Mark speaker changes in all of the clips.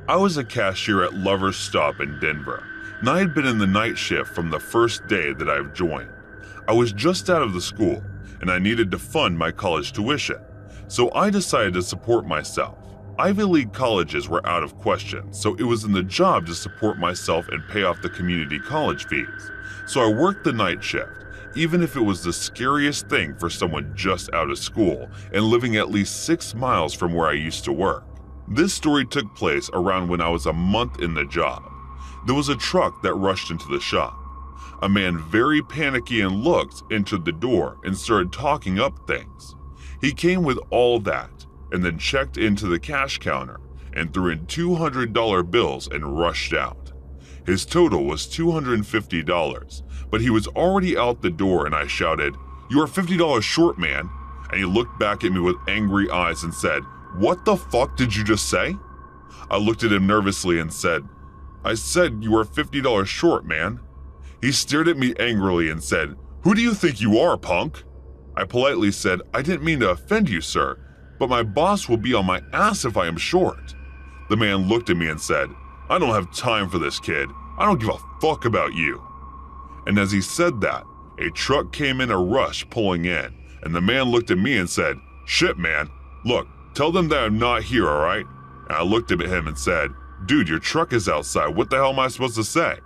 Speaker 1: I was a cashier at Lover's Stop in Denver, and I had been in the night shift from the first day that I've joined. I was just out of the school, and I needed to fund my college tuition, so I decided to support myself. Ivy League colleges were out of question, so it was in the job to support myself and pay off the community college fees. So I worked the night shift, even if it was the scariest thing for someone just out of school and living at least 6 miles from where I used to work. This story took place around when I was a month in the job. There was a truck that rushed into the shop. A man very panicky and looked entered the door and started talking up things. He came with all that and then checked into the cash counter and threw in $200 bills and rushed out. His total was $250, but he was already out the door and I shouted, "You are $50 short, man." And he looked back at me with angry eyes and said, "What the fuck did you just say?" I looked at him nervously and said, "I said you are $50 short, man." He stared at me angrily and said, "Who do you think you are, punk?" I politely said, "I didn't mean to offend you, sir, but my boss will be on my ass if I am short." The man looked at me and said, "I don't have time for this, kid. I don't give a fuck about you." And as he said that, a truck came in a rush pulling in, and the man looked at me and said, "Shit, man. Look, tell them that I'm not here, all right?" And I looked at him and said, "Dude, your truck is outside. What the hell am I supposed to say?"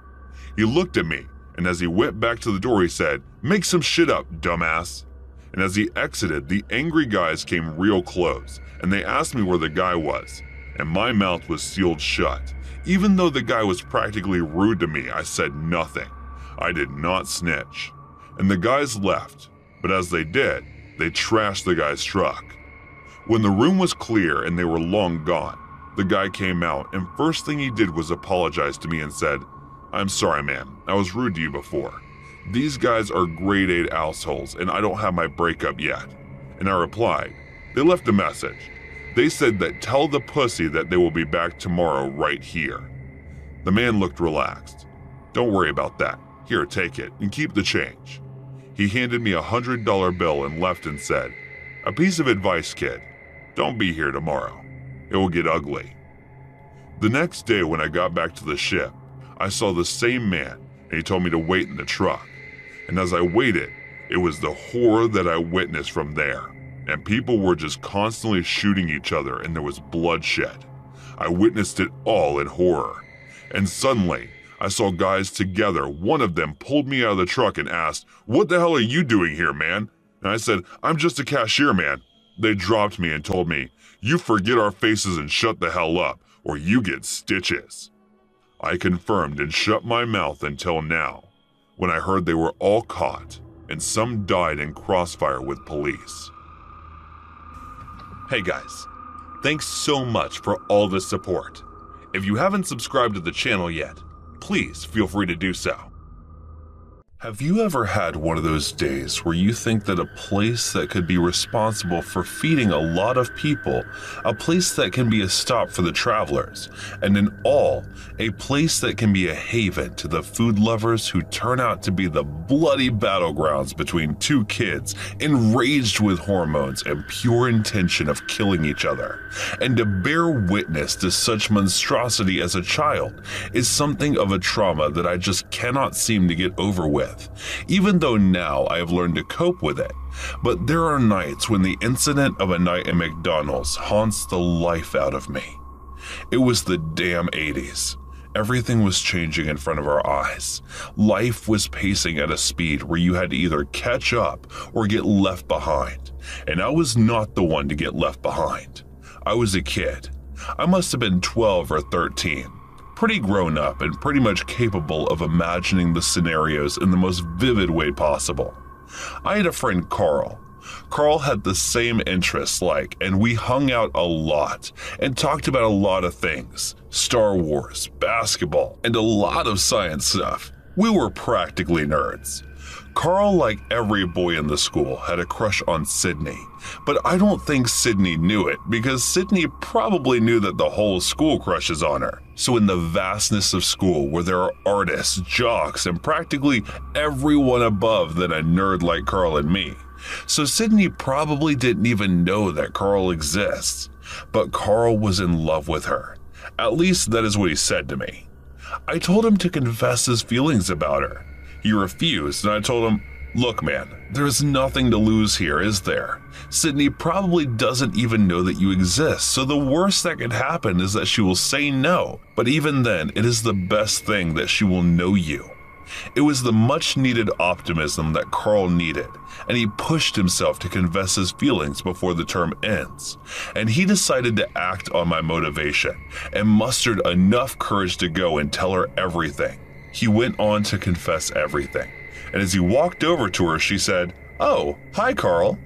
Speaker 1: He looked at me, and as he went back to the door, he said, "Make some shit up, dumbass." And as he exited, the angry guys came real close, and they asked me where the guy was, and my mouth was sealed shut. Even though the guy was practically rude to me, I said nothing. I did not snitch. And the guys left, but as they did, they trashed the guy's truck. When the room was clear and they were long gone, the guy came out, and first thing he did was apologize to me and said, "I'm sorry, man. I was rude to you before. These guys are grade 8 assholes, and I don't have my breakup yet." And I replied, "They left a message. They said that tell the pussy that they will be back tomorrow right here." The man looked relaxed. "Don't worry about that. Here, take it, and keep the change." He handed me a $100 bill and left and said, "A piece of advice, kid. Don't be here tomorrow. It will get ugly." The next day when I got back to the ship, I saw the same man, and he told me to wait in the truck. And as I waited, it was the horror that I witnessed from there. And people were just constantly shooting each other and there was bloodshed. I witnessed it all in horror. And suddenly, I saw guys together. One of them pulled me out of the truck and asked, "What the hell are you doing here, man?" And I said, "I'm just a cashier, man." They dropped me and told me, "You forget our faces and shut the hell up, or you get stitches." I confirmed and shut my mouth until now, when I heard they were all caught, and some died in crossfire with police. Hey guys, thanks so much for all the support. If you haven't subscribed to the channel yet, please feel free to do so. Have you ever had one of those days where you think that a place that could be responsible for feeding a lot of people, a place that can be a stop for the travelers, and in all, a place that can be a haven to the food lovers who turn out to be the bloody battlegrounds between two kids enraged with hormones and pure intention of killing each other? And to bear witness to such monstrosity as a child is something of a trauma that I just cannot seem to get over with. Even though now I have learned to cope with it, but there are nights when the incident of a night in McDonald's haunts the life out of me. It was the damn 80s. Everything was changing in front of our eyes. Life was pacing at a speed where you had to either catch up or get left behind. And I was not the one to get left behind. I was a kid. I must have been 12 or 13. Pretty grown up and pretty much capable of imagining the scenarios in the most vivid way possible. I had a friend, Carl. Carl had the same interests and we hung out a lot and talked about a lot of things. Star Wars, basketball, and a lot of science stuff. We were practically nerds. Carl, like every boy in the school, had a crush on Sydney, but I don't think Sydney knew it because Sydney probably knew that the whole school crushes on her. So in the vastness of school where there are artists, jocks, and practically everyone above than a nerd like Carl and me, so Sydney probably didn't even know that Carl exists. But Carl was in love with her. At least that is what he said to me. I told him to confess his feelings about her. He refused, and I told him, "Look, man, there's nothing to lose here, is there? Sydney probably doesn't even know that you exist, so the worst that could happen is that she will say no, but even then, it is the best thing that she will know you." It was the much-needed optimism that Carl needed, and he pushed himself to confess his feelings before the term ends. And he decided to act on my motivation and mustered enough courage to go and tell her everything. He went on to confess everything, and as he walked over to her, she said, "Oh, hi, Carl."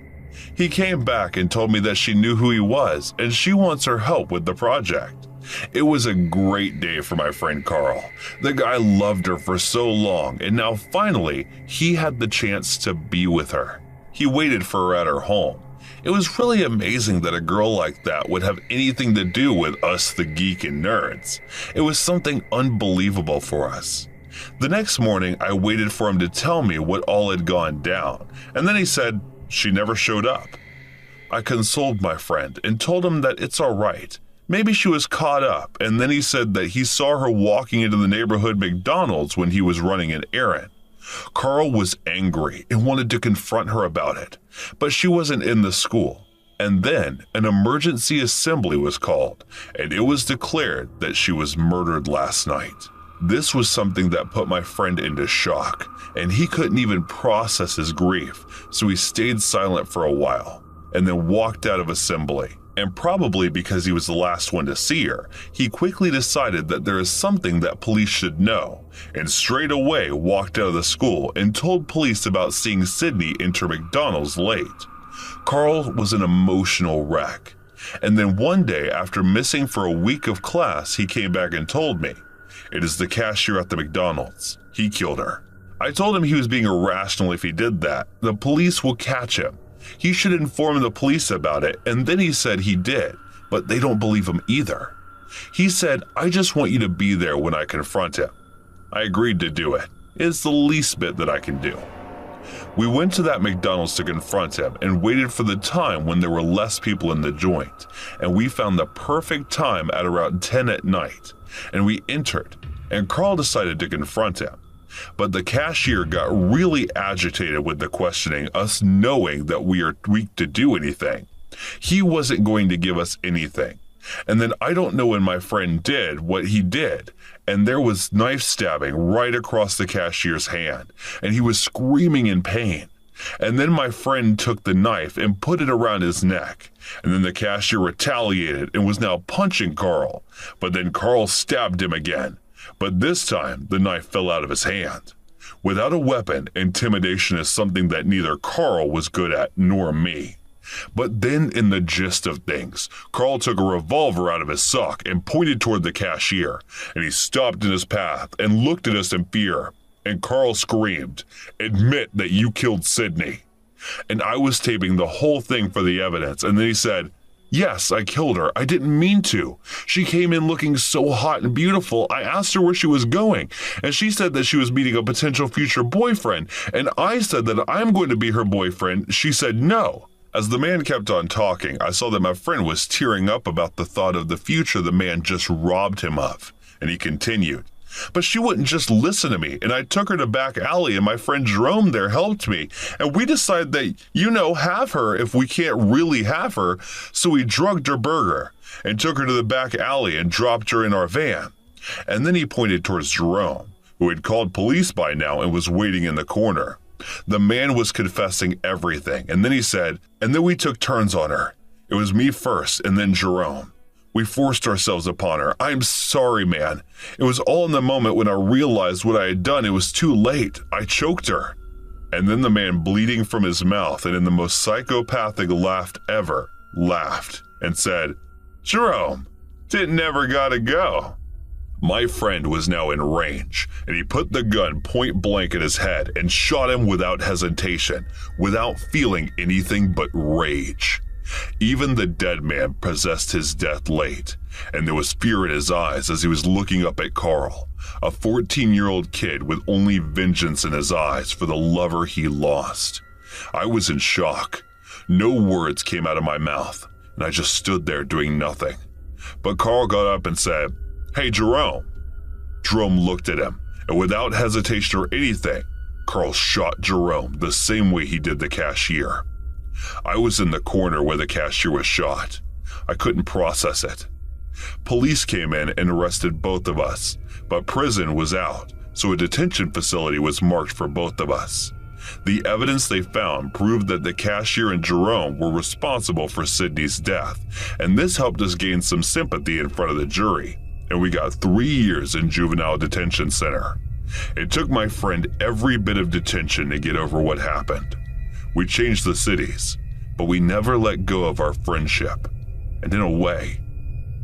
Speaker 1: He came back and told me that she knew who he was, and she wants her help with the project. It was a great day for my friend Carl. The guy loved her for so long, and now finally, he had the chance to be with her. He waited for her at her home. It was really amazing that a girl like that would have anything to do with us, the geek and nerds. It was something unbelievable for us. The next morning, I waited for him to tell me what all had gone down, and then he said she never showed up. I consoled my friend and told him that it's all right. Maybe she was caught up, and then he said that he saw her walking into the neighborhood McDonald's when he was running an errand. Carl was angry and wanted to confront her about it, but she wasn't in the school. And then an emergency assembly was called, and it was declared that she was murdered last night. This was something that put my friend into shock, and he couldn't even process his grief, so he stayed silent for a while, and then walked out of assembly. And probably because he was the last one to see her, he quickly decided that there is something that police should know, and straight away walked out of the school and told police about seeing Sydney enter McDonald's late. Carl was an emotional wreck. And then one day, after missing for a week of class, he came back and told me, "It is the cashier at the McDonald's. He killed her." I told him he was being irrational if he did that. The police will catch him. He should inform the police about it, and then he said he did, but they don't believe him either. He said, "I just want you to be there when I confront him." I agreed to do it. It's the least bit that I can do. We went to that McDonald's to confront him and waited for the time when there were less people in the joint, and we found the perfect time at around 10 at night, and we entered, and Carl decided to confront him. But the cashier got really agitated with the questioning, us knowing that we are weak to do anything. He wasn't going to give us anything. And then I don't know when my friend did what he did, and there was knife stabbing right across the cashier's hand, and he was screaming in pain. And then my friend took the knife and put it around his neck, and then the cashier retaliated and was now punching Carl, but then Carl stabbed him again. But this time, the knife fell out of his hand. Without a weapon, intimidation is something that neither Carl was good at nor me. But then in the gist of things, Carl took a revolver out of his sock and pointed toward the cashier, and he stopped in his path and looked at us in fear. And Carl screamed, "Admit that you killed Sydney." And I was taping the whole thing for the evidence, and then he said, "Yes, I killed her. I didn't mean to. She came in looking so hot and beautiful. I asked her where she was going, and she said that she was meeting a potential future boyfriend, and I said that I'm going to be her boyfriend. She said no." As the man kept on talking, I saw that my friend was tearing up about the thought of the future the man just robbed him of, and he continued, "But she wouldn't just listen to me, and I took her to back alley, and my friend Jerome there helped me, and we decided that, have her if we can't really have her, so we drugged her burger and took her to the back alley and dropped her in our van." And then he pointed towards Jerome, who had called police by now and was waiting in the corner. The man was confessing everything, and then he said, "And then we took turns on her. It was me first, and then Jerome. We forced ourselves upon her. I'm sorry, man. It was all in the moment when I realized what I had done. It was too late. I choked her." And then the man, bleeding from his mouth and in the most psychopathic laugh ever, laughed and said, "Jerome, didn't never gotta go." My friend was now in range, and he put the gun point blank at his head and shot him without hesitation, without feeling anything but rage. Even the dead man possessed his death late, and there was fear in his eyes as he was looking up at Carl, a 14-year-old kid with only vengeance in his eyes for the lover he lost. I was in shock. No words came out of my mouth, and I just stood there doing nothing. But Carl got up and said, "Hey, Jerome." Jerome looked at him, and without hesitation or anything, Carl shot Jerome the same way he did the cashier. I was in the corner where the cashier was shot. I couldn't process it. Police came in and arrested both of us, but prison was out, so a detention facility was marked for both of us. The evidence they found proved that the cashier and Jerome were responsible for Sydney's death, and this helped us gain some sympathy in front of the jury, and we got 3 years in juvenile detention center. It took my friend every bit of detention to get over what happened. We changed the cities, but we never let go of our friendship. And in a way,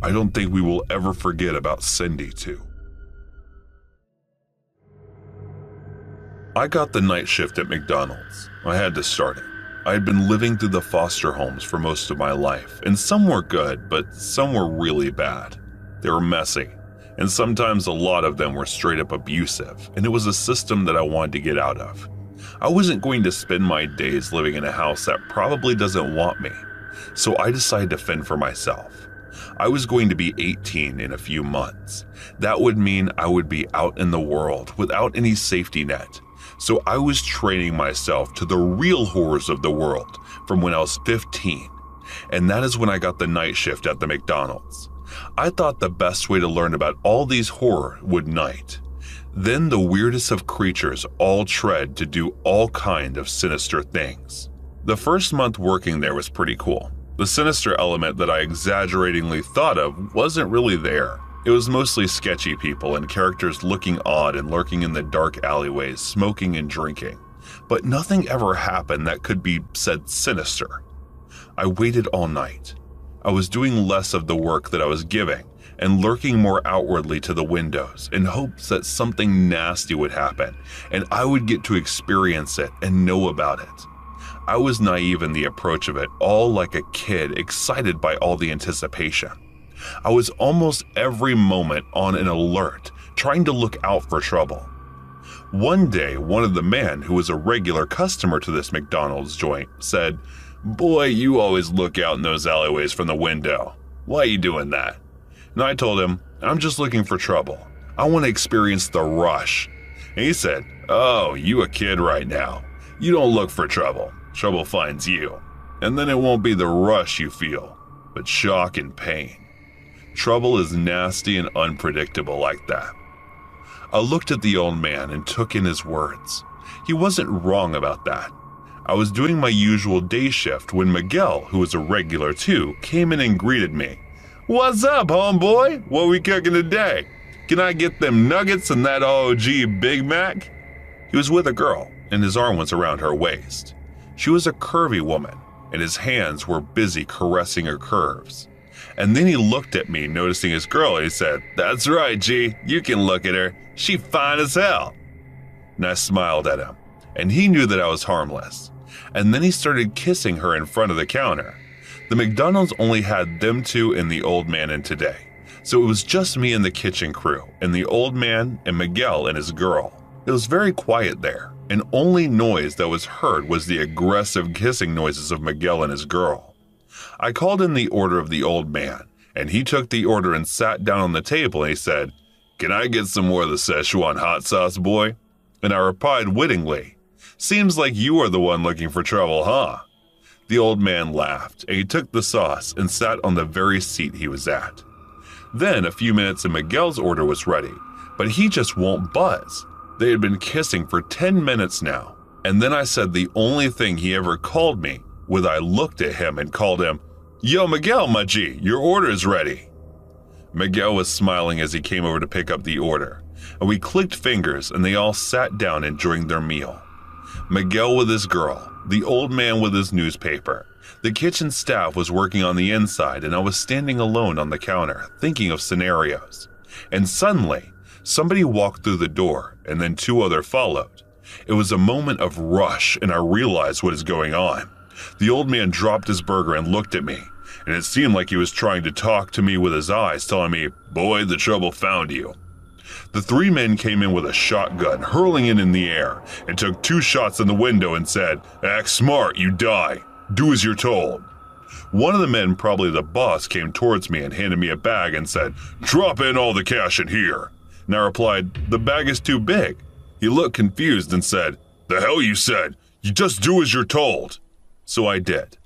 Speaker 1: I don't think we will ever forget about Cindy too. I got the night shift at McDonald's. I had to start it. I had been living through the foster homes for most of my life, and some were good, but some were really bad. They were messy, and sometimes a lot of them were straight up abusive, and it was a system that I wanted to get out of. I wasn't going to spend my days living in a house that probably doesn't want me, so I decided to fend for myself. I was going to be 18 in a few months. That would mean I would be out in the world without any safety net. So I was training myself to the real horrors of the world from when I was 15. And that is when I got the night shift at the McDonald's. I thought the best way to learn about all these horror would night. Then the weirdest of creatures all tread to do all kind of sinister things. The first month working there was pretty cool. The sinister element that I exaggeratingly thought of wasn't really there. It was mostly sketchy people and characters looking odd and lurking in the dark alleyways, smoking and drinking. But nothing ever happened that could be said sinister. I waited all night. I was doing less of the work that I was giving and lurking more outwardly to the windows in hopes that something nasty would happen and I would get to experience it and know about it. I was naive in the approach of it, all like a kid excited by all the anticipation. I was almost every moment on an alert, trying to look out for trouble. One day, one of the men who was a regular customer to this McDonald's joint said, "Boy, you always look out in those alleyways from the window. Why are you doing that?" And I told him, "I'm just looking for trouble. I want to experience the rush." And he said, "Oh, you a kid right now. You don't look for trouble. Trouble finds you. And then it won't be the rush you feel, but shock and pain. Trouble is nasty and unpredictable like that." I looked at the old man and took in his words. He wasn't wrong about that. I was doing my usual day shift when Miguel, who was a regular too, came in and greeted me. "What's up, homeboy? What we cooking today? Can I get them nuggets and that OG Big Mac?" He was with a girl, and his arm was around her waist. She was a curvy woman, and his hands were busy caressing her curves. And then he looked at me, noticing his girl, and he said, "That's right, G, you can look at her. She fine as hell." And I smiled at him, and he knew that I was harmless. And then he started kissing her in front of the counter. The McDonald's only had them two and the old man in today, so it was just me and the kitchen crew, and the old man and Miguel and his girl. It was very quiet there, and only noise that was heard was the aggressive kissing noises of Miguel and his girl. I called in the order of the old man, and he took the order and sat down on the table, and he said, "Can I get some more of the Szechuan hot sauce, boy?" And I replied wittingly, "Seems like you are the one looking for trouble, huh?" The old man laughed, and he took the sauce and sat on the very seat he was at. Then a few minutes and Miguel's order was ready, but he just won't buzz. They had been kissing for 10 minutes now, and then I said the only thing he ever called me was I looked at him and called him, "Yo, Miguel, my G, your order is ready." Miguel was smiling as he came over to pick up the order, and we clicked fingers and they all sat down enjoying their meal. Miguel with his girl, the old man with his newspaper. The kitchen staff was working on the inside and I was standing alone on the counter, thinking of scenarios. And suddenly, somebody walked through the door and then 2 others followed. It was a moment of rush and I realized what is going on. The old man dropped his burger and looked at me, and it seemed like he was trying to talk to me with his eyes, telling me, "Boy, the trouble found you." The 3 men came in with a shotgun, hurling it in the air, and took 2 shots in the window and said, "Act smart, you die. Do as you're told." One of the men, probably the boss, came towards me and handed me a bag and said, "Drop in all the cash in here." And I replied, "The bag is too big." He looked confused and said, "The hell you said? You just do as you're told." So I did.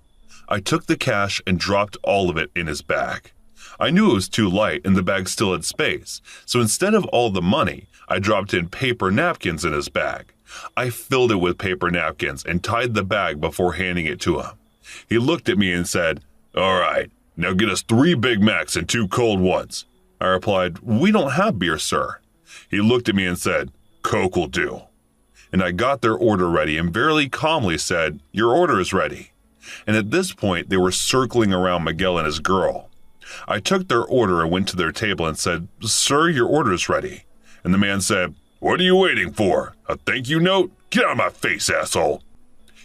Speaker 1: I took the cash and dropped all of it in his bag. I knew it was too light and the bag still had space, so instead of all the money, I dropped in paper napkins in his bag. I filled it with paper napkins and tied the bag before handing it to him. He looked at me and said, "All right, now get us 3 Big Macs and 2 cold ones." I replied, "We don't have beer, sir." He looked at me and said, "Coke will do." And I got their order ready and very calmly said, "Your order is ready." And at this point, they were circling around Miguel and his girl. I took their order and went to their table and said, "Sir, your order is ready." And the man said, "What are you waiting for? A thank you note? Get out of my face, asshole."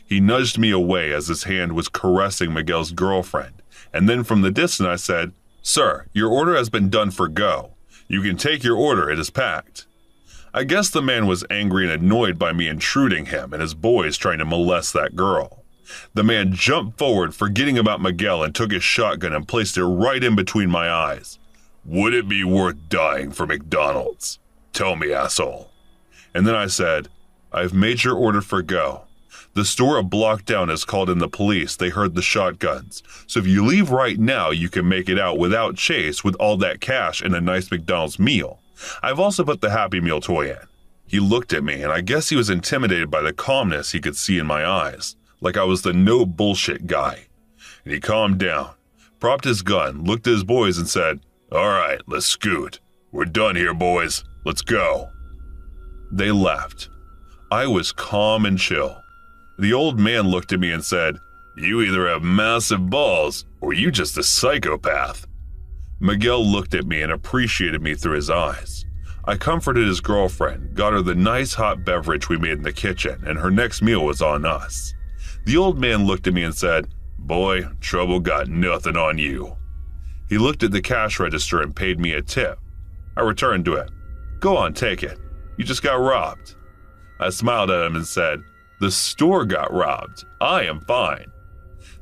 Speaker 1: He nudged me away as his hand was caressing Miguel's girlfriend. And then from the distance I said, "Sir, your order has been done for go. You can take your order, it is packed." I guess the man was angry and annoyed by me intruding him and his boys trying to molest that girl. The man jumped forward, forgetting about Miguel, and took his shotgun and placed it right in between my eyes. "Would it be worth dying for McDonald's? Tell me, asshole." And then I said, "I've made your order for go. The store a block down has called in the police. They heard the shotguns. So if you leave right now, you can make it out without chase with all that cash and a nice McDonald's meal. I've also put the Happy Meal toy in." He looked at me, and I guess he was intimidated by the calmness he could see in my eyes, like I was the no bullshit guy. And he calmed down, propped his gun, looked at his boys and said, "All right, let's scoot. We're done here, boys. Let's go." They left. I was calm and chill. The old man looked at me and said, "You either have massive balls or you just a psychopath." Miguel looked at me and appreciated me through his eyes. I comforted his girlfriend, got her the nice hot beverage we made in the kitchen, and her next meal was on us. The old man looked at me and said, "Boy, trouble got nothing on you." He looked at the cash register and paid me a tip. I returned to it. "Go on, take it. You just got robbed." I smiled at him and said, "The store got robbed. I am fine."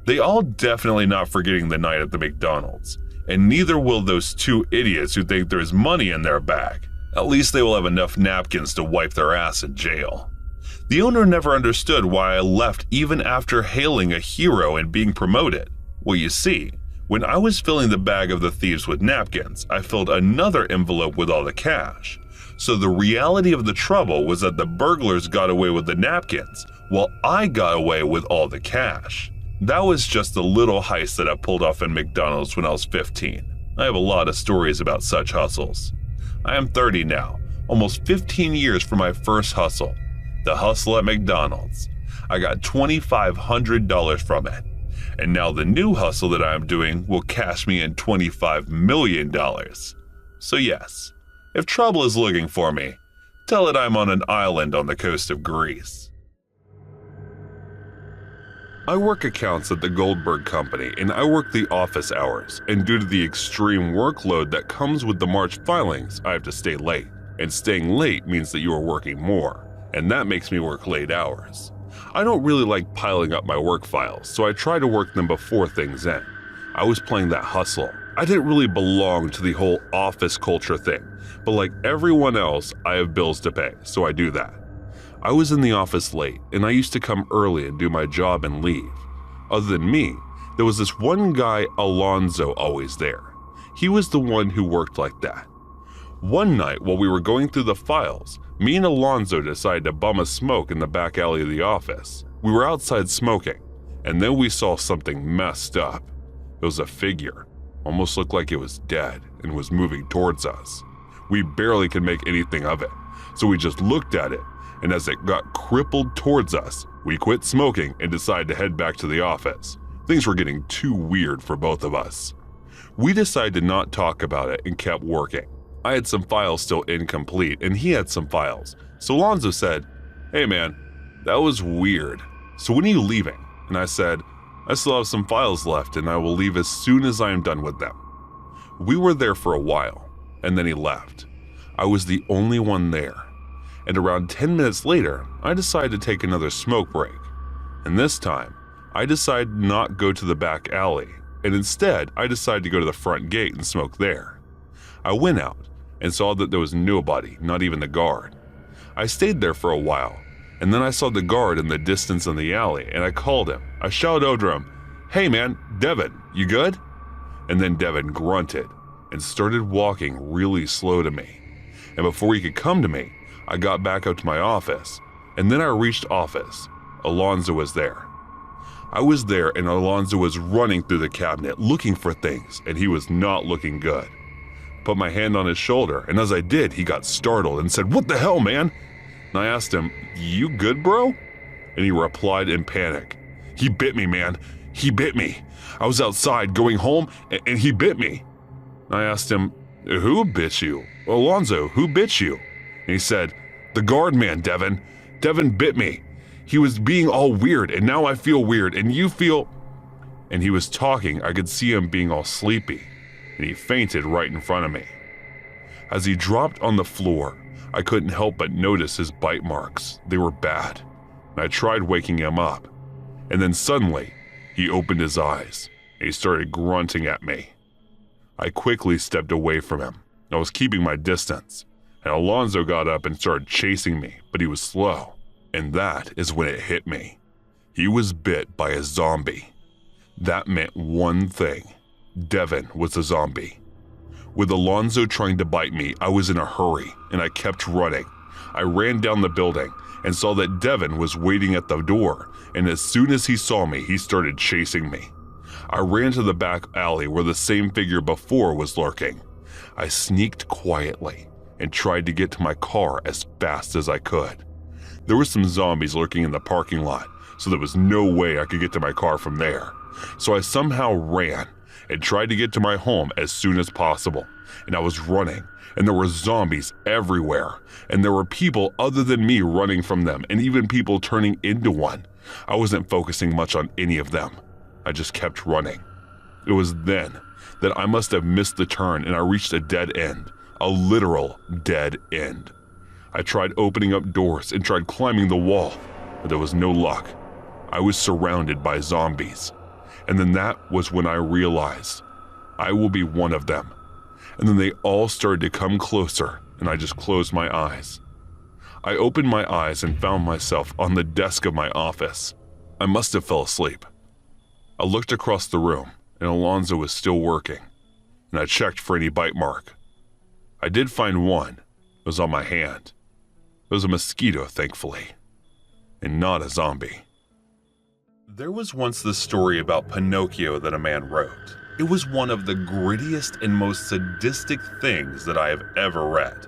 Speaker 1: They all definitely not forgetting the night at the McDonald's, and neither will those 2 idiots who think there's money in their bag. At least they will have enough napkins to wipe their ass in jail. The owner never understood why I left even after hailing a hero and being promoted. Well, you see, when I was filling the bag of the thieves with napkins, I filled another envelope with all the cash. So the reality of the trouble was that the burglars got away with the napkins, while I got away with all the cash. That was just a little heist that I pulled off in McDonald's when I was 15. I have a lot of stories about such hustles. I am 30 now, almost 15 years from my first hustle, the hustle at McDonald's. I got $2,500 from it. And now the new hustle that I am doing will cash me in $25 million. So yes, if trouble is looking for me, tell it I'm on an island on the coast of Greece. I work accounts at the Goldberg Company and I work the office hours, and due to the extreme workload that comes with the March filings, I have to stay late. And staying late means that you are working more, and that makes me work late hours. I don't really like piling up my work files, so I try to work them before things end. I was playing that hustle. I didn't really belong to the whole office culture thing, but like everyone else, I have bills to pay, so I do that. I was in the office late, and I used to come early and do my job and leave. Other than me, there was this one guy, Alonzo, always there. He was the one who worked like that. One night, while we were going through the files, me and Alonzo decided to bum a smoke in the back alley of the office. We were outside smoking, and then we saw something messed up. It was a figure, almost looked like it was dead, and was moving towards us. We barely could make anything of it, so we just looked at it, and as it got crippled towards us, we quit smoking and decided to head back to the office. Things were getting too weird for both of us. We decided to not talk about it and kept working. I had some files still incomplete, and he had some files. So Alonzo said, "Hey man, that was weird. So when are you leaving?" And I said, "I still have some files left and I will leave as soon as I am done with them." We were there for a while, and then he left. I was the only one there. And around 10 minutes later, I decided to take another smoke break. And this time, I decided not to go to the back alley, and instead I decided to go to the front gate and smoke there. I went out and saw that there was nobody, not even the guard. I stayed there for a while, and then I saw the guard in the distance in the alley, and I called him. I shouted over him, "Hey man, Devin, you good?" And then Devin grunted and started walking really slow to me. And before he could come to me, I got back up to my office, and then I reached office. Alonzo was there. I was there, and Alonzo was running through the cabinet looking for things, and he was not looking good. Put my hand on his shoulder, and as I did, he got startled and said, "What the hell, man?" And I asked him, "You good, bro?" And he replied in panic, "He bit me, man. He bit me. I was outside going home, and he bit me." And I asked him, "Who bit you?" "Alonzo, who bit you?" And he said, "The guard man, Devin. Devin bit me. He was being all weird, and now I feel weird, and you feel..." And he was talking, I could see him being all sleepy, and he fainted right in front of me. As he dropped on the floor, I couldn't help but notice his bite marks. They were bad, and I tried waking him up. And then suddenly, he opened his eyes, and he started grunting at me. I quickly stepped away from him. I was keeping my distance, and Alonzo got up and started chasing me, but he was slow. And that is when it hit me. He was bit by a zombie. That meant one thing. Devin was a zombie. With Alonzo trying to bite me, I was in a hurry, and I kept running. I ran down the building and saw that Devin was waiting at the door, and as soon as he saw me, he started chasing me. I ran to the back alley where the same figure before was lurking. I sneaked quietly and tried to get to my car as fast as I could. There were some zombies lurking in the parking lot, so there was no way I could get to my car from there. So I somehow ran and tried to get to my home as soon as possible. And I was running, and there were zombies everywhere, and there were people other than me running from them, and even people turning into one. I wasn't focusing much on any of them. I just kept running. It was then that I must have missed the turn, and I reached a dead end, a literal dead end. I tried opening up doors and tried climbing the wall, but there was no luck. I was surrounded by zombies. And then that was when I realized I will be one of them. And then they all started to come closer, and I just closed my eyes. I opened my eyes and found myself on the desk of my office. I must have fell asleep. I looked across the room, and Alonzo was still working, and I checked for any bite mark. I did find one. It was on my hand. It was a mosquito, thankfully, and not a zombie. There was once this story about Pinocchio that a man wrote. It was one of the grittiest and most sadistic things that I have ever read.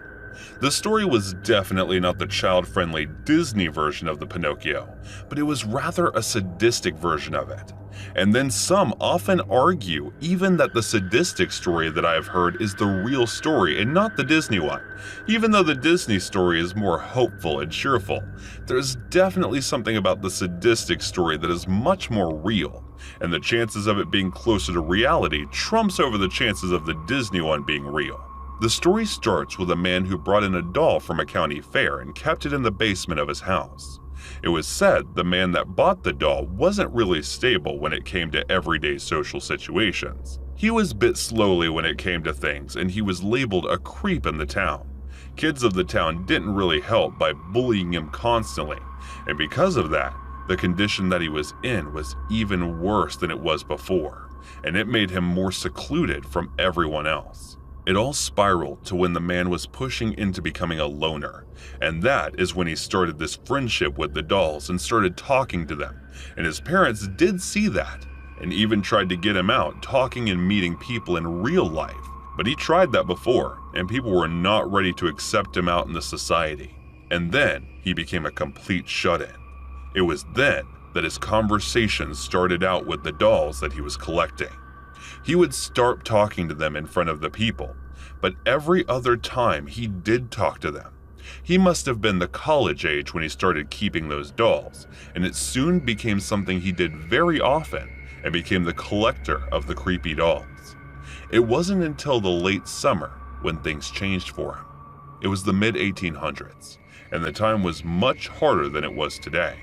Speaker 1: The story was definitely not the child-friendly Disney version of the Pinocchio, but it was rather a sadistic version of it. And then some often argue even that the sadistic story that I have heard is the real story and not the Disney one. Even though the Disney story is more hopeful and cheerful, there's definitely something about the sadistic story that is much more real, and the chances of it being closer to reality trumps over the chances of the Disney one being real. The story starts with a man who brought in a doll from a county fair and kept it in the basement of his house. It was said the man that bought the doll wasn't really stable when it came to everyday social situations. He was bit slowly when it came to things, and he was labeled a creep in the town. Kids of the town didn't really help by bullying him constantly, and because of that, the condition that he was in was even worse than it was before, and it made him more secluded from everyone else. It all spiraled to when the man was pushing into becoming a loner, and that is when he started this friendship with the dolls and started talking to them, and his parents did see that, and even tried to get him out talking and meeting people in real life. But he tried that before, and people were not ready to accept him out in the society. And then he became a complete shut-in. It was then that his conversations started out with the dolls that he was collecting. He would start talking to them in front of the people, but every other time he did talk to them. He must have been the college age when he started keeping those dolls, and it soon became something he did very often and became the collector of the creepy dolls. It wasn't until the late summer when things changed for him. It was the mid-1800s, and the time was much harder than it was today.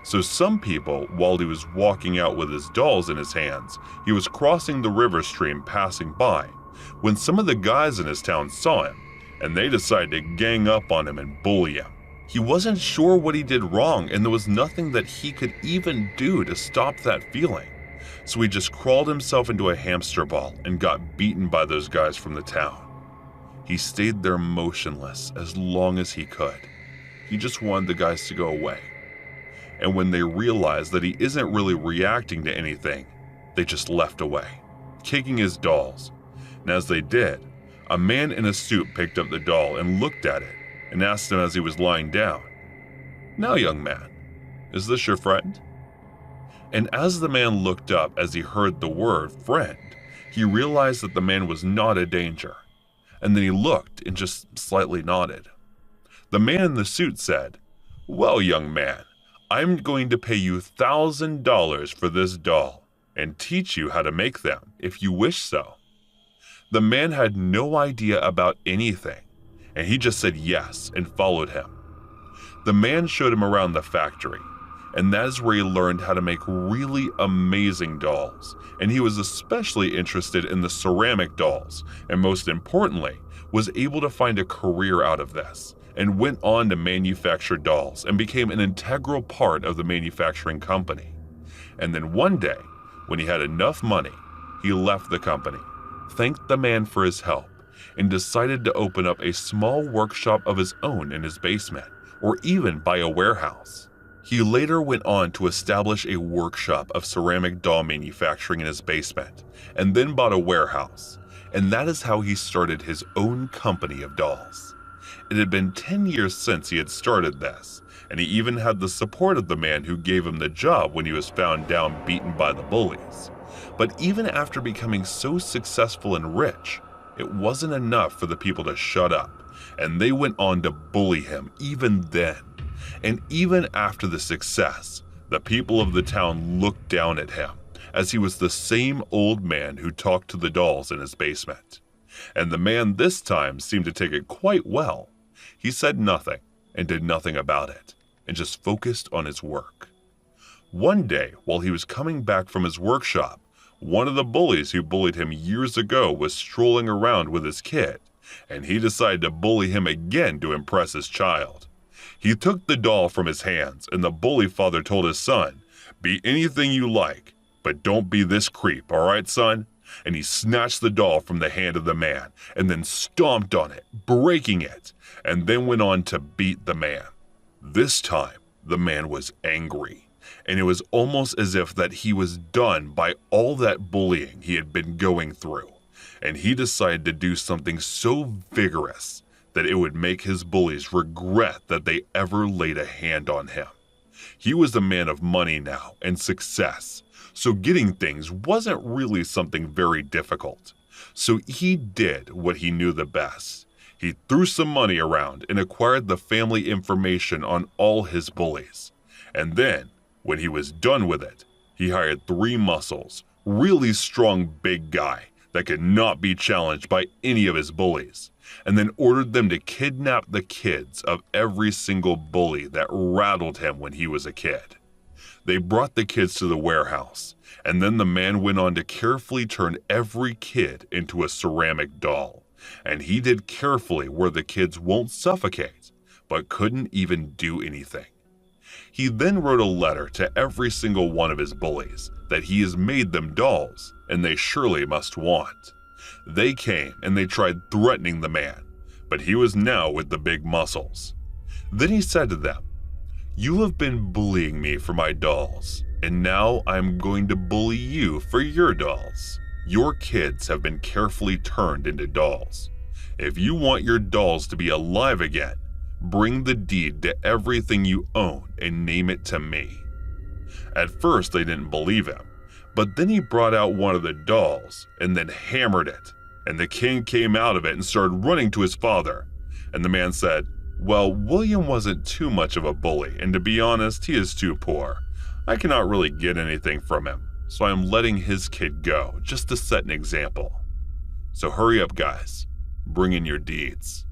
Speaker 1: So some people, while he was walking out with his dolls in his hands, he was crossing the river stream passing by, when some of the guys in his town saw him, and they decided to gang up on him and bully him. He wasn't sure what he did wrong, and there was nothing that he could even do to stop that feeling. So he just crawled himself into a hamster ball and got beaten by those guys from the town. He stayed there motionless as long as he could. He just wanted the guys to go away. And when they realized that he isn't really reacting to anything, they just left away, kicking his dolls. And as they did, a man in a suit picked up the doll and looked at it and asked him as he was lying down, "Now, young man, is this your friend?" And as the man looked up as he heard the word friend, he realized that the man was not a danger. And then he looked and just slightly nodded. The man in the suit said, "Well, young man, I'm going to pay you $1,000 for this doll and teach you how to make them if you wish so." The man had no idea about anything, and he just said yes and followed him. The man showed him around the factory, and that is where he learned how to make really amazing dolls, and he was especially interested in the ceramic dolls, and most importantly, was able to find a career out of this, and went on to manufacture dolls and became an integral part of the manufacturing company. And then one day, when he had enough money, he left the company, thanked the man for his help, and decided to open up a small workshop of his own in his basement, or even buy a warehouse. He later went on to establish a workshop of ceramic doll manufacturing in his basement, and then bought a warehouse, and that is how he started his own company of dolls. It had been 10 years since he had started this, and he even had the support of the man who gave him the job when he was found down beaten by the bullies. But even after becoming so successful and rich, it wasn't enough for the people to shut up, and they went on to bully him even then. And even after the success, the people of the town looked down at him, as he was the same old man who talked to the dolls in his basement. And the man this time seemed to take it quite well. He said nothing and did nothing about it, and just focused on his work. One day, while he was coming back from his workshop, one of the bullies who bullied him years ago was strolling around with his kid, and he decided to bully him again to impress his child. He took the doll from his hands, and the bully father told his son, "Be anything you like, but don't be this creep, all right, son?" And he snatched the doll from the hand of the man, and then stomped on it, breaking it, and then went on to beat the man. This time, the man was angry, and it was almost as if that he was done by all that bullying he had been going through, and he decided to do something so vigorous that it would make his bullies regret that they ever laid a hand on him. He was a man of money now and success, so getting things wasn't really something very difficult. So he did what he knew the best. He threw some money around and acquired the family information on all his bullies. And then, when he was done with it, he hired 3 muscles, really strong big guy that could not be challenged by any of his bullies, and then ordered them to kidnap the kids of every single bully that rattled him when he was a kid. They brought the kids to the warehouse, and then the man went on to carefully turn every kid into a ceramic doll, and he did carefully where the kids won't suffocate, but couldn't even do anything. He then wrote a letter to every single one of his bullies that he has made them dolls, and they surely must want. They came and they tried threatening the man, but he was now with the big muscles. Then he said to them, "You have been bullying me for my dolls, and now I'm going to bully you for your dolls. Your kids have been carefully turned into dolls. If you want your dolls to be alive again, bring the deed to everything you own and name it to me." At first they didn't believe him, but then he brought out one of the dolls and then hammered it, and the king came out of it and started running to his father. And the man said, "Well, William wasn't too much of a bully, and to be honest, he is too poor. I cannot really get anything from him, so I am letting his kid go, just to set an example. So hurry up, guys. Bring in your deeds."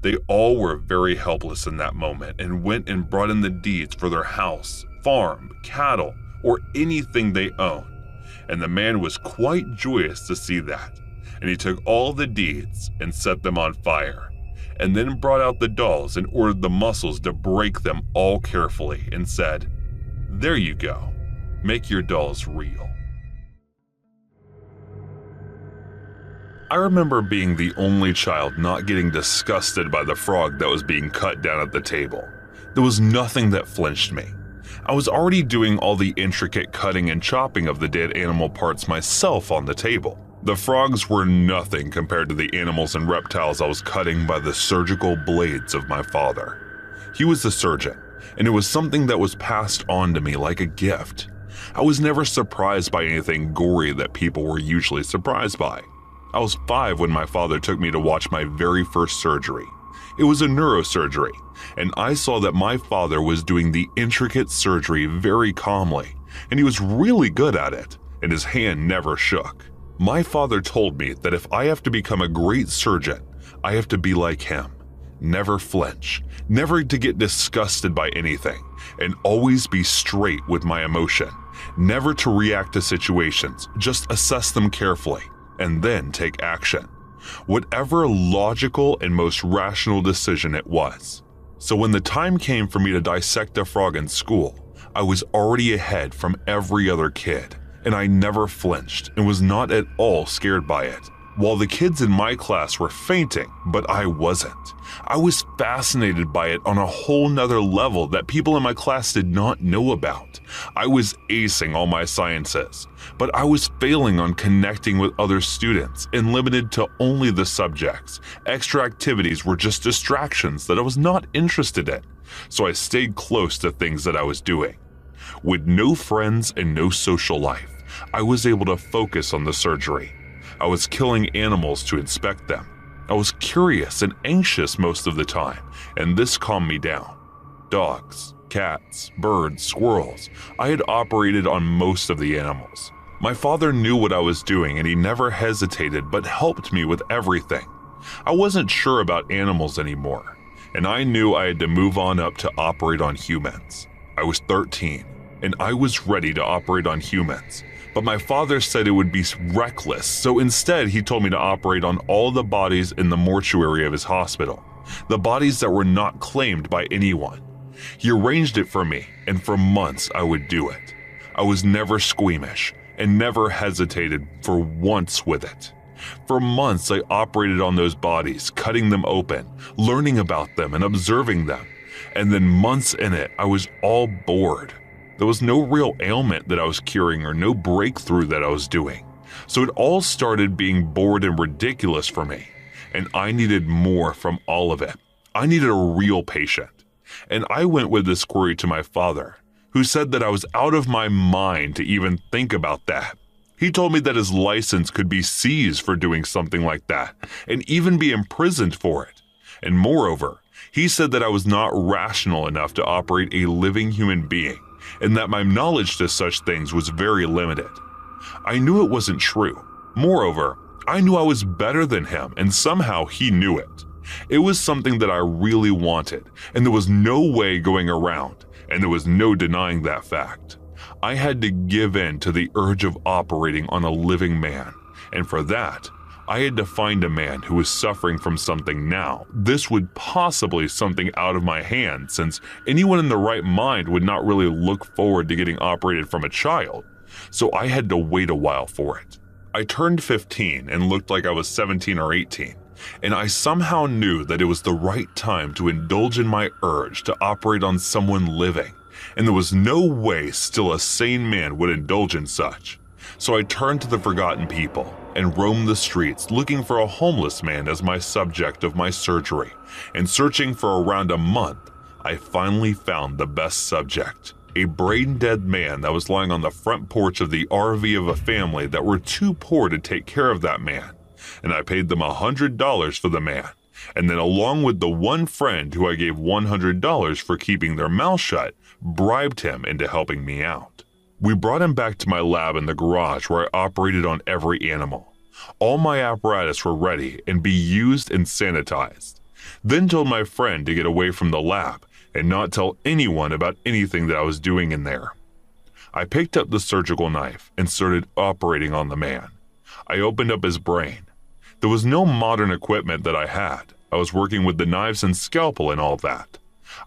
Speaker 1: They all were very helpless in that moment and went and brought in the deeds for their house, farm, cattle, or anything they owned. And the man was quite joyous to see that, and he took all the deeds and set them on fire, and then brought out the dolls and ordered the muscles to break them all carefully and said, "There you go, make your dolls real." I remember being the only child not getting disgusted by the frog that was being cut down at the table. There was nothing that flinched me. I was already doing all the intricate cutting and chopping of the dead animal parts myself on the table. The frogs were nothing compared to the animals and reptiles I was cutting by the surgical blades of my father. He was the surgeon, and it was something that was passed on to me like a gift. I was never surprised by anything gory that people were usually surprised by. I was 5 when my father took me to watch my very first surgery. It was a neurosurgery, and I saw that my father was doing the intricate surgery very calmly, and he was really good at it, and his hand never shook. My father told me that if I have to become a great surgeon, I have to be like him. Never flinch, never to get disgusted by anything, and always be straight with my emotion. Never to react to situations, just assess them carefully, and then take action. Whatever logical and most rational decision it was. So when the time came for me to dissect a frog in school, I was already ahead from every other kid, and I never flinched and was not at all scared by it. While the kids in my class were fainting, but I wasn't. I was fascinated by it on a whole nother level that people in my class did not know about. I was acing all my sciences, but I was failing on connecting with other students and limited to only the subjects. Extra activities were just distractions that I was not interested in, so I stayed close to things that I was doing. With no friends and no social life, I was able to focus on the surgery. I was killing animals to inspect them. I was curious and anxious most of the time, and this calmed me down. Dogs, cats, birds, squirrels. I had operated on most of the animals. My father knew what I was doing, and he never hesitated but helped me with everything. I wasn't sure about animals anymore, and I knew I had to move on up to operate on humans. I was 13, and I was ready to operate on humans. But my father said it would be reckless, so instead he told me to operate on all the bodies in the mortuary of his hospital, the bodies that were not claimed by anyone. He arranged it for me, and for months I would do it. I was never squeamish and never hesitated for once with it. For months I operated on those bodies, cutting them open, learning about them and observing them, and then months in it I was all bored. There was no real ailment that I was curing or no breakthrough that I was doing. So it all started being bored and ridiculous for me, and I needed more from all of it. I needed a real patient. And I went with this query to my father, who said that I was out of my mind to even think about that. He told me that his license could be seized for doing something like that, and even be imprisoned for it. And moreover, he said that I was not rational enough to operate a living human being, and that my knowledge to such things was very limited. I knew it wasn't true. Moreover, I knew I was better than him, and somehow he knew it. It was something that I really wanted, and there was no way going around, and there was no denying that fact. I had to give in to the urge of operating on a living man, and for that, I had to find a man who was suffering from something now. This would possibly something out of my hands, since anyone in the right mind would not really look forward to getting operated from a child, so I had to wait a while for it. I turned 15 and looked like I was 17 or 18, and I somehow knew that it was the right time to indulge in my urge to operate on someone living, and there was no way still a sane man would indulge in such. So I turned to the forgotten people and roamed the streets looking for a homeless man as my subject of my surgery, and searching for around a month, I finally found the best subject, a brain-dead man that was lying on the front porch of the RV of a family that were too poor to take care of that man, and I paid them $100 for the man, and then along with the one friend who I gave $100 for keeping their mouth shut, bribed him into helping me out. We brought him back to my lab in the garage where I operated on every animal. All my apparatus were ready and be used and sanitized. Then told my friend to get away from the lab and not tell anyone about anything that I was doing in there. I picked up the surgical knife and started operating on the man. I opened up his brain. There was no modern equipment that I had. I was working with the knives and scalpel and all that.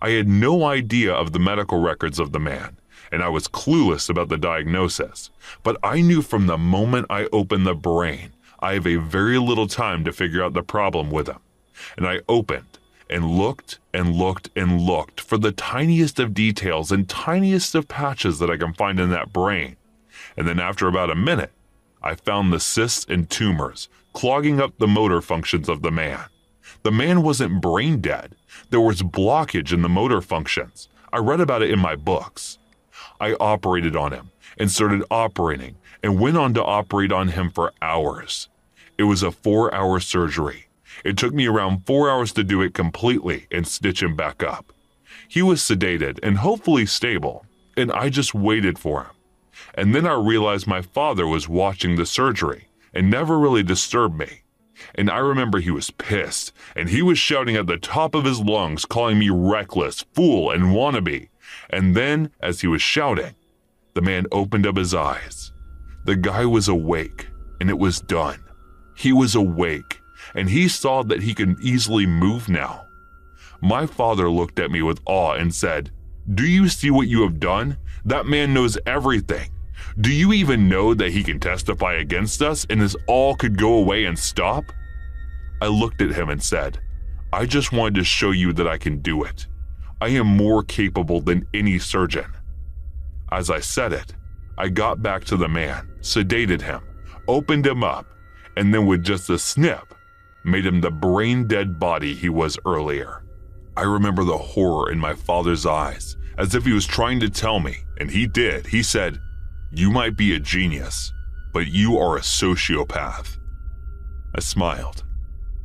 Speaker 1: I had no idea of the medical records of the man, and I was clueless about the diagnosis. But I knew from the moment I opened the brain, I have a very little time to figure out the problem with him. And I opened and looked and looked and looked for the tiniest of details and tiniest of patches that I can find in that brain. And then after about a minute, I found the cysts and tumors clogging up the motor functions of the man. The man wasn't brain dead. There was blockage in the motor functions. I read about it in my books. I operated on him and started operating and went on to operate on him for hours. It was a 4-hour surgery. It took me around 4 hours to do it completely and stitch him back up. He was sedated and hopefully stable, and I just waited for him. And then I realized my father was watching the surgery and never really disturbed me. And I remember he was pissed, and he was shouting at the top of his lungs, calling me reckless, fool, and wannabe. And then, as he was shouting, the man opened up his eyes. The guy was awake, and it was done. He was awake, and he saw that he could easily move now. My father looked at me with awe and said, "Do you see what you have done? That man knows everything. Do you even know that he can testify against us and this all could go away and stop?" I looked at him and said, "I just wanted to show you that I can do it. I am more capable than any surgeon." As I said it, I got back to the man, sedated him, opened him up, and then with just a snip, made him the brain-dead body he was earlier. I remember the horror in my father's eyes, as if he was trying to tell me, and he did. He said, "You might be a genius, but you are a sociopath." I smiled,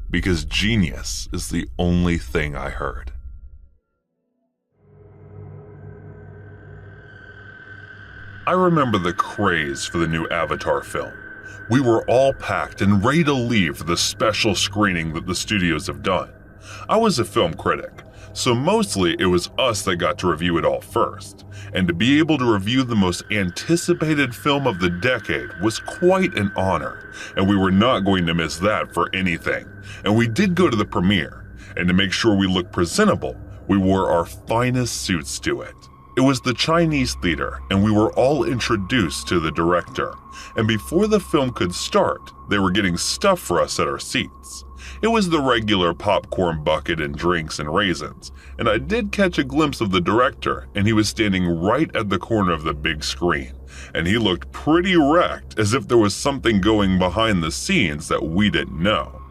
Speaker 1: because genius is the only thing I heard. I remember the craze for the new Avatar film. We were all packed and ready to leave for the special screening that the studios have done. I was a film critic, so mostly it was us that got to review it all first, and to be able to review the most anticipated film of the decade was quite an honor, and we were not going to miss that for anything. And we did go to the premiere, and to make sure we looked presentable, we wore our finest suits to it. It was the Chinese theater, and we were all introduced to the director, and before the film could start, they were getting stuff for us at our seats. It was the regular popcorn bucket and drinks and raisins, and I did catch a glimpse of the director, and he was standing right at the corner of the big screen, and he looked pretty wrecked, as if there was something going behind the scenes that we didn't know.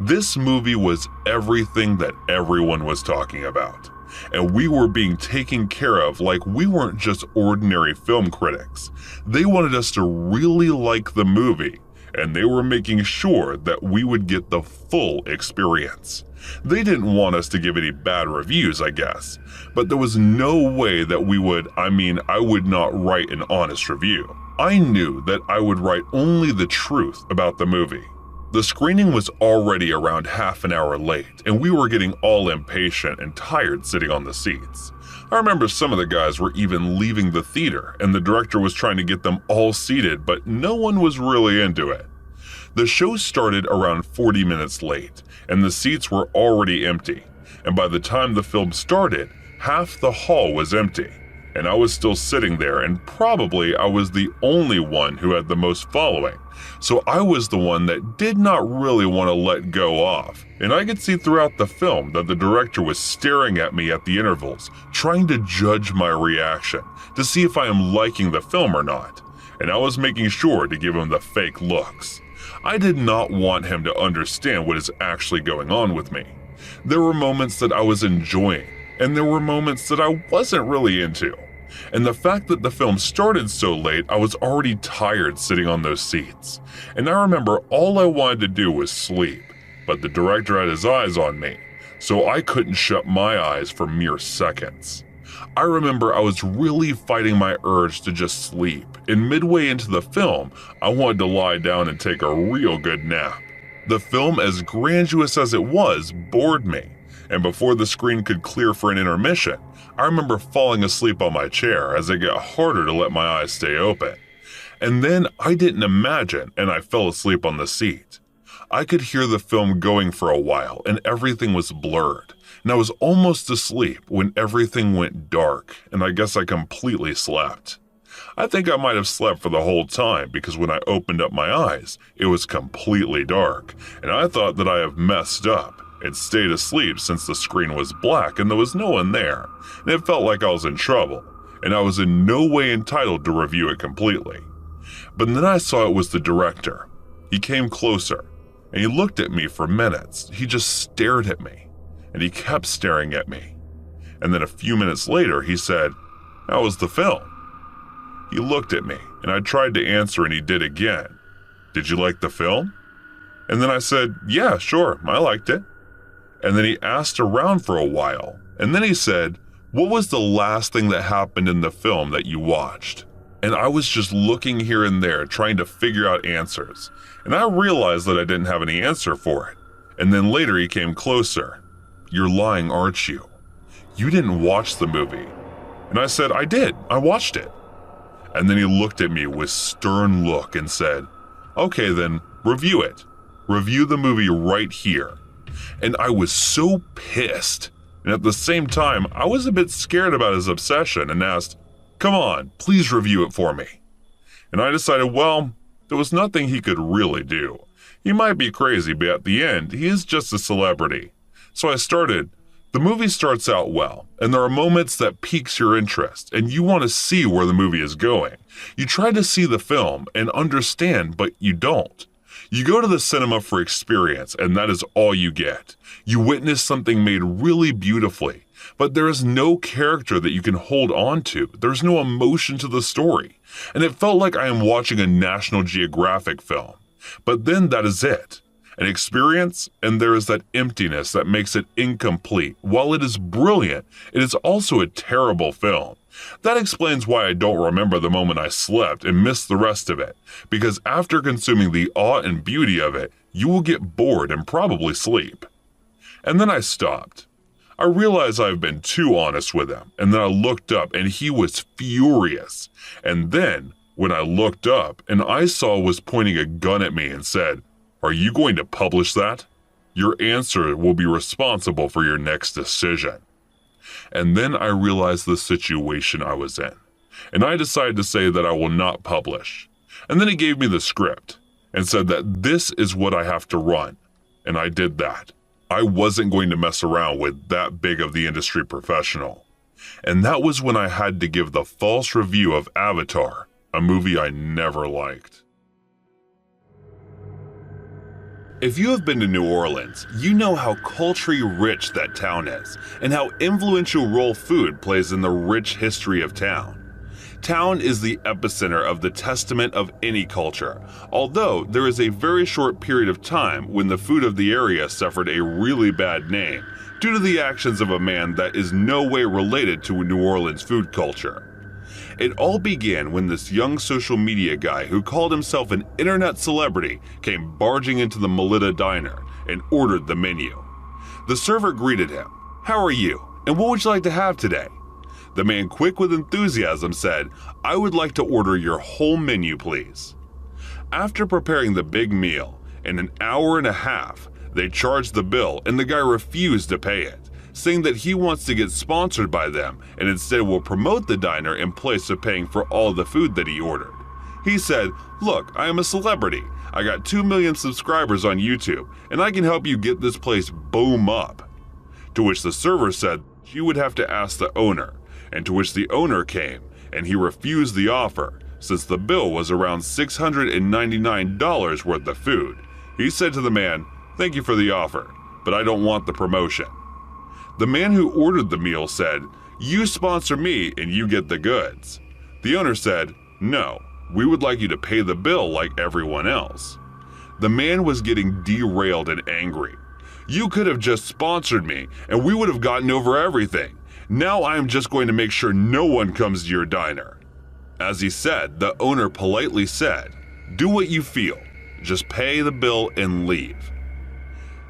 Speaker 1: This movie was everything that everyone was talking about, and we were being taken care of like we weren't just ordinary film critics. They wanted us to really like the movie, and they were making sure that we would get the full experience. They didn't want us to give any bad reviews, I guess, but there was no way that I would not write an honest review. I knew that I would write only the truth about the movie. The screening was already around half an hour late, and we were getting all impatient and tired sitting on the seats. I remember some of the guys were even leaving the theater, and the director was trying to get them all seated, but no one was really into it. The show started around 40 minutes late, and the seats were already empty, and by the time the film started, half the hall was empty, and I was still sitting there, and probably I was the only one who had the most following, so I was the one that did not really want to let go off, and I could see throughout the film that the director was staring at me at the intervals, trying to judge my reaction, to see if I am liking the film or not, and I was making sure to give him the fake looks. I did not want him to understand what is actually going on with me. There were moments that I was enjoying, and there were moments that I wasn't really into. And the fact that the film started so late, I was already tired sitting on those seats. And I remember all I wanted to do was sleep, but the director had his eyes on me, so I couldn't shut my eyes for mere seconds. I remember I was really fighting my urge to just sleep, and midway into the film, I wanted to lie down and take a real good nap. The film, as grandiose as it was, bored me, and before the screen could clear for an intermission, I remember falling asleep on my chair as it got harder to let my eyes stay open. And then I didn't imagine, and I fell asleep on the seat. I could hear the film going for a while, and everything was blurred, and I was almost asleep when everything went dark, and I guess I completely slept. I think I might have slept for the whole time because when I opened up my eyes, it was completely dark, and I thought that I have messed up and stayed asleep since the screen was black and there was no one there, and it felt like I was in trouble, and I was in no way entitled to review it completely. But then I saw it was the director. He came closer, and he looked at me for minutes. He just stared at me, and he kept staring at me. And then a few minutes later, he said, "How was the film?" He looked at me, and I tried to answer, and he did again. "Did you like the film?" And then I said, "Yeah, sure, I liked it." And then he asked around for a while, and then he said, "What was the last thing that happened in the film that you watched?" And I was just looking here and there, trying to figure out answers. And I realized that I didn't have any answer for it. And then later he came closer. "You're lying, aren't you? You didn't watch the movie." And I said, "I did, I watched it." And then he looked at me with stern look and said, "Okay then, review it. Review the movie right here." And I was so pissed. And at the same time, I was a bit scared about his obsession and asked, "Come on, please review it for me." And I decided, well, there was nothing he could really do. He might be crazy, but at the end, he is just a celebrity. So I started. The movie starts out well, and there are moments that piques your interest, and you want to see where the movie is going. You try to see the film and understand, but you don't. You go to the cinema for experience, and that is all you get. You witness something made really beautifully, but there is no character that you can hold on to. There's no emotion to the story, and it felt like I am watching a National Geographic film. But then that is it. An experience, and there is that emptiness that makes it incomplete. While it is brilliant, it is also a terrible film. That explains why I don't remember the moment I slept and missed the rest of it, because after consuming the awe and beauty of it, you will get bored and probably sleep. And then I stopped. I realized I've been too honest with him, and then I looked up and he was furious. And then, when I looked up, an I saw was pointing a gun at me and said, "Are you going to publish that? Your answer will be responsible for your next decision." And then I realized the situation I was in, and I decided to say that I will not publish. And then he gave me the script and said that this is what I have to run, and I did that. I wasn't going to mess around with that big of the industry professional. And that was when I had to give the false review of Avatar, a movie I never liked. If you have been to New Orleans, you know how culturally rich that town is, and how influential role food plays in the rich history of town. Town is the epicenter of the testament of any culture, although there is a very short period of time when the food of the area suffered a really bad name due to the actions of a man that is no way related to New Orleans food culture. It all began when this young social media guy who called himself an internet celebrity came barging into the Melita Diner and ordered the menu. The server greeted him. "How are you? And what would you like to have today?" The man, quick with enthusiasm, said, "I would like to order your whole menu, please." After preparing the big meal, in an hour and a half, they charged the bill and the guy refused to pay it, saying that he wants to get sponsored by them and instead will promote the diner in place of paying for all the food that he ordered. He said, "Look, I am a celebrity. I got 2 million subscribers on YouTube, and I can help you get this place boom up." To which the server said she would have to ask the owner, and to which the owner came, and he refused the offer, since the bill was around $699 worth of food. He said to the man, "Thank you for the offer, but I don't want the promotion." The man who ordered the meal said, "You sponsor me and you get the goods." The owner said, "No, we would like you to pay the bill like everyone else." The man was getting derailed and angry. "You could have just sponsored me and we would have gotten over everything. Now I am just going to make sure no one comes to your diner." As he said, the owner politely said, "Do what you feel. Just pay the bill and leave."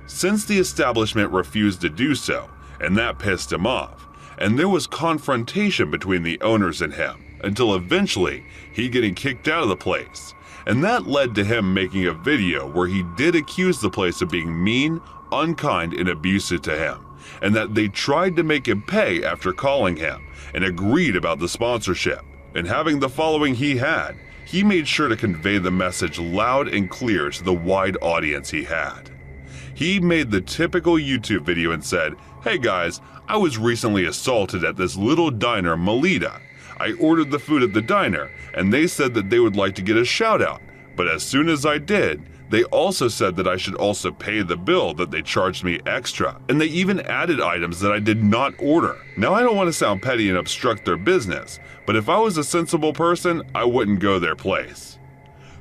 Speaker 1: since the establishment refused to do so, and that pissed him off, and there was confrontation between the owners and him, until eventually he getting kicked out of the place. And that led to him making a video where he did accuse the place of being mean, unkind, and abusive to him, and that they tried to make him pay after calling him, and agreed about the sponsorship. And having the following he had, he made sure to convey the message loud and clear to the wide audience he had. He made the typical YouTube video and said, "Hey guys, I was recently assaulted at this little diner, Melita. I ordered the food at the diner, and they said that they would like to get a shout out, but as soon as I did, they also said that I should also pay the bill that they charged me extra, and they even added items that I did not order. Now I don't want to sound petty and obstruct their business, but if I was a sensible person, I wouldn't go their place."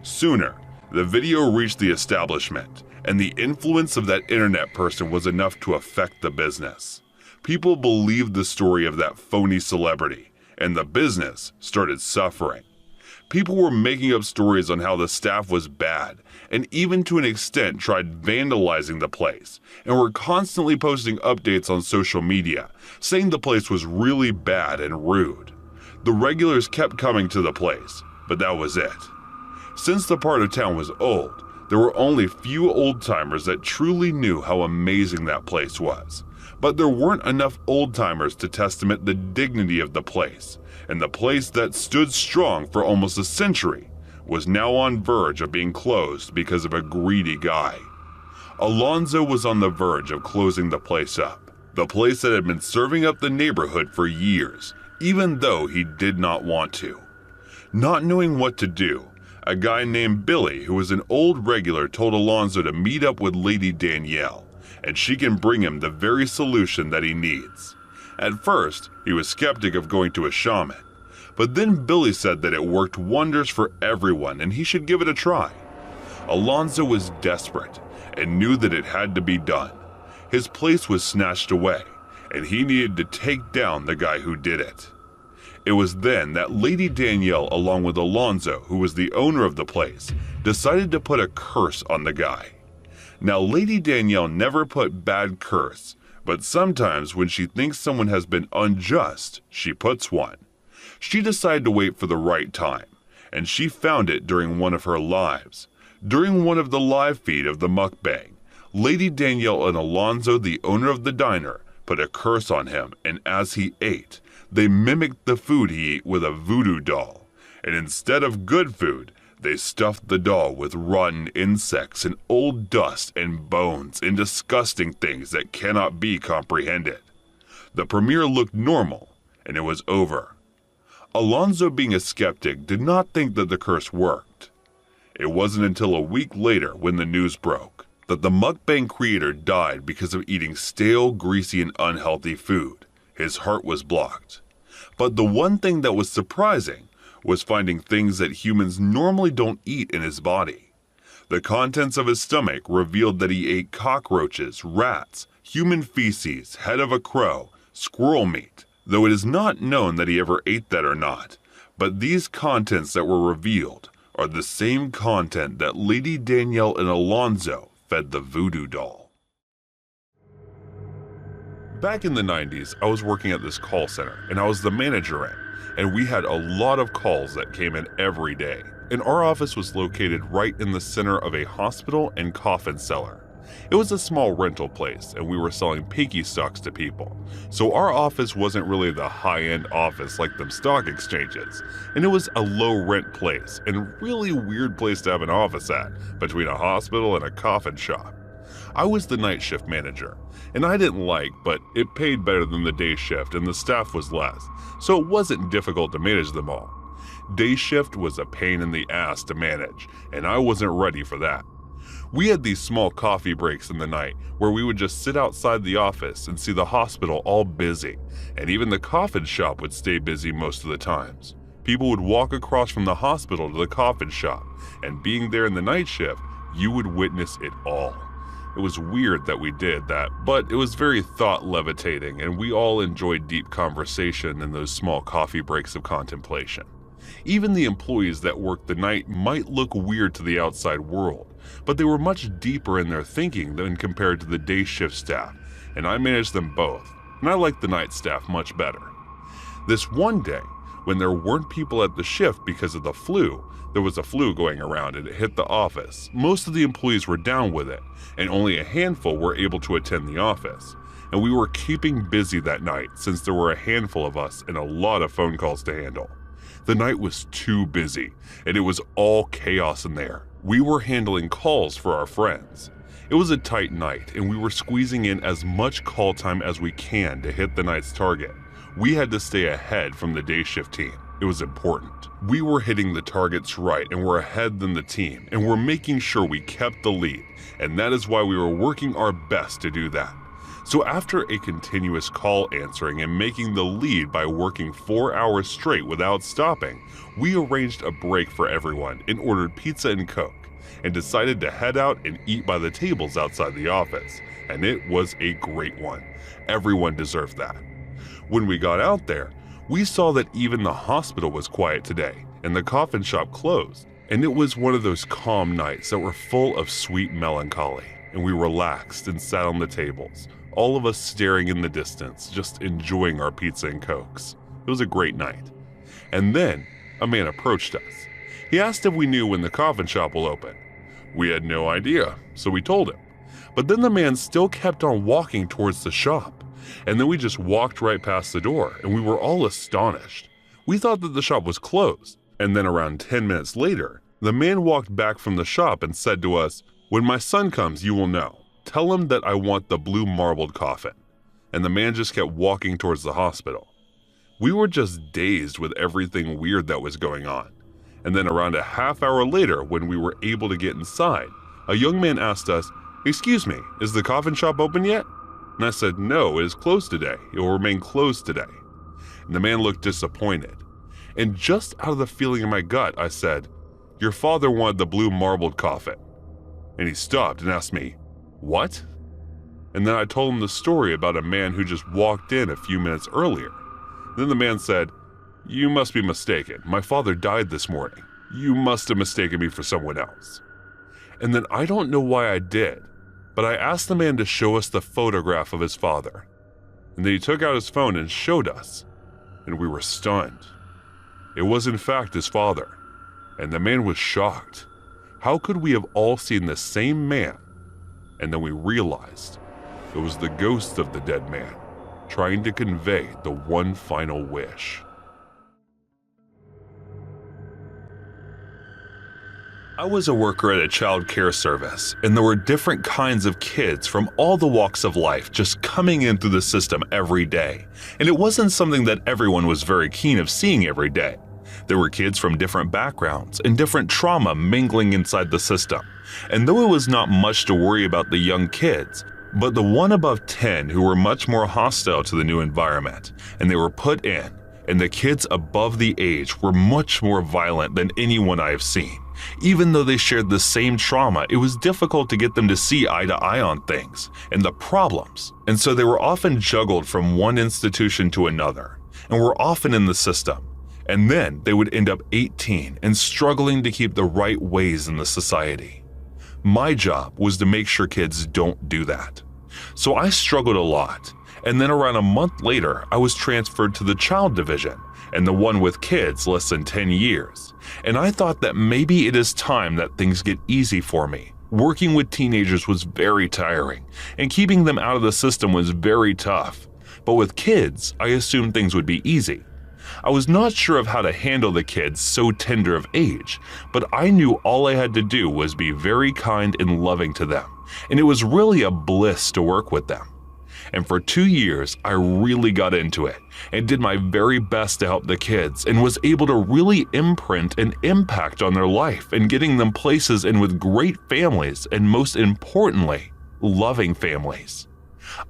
Speaker 1: Sooner, the video reached the establishment, and the influence of that internet person was enough to affect the business. People believed the story of that phony celebrity, and the business started suffering. People were making up stories on how the staff was bad, and even to an extent tried vandalizing the place, and were constantly posting updates on social media, saying the place was really bad and rude. The regulars kept coming to the place, but that was it. Since the part of town was old, there were only few old-timers that truly knew how amazing that place was. But there weren't enough old-timers to testament the dignity of the place, and the place that stood strong for almost a century was now on verge of being closed because of a greedy guy. Alonzo was on the verge of closing the place up, the place that had been serving up the neighborhood for years, even though he did not want to. Not knowing what to do, a guy named Billy, who was an old regular, told Alonzo to meet up with Lady Danielle, and she can bring him the very solution that he needs. At first, he was skeptic of going to a shaman, but then Billy said that it worked wonders for everyone and he should give it a try. Alonzo was desperate and knew that it had to be done. His place was snatched away, and he needed to take down the guy who did it. It was then that Lady Danielle, along with Alonzo, who was the owner of the place, decided to put a curse on the guy. Now, Lady Danielle never put bad curse, but sometimes when she thinks someone has been unjust, she puts one. She decided to wait for the right time, and she found it during one of her lives. During one of the live feed of the mukbang, Lady Danielle and Alonzo, the owner of the diner, put a curse on him, and as he ate, they mimicked the food he ate with a voodoo doll, and instead of good food, they stuffed the doll with rotten insects and old dust and bones and disgusting things that cannot be comprehended. The premiere looked normal, and it was over. Alonzo, being a skeptic, did not think that the curse worked. It wasn't until a week later when the news broke that the mukbang creator died because of eating stale, greasy, and unhealthy food. His heart was blocked. But the one thing that was surprising was finding things that humans normally don't eat in his body. The contents of his stomach revealed that he ate cockroaches, rats, human feces, head of a crow, squirrel meat, though it is not known that he ever ate that or not. But these contents that were revealed are the same content that Lady Danielle and Alonzo fed the voodoo doll. Back in the 90s, I was working at this call center, and I was the manager in, and we had a lot of calls that came in every day. And our office was located right in the center of a hospital and coffin cellar. It was a small rental place, and we were selling pinky stocks to people. So our office wasn't really the high-end office like them stock exchanges, and it was a low-rent place, and really weird place to have an office at, between a hospital and a coffin shop. I was the night shift manager, and I didn't like, but it paid better than the day shift and the staff was less, so it wasn't difficult to manage them all. Day shift was a pain in the ass to manage, and I wasn't ready for that. We had these small coffee breaks in the night where we would just sit outside the office and see the hospital all busy, and even the coffin shop would stay busy most of the times. People would walk across from the hospital to the coffin shop, and being there in the night shift, you would witness it all. It was weird that we did that, but it was very thought-levitating, and we all enjoyed deep conversation in those small coffee breaks of contemplation. Even the employees that worked the night might look weird to the outside world, but they were much deeper in their thinking than compared to the day shift staff, and I managed them both, and I liked the night staff much better. This one day, when there weren't people at the shift because of the flu, there was a flu going around and it hit the office. Most of the employees were down with it, and only a handful were able to attend the office. And we were keeping busy that night since there were a handful of us and a lot of phone calls to handle. The night was too busy, and it was all chaos in there. We were handling calls for our friends. It was a tight night, and we were squeezing in as much call time as we can to hit the night's target. We had to stay ahead from the day shift team. It was important. We were hitting the targets right and were ahead than the team, and we're making sure we kept the lead, and that is why we were working our best to do that. So after a continuous call answering and making the lead by working 4 hours straight without stopping, we arranged a break for everyone and ordered pizza and Coke, and decided to head out and eat by the tables outside the office, and it was a great one. Everyone deserved that. When we got out there, we saw that even the hospital was quiet today, and the coffin shop closed, and it was one of those calm nights that were full of sweet melancholy, and we relaxed and sat on the tables, all of us staring in the distance, just enjoying our pizza and Cokes. It was a great night. And then a man approached us. He asked if we knew when the coffin shop will open. We had no idea, so we told him. But then the man still kept on walking towards the shop, and then we just walked right past the door, and we were all astonished. We thought that the shop was closed, and then around 10 minutes later, the man walked back from the shop and said to us, "When my son comes, you will know. Tell him that I want the blue marbled coffin." And the man just kept walking towards the hospital. We were just dazed with everything weird that was going on. And then around a half hour later, when we were able to get inside, a young man asked us, "Excuse me, is the coffin shop open yet?" And I said, "No, it is closed today. It will remain closed today." And the man looked disappointed. And just out of the feeling in my gut, I said, "Your father wanted the blue marbled coffin." And he stopped and asked me, "What?" And then I told him the story about a man who just walked in a few minutes earlier. Then the man said, "You must be mistaken. My father died this morning. You must have mistaken me for someone else." And then I don't know why I did, but I asked the man to show us the photograph of his father. And then he took out his phone and showed us, and we were stunned. It was in fact his father, and the man was shocked. How could we have all seen the same man? And then we realized it was the ghost of the dead man trying to convey the one final wish. I was a worker at a child care service, and there were different kinds of kids from all the walks of life just coming in through the system every day, and it wasn't something that everyone was very keen of seeing every day. There were kids from different backgrounds and different trauma mingling inside the system, and though it was not much to worry about the young kids, but the one above 10 who were much more hostile to the new environment, and they were put in, and the kids above the age were much more violent than anyone I have seen. Even though they shared the same trauma, it was difficult to get them to see eye to eye on things and the problems, and so they were often juggled from one institution to another, and were often in the system. And then they would end up 18 and struggling to keep the right ways in the society. My job was to make sure kids don't do that. So I struggled a lot, and then around a month later, I was transferred to the child division and the one with kids less than 10 years. And I thought that maybe it is time that things get easy for me. Working with teenagers was very tiring, and keeping them out of the system was very tough. But with kids, I assumed things would be easy. I was not sure of how to handle the kids so tender of age, but I knew all I had to do was be very kind and loving to them, and it was really a bliss to work with them. And for 2 years, I really got into it and did my very best to help the kids, and was able to really imprint an impact on their life and getting them places and with great families, and most importantly, loving families.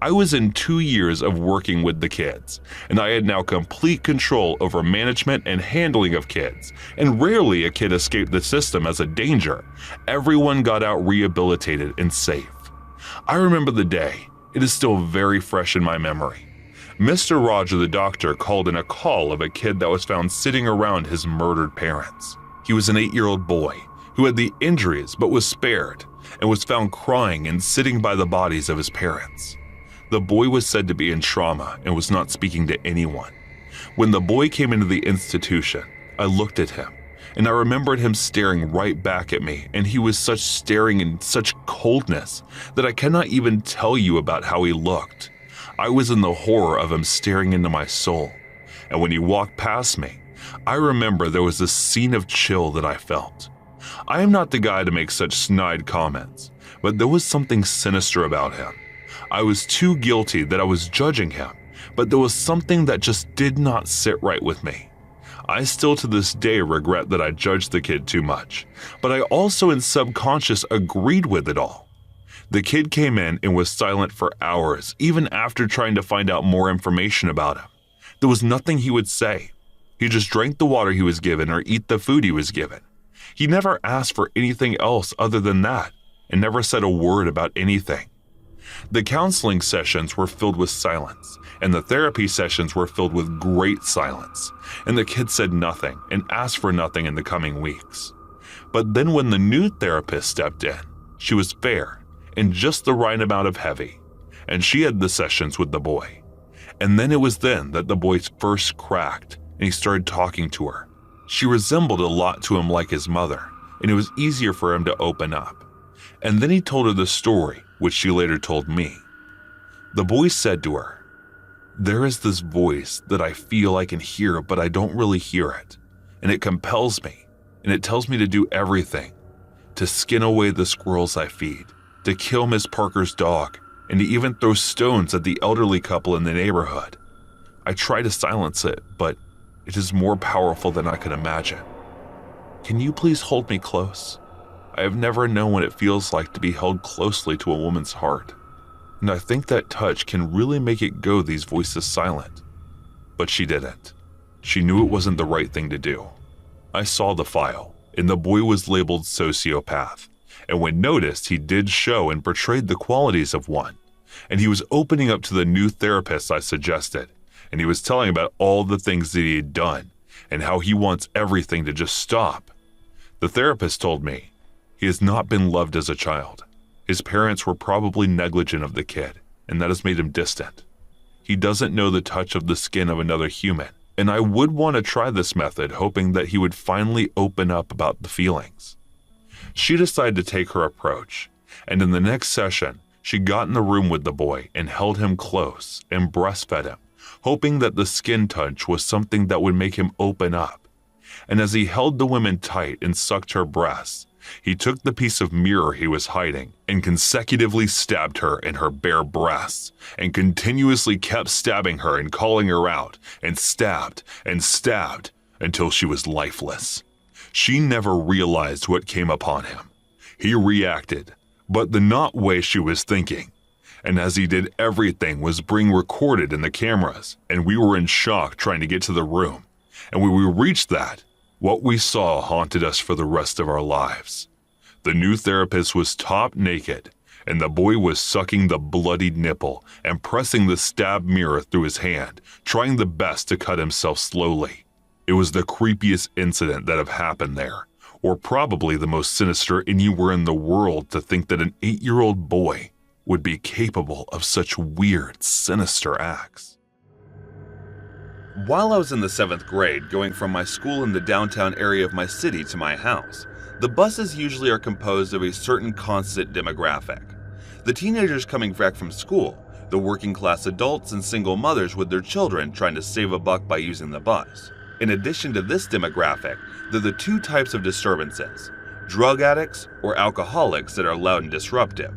Speaker 1: I was in 2 years of working with the kids, and I had now complete control over management and handling of kids, and rarely a kid escaped the system as a danger. Everyone got out rehabilitated and safe. I remember the day. It is still very fresh in my memory. Mr. Roger, the doctor, called in a call of a kid that was found sitting around his murdered parents. He was an 8-year-old boy who had the injuries but was spared and was found crying and sitting by the bodies of his parents. The boy was said to be in trauma and was not speaking to anyone. When the boy came into the institution, I looked at him, and I remembered him staring right back at me, and he was such staring and such coldness that I cannot even tell you about how he looked. I was in the horror of him staring into my soul, and when he walked past me, I remember there was a scene of chill that I felt. I am not the guy to make such snide comments, but there was something sinister about him. I was too guilty that I was judging him, but there was something that just did not sit right with me. I still to this day regret that I judged the kid too much, but I also in subconscious agreed with it all. The kid came in and was silent for hours, even after trying to find out more information about him. There was nothing he would say. He just drank the water he was given or eat the food he was given. He never asked for anything else other than that, and never said a word about anything. The counseling sessions were filled with silence, and the therapy sessions were filled with great silence, and the kid said nothing and asked for nothing in the coming weeks. But then when the new therapist stepped in, she was fair and just the right amount of heavy, and she had the sessions with the boy. And then it was then that the boy first cracked and he started talking to her. She resembled a lot to him like his mother, and it was easier for him to open up. And then he told her the story, which she later told me. The boy said to her, "There is this voice that I feel I can hear, but I don't really hear it. And it compels me, and it tells me to do everything. To skin away the squirrels I feed, to kill Miss Parker's dog, and to even throw stones at the elderly couple in the neighborhood. I try to silence it, but it is more powerful than I could imagine. Can you please hold me close? I have never known what it feels like to be held closely to a woman's heart, and I think that touch can really make it go these voices silent." But she didn't. She knew it wasn't the right thing to do. I saw the file, and the boy was labeled sociopath, and when noticed, he did show and portrayed the qualities of one, and he was opening up to the new therapist I suggested, and he was telling about all the things that he had done, and how he wants everything to just stop. The therapist told me, he has not been loved as a child. His parents were probably negligent of the kid, and that has made him distant. He doesn't know the touch of the skin of another human, and I would want to try this method, hoping that he would finally open up about the feelings. She decided to take her approach, and in the next session, she got in the room with the boy and held him close and breastfed him, hoping that the skin touch was something that would make him open up. And as he held the woman tight and sucked her breasts, he took the piece of mirror he was hiding and consecutively stabbed her in her bare breasts, and continuously kept stabbing her and calling her out, and stabbed until she was lifeless. She never realized what came upon him. He reacted, but the not way she was thinking. And as he did, everything was being recorded in the cameras, and we were in shock trying to get to the room. And when we reached that, what we saw haunted us for the rest of our lives. The new therapist was top naked, and the boy was sucking the bloodied nipple and pressing the stabbed mirror through his hand, trying the best to cut himself slowly. It was the creepiest incident that have happened there, or probably the most sinister anywhere in the world, to think that an 8-year-old boy would be capable of such weird, sinister acts. While I was in the 7th grade, going from my school in the downtown area of my city to my house, the buses usually are composed of a certain constant demographic. The teenagers coming back from school, the working class adults and single mothers with their children trying to save a buck by using the bus. In addition to this demographic, there are the two types of disturbances: drug addicts or alcoholics that are loud and disruptive,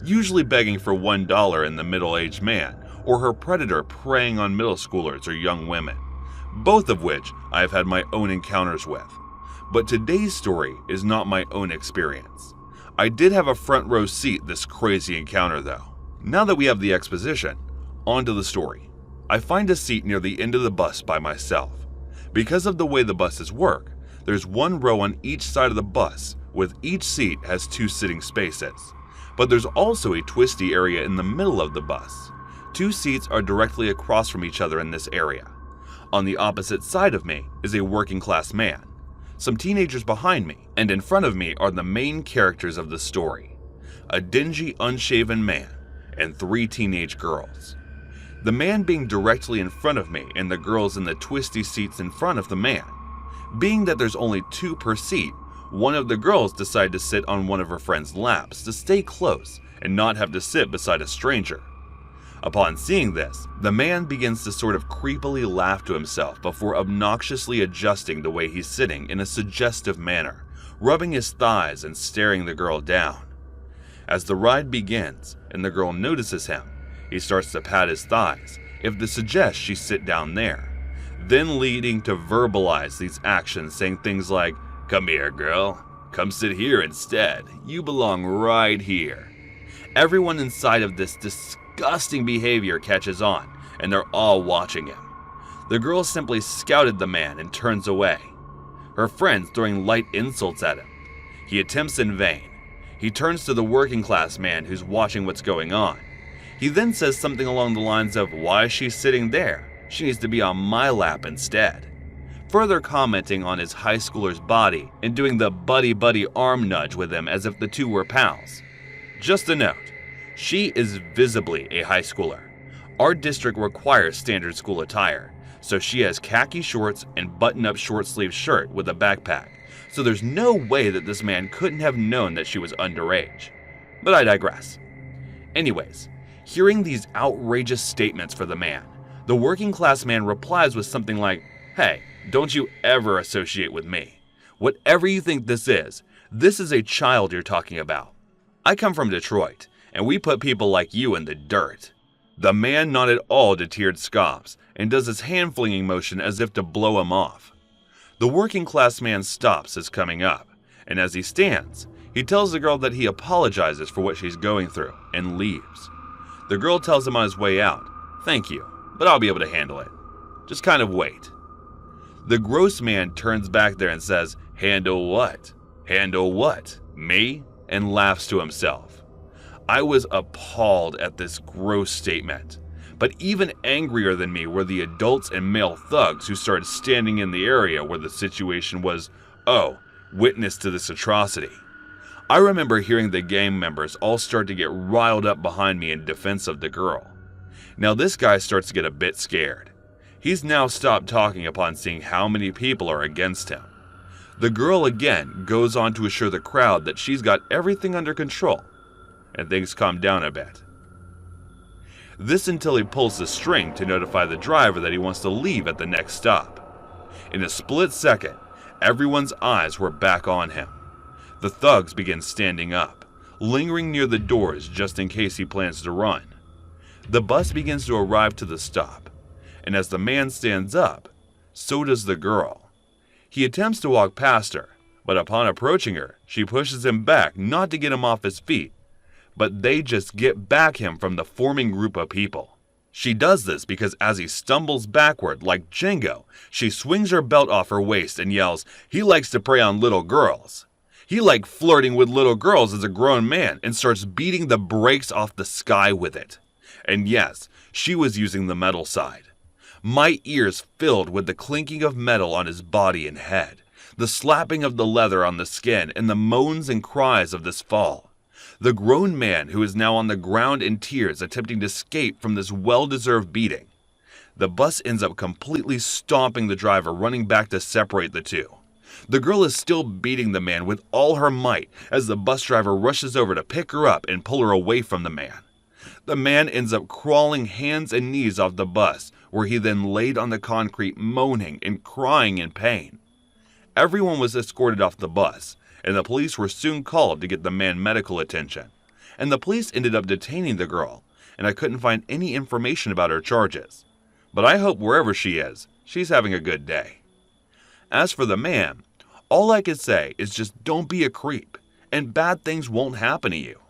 Speaker 1: usually begging for $1 in the middle-aged man, or her predator preying on middle schoolers or young women, both of which I have had my own encounters with. But today's story is not my own experience. I did have a front row seat this crazy encounter though. Now that we have the exposition, on to the story. I find a seat near the end of the bus by myself. Because of the way the buses work, there's one row on each side of the bus, with each seat has 2 sitting spaces. But there's also a twisty area in the middle of the bus.
Speaker 2: 2 seats are directly across from each other in this area. On the opposite side of me is a working class man, some teenagers behind me, and in front of me are the main characters of the story, a dingy, unshaven man and 3 teenage girls. The man being directly in front of me and the girls in the twisty seats in front of the man. Being that there's only 2 per seat, one of the girls decided to sit on one of her friend's laps to stay close and not have to sit beside a stranger. Upon seeing this, the man begins to sort of creepily laugh to himself before obnoxiously adjusting the way he's sitting in a suggestive manner, rubbing his thighs and staring the girl down. As the ride begins and the girl notices him, he starts to pat his thighs if to suggest she sit down there, then leading to verbalize these actions, saying things like, "Come here, girl. Come sit here instead. You belong right here." Everyone inside of this disgusting behavior catches on, and they're all watching him. The girl simply scouted the man and turns away, her friends throwing light insults at him. He attempts in vain. He turns to the working class man who's watching what's going on. He then says something along the lines of, "Why is she sitting there? She needs to be on my lap instead." Further commenting on his high schooler's body and doing the buddy-buddy arm nudge with him as if the two were pals. Just a note, she is visibly a high schooler. Our district requires standard school attire, so she has khaki shorts and button-up short-sleeve shirt with a backpack, so there's no way that this man couldn't have known that she was underage. But I digress. Anyways, hearing these outrageous statements for the man, the working class man replies with something like, "Hey, don't you ever associate with me. Whatever you think this is a child you're talking about. I come from Detroit, and we put people like you in the dirt." The man not at all deterred scoffs and does his hand-flinging motion as if to blow him off. The working class man stops his coming up, and as he stands, he tells the girl that he apologizes for what she's going through and leaves. The girl tells him on his way out, "Thank you, but I'll be able to handle it. Just kind of wait." The gross man turns back there and says, "Handle what? Handle what? Me?" and laughs to himself. I was appalled at this gross statement. But even angrier than me were the adults and male thugs who started standing in the area where the situation was, witness to this atrocity. I remember hearing the gang members all start to get riled up behind me in defense of the girl. Now this guy starts to get a bit scared. He's now stopped talking upon seeing how many people are against him. The girl again goes on to assure the crowd that she's got everything under control, and things calm down a bit. This until he pulls the string to notify the driver that he wants to leave at the next stop. In a split second, everyone's eyes were back on him. The thugs begin standing up, lingering near the doors just in case he plans to run. The bus begins to arrive to the stop, and as the man stands up, so does the girl. He attempts to walk past her, but upon approaching her, she pushes him back not to get him off his feet, but they just get back him from the forming group of people. She does this because as he stumbles backward like Django, she swings her belt off her waist and yells, "He likes to prey on little girls. He likes flirting with little girls as a grown man," and starts beating the brakes off the sky with it. And yes, she was using the metal side. My ears filled with the clinking of metal on his body and head, the slapping of the leather on the skin, and the moans and cries of this fall. The grown man who is now on the ground in tears attempting to escape from this well-deserved beating. The bus ends up completely stomping the driver, running back to separate the two. The girl is still beating the man with all her might as the bus driver rushes over to pick her up and pull her away from the man. The man ends up crawling hands and knees off the bus, where he then laid on the concrete moaning and crying in pain. Everyone was escorted off the bus, and the police were soon called to get the man medical attention. And the police ended up detaining the girl, and I couldn't find any information about her charges. But I hope wherever she is, she's having a good day. As for the man, all I can say is just don't be a creep, and bad things won't happen to you.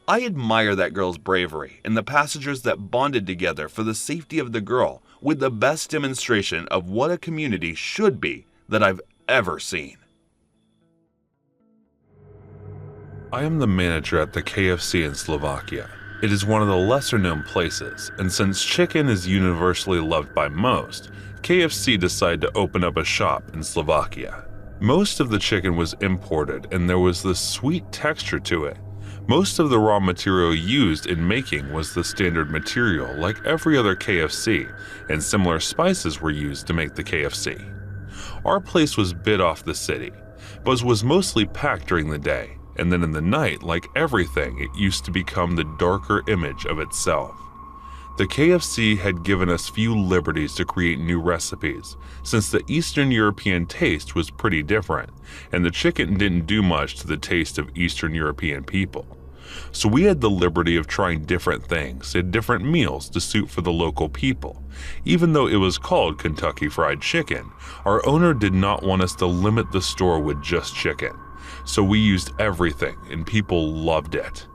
Speaker 2: I admire that girl's bravery and the passengers that bonded together for the safety of the girl with the best demonstration of what a community should be that I've ever seen.
Speaker 1: I am the manager at the KFC in Slovakia. It is one of the lesser-known places, and since chicken is universally loved by most, KFC decided to open up a shop in Slovakia. Most of the chicken was imported, and there was this sweet texture to it. Most of the raw material used in making was the standard material like every other KFC, and similar spices were used to make the KFC. Our place was a bit off the city, but was mostly packed during the day, and then in the night, like everything, it used to become the darker image of itself. The KFC had given us few liberties to create new recipes, since the Eastern European taste was pretty different, and the chicken didn't do much to the taste of Eastern European people. So we had the liberty of trying different things and different meals to suit for the local people. Even though it was called Kentucky Fried Chicken, our owner did not want us to limit the store with just chicken. So we used everything, and people loved it.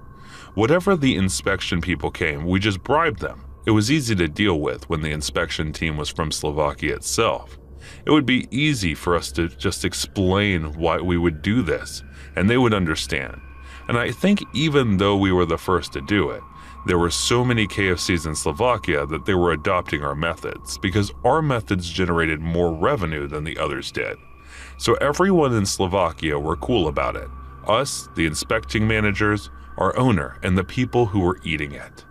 Speaker 1: Whatever the inspection people came, we just bribed them. It was easy to deal with when the inspection team was from Slovakia itself. It would be easy for us to just explain why we would do this, and they would understand. And I think even though we were the first to do it, there were so many KFCs in Slovakia that they were adopting our methods, because our methods generated more revenue than the others did. So everyone in Slovakia were cool about it. Us, the inspecting managers, our owner, and the people who were eating it.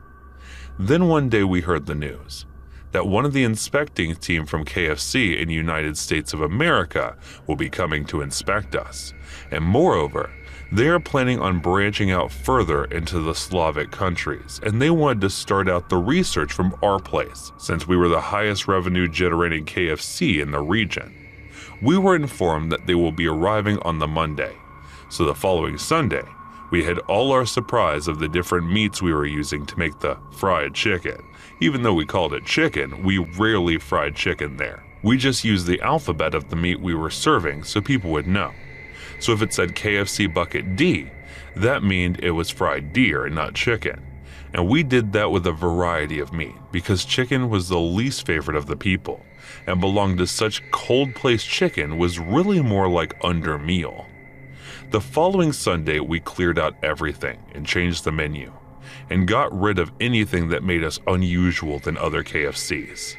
Speaker 1: Then one day we heard the news that one of the inspecting team from KFC in the United States of America will be coming to inspect us. And moreover, they are planning on branching out further into the Slavic countries, and they wanted to start out the research from our place, since we were the highest revenue generating KFC in the region. We were informed that they will be arriving on the Monday, so the following Sunday, we had all our surprise of the different meats we were using to make the fried chicken. Even though we called it chicken, we rarely fried chicken there. We just used the alphabet of the meat we were serving so people would know. So if it said KFC bucket D, that meant it was fried deer and not chicken. And we did that with a variety of meat because chicken was the least favorite of the people, and belonged to such cold-placed chicken was really more like under meal. The following Sunday, we cleared out everything and changed the menu, and got rid of anything that made us unusual than other KFCs.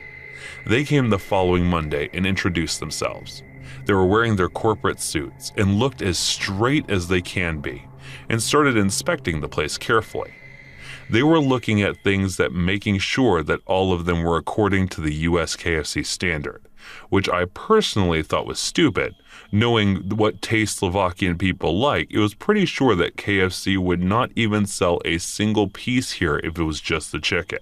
Speaker 1: They came the following Monday and introduced themselves. They were wearing their corporate suits and looked as straight as they can be, and started inspecting the place carefully. They were looking at things that making sure that all of them were according to the US KFC standard, which I personally thought was stupid. Knowing what taste Slovakian people like, it was pretty sure that KFC would not even sell a single piece here if it was just the chicken.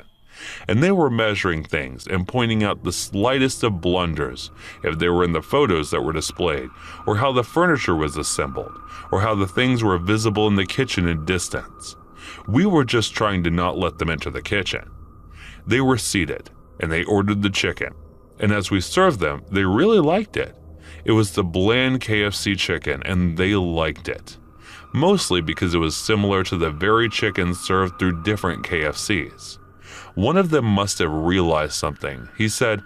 Speaker 1: And they were measuring things and pointing out the slightest of blunders, if they were in the photos that were displayed, or how the furniture was assembled, or how the things were visible in the kitchen in distance. We were just trying to not let them enter the kitchen. They were seated, and they ordered the chicken, and as we served them, they really liked it. It was the bland KFC chicken, and they liked it. Mostly because it was similar to the very chicken served through different KFCs. One of them must have realized something. He said,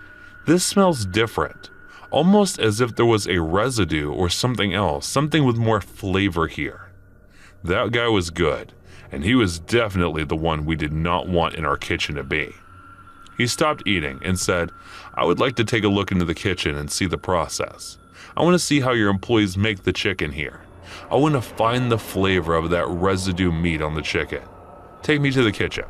Speaker 1: "This smells different, almost as if there was a residue or something else, something with more flavor here." That guy was good, and he was definitely the one we did not want in our kitchen to be. He stopped eating and said, "I would like to take a look into the kitchen and see the process. I want to see how your employees make the chicken here. I want to find the flavor of that residue meat on the chicken. Take me to the kitchen."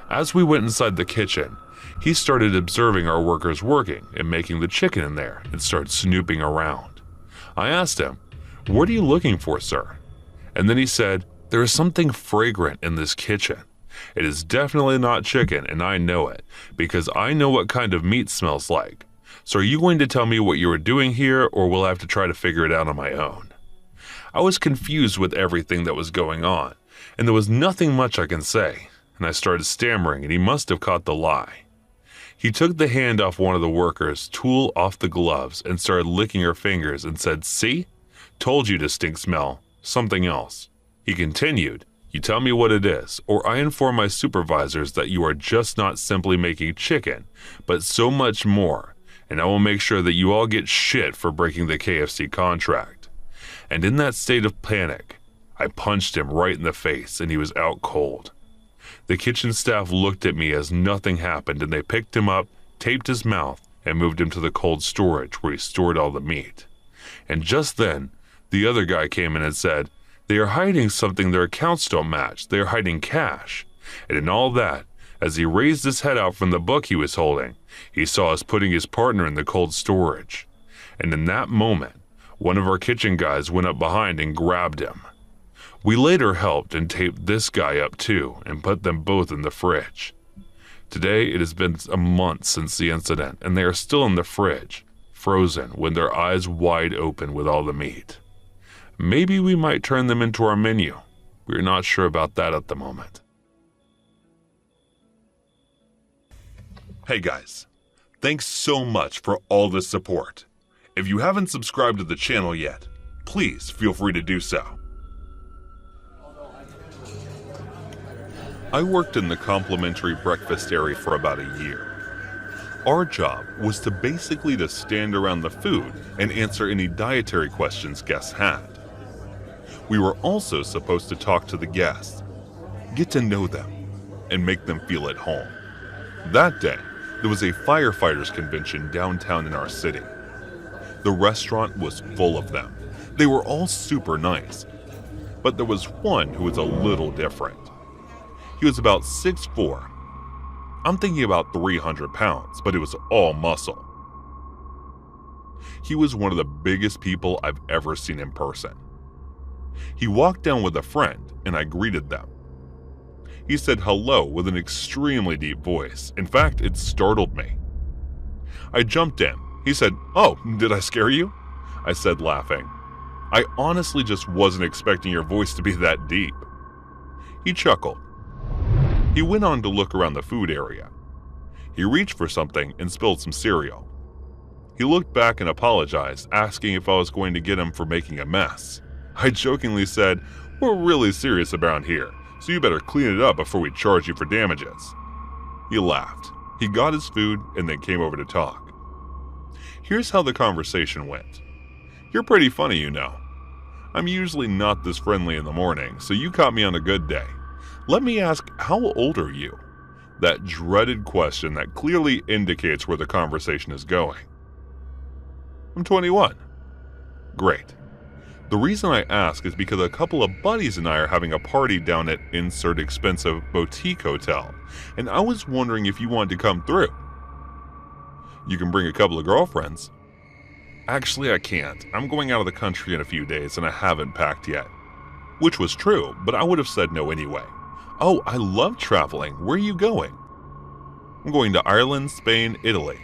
Speaker 1: As we went inside the kitchen, he started observing our workers working and making the chicken in there and started snooping around. I asked him, "What are you looking for, sir?" And then he said, "There is something fragrant in this kitchen. It is definitely not chicken, and I know it, because I know what kind of meat smells like. So are you going to tell me what you are doing here, or will I have to try to figure it out on my own?" I was confused with everything that was going on, and there was nothing much I can say, and I started stammering, and he must have caught the lie. He took the hand off one of the workers, tool off the gloves, and started licking her fingers and said, "See? Told you to stink smell. Something else." He continued, "You tell me what it is, or I inform my supervisors that you are just not simply making chicken, but so much more, and I will make sure that you all get shit for breaking the KFC contract." And in that state of panic, I punched him right in the face, and he was out cold. The kitchen staff looked at me as nothing happened, and they picked him up, taped his mouth, and moved him to the cold storage where he stored all the meat. And just then, the other guy came in and said, "They are hiding something their accounts don't match. They are hiding cash." And in all that, as he raised his head out from the book he was holding, he saw us putting his partner in the cold storage. And in that moment, one of our kitchen guys went up behind and grabbed him. We later helped and taped this guy up too and put them both in the fridge. Today it has been a month since the incident, and they are still in the fridge, frozen with their eyes wide open with all the meat. Maybe we might turn them into our menu. We're not sure about that at the moment. Hey guys, thanks so much for all the support. If you haven't subscribed to the channel yet, please feel free to do so. I worked in the complimentary breakfast area for about a year. Our job was to basically stand around the food and answer any dietary questions guests had. We were also supposed to talk to the guests, get to know them, and make them feel at home. That day, there was a firefighters convention downtown in our city. The restaurant was full of them. They were all super nice, but there was one who was a little different. He was about 6'4". I'm thinking about 300 pounds, but it was all muscle. He was one of the biggest people I've ever seen in person. He walked down with a friend, and I greeted them. He said hello with an extremely deep voice. In fact, it startled me. I jumped in. He said, "Oh, did I scare you?" I said, laughing. "I honestly just wasn't expecting your voice to be that deep." He chuckled. He went on to look around the food area. He reached for something and spilled some cereal. He looked back and apologized, asking if I was going to get him for making a mess. I jokingly said, "We're really serious around here, so you better clean it up before we charge you for damages." He laughed. He got his food and then came over to talk. Here's how the conversation went. "You're pretty funny, you know. I'm usually not this friendly in the morning, so you caught me on a good day. Let me ask, how old are you?" That dreaded question that clearly indicates where the conversation is going. "I'm 21. "Great. The reason I ask is because a couple of buddies and I are having a party down at insert expensive boutique hotel, and I was wondering if you wanted to come through. You can bring a couple of girlfriends." "Actually, I can't. I'm going out of the country in a few days and I haven't packed yet." Which was true, but I would have said no anyway. "Oh, I love traveling. Where are you going?" "I'm going to Ireland, Spain, Italy."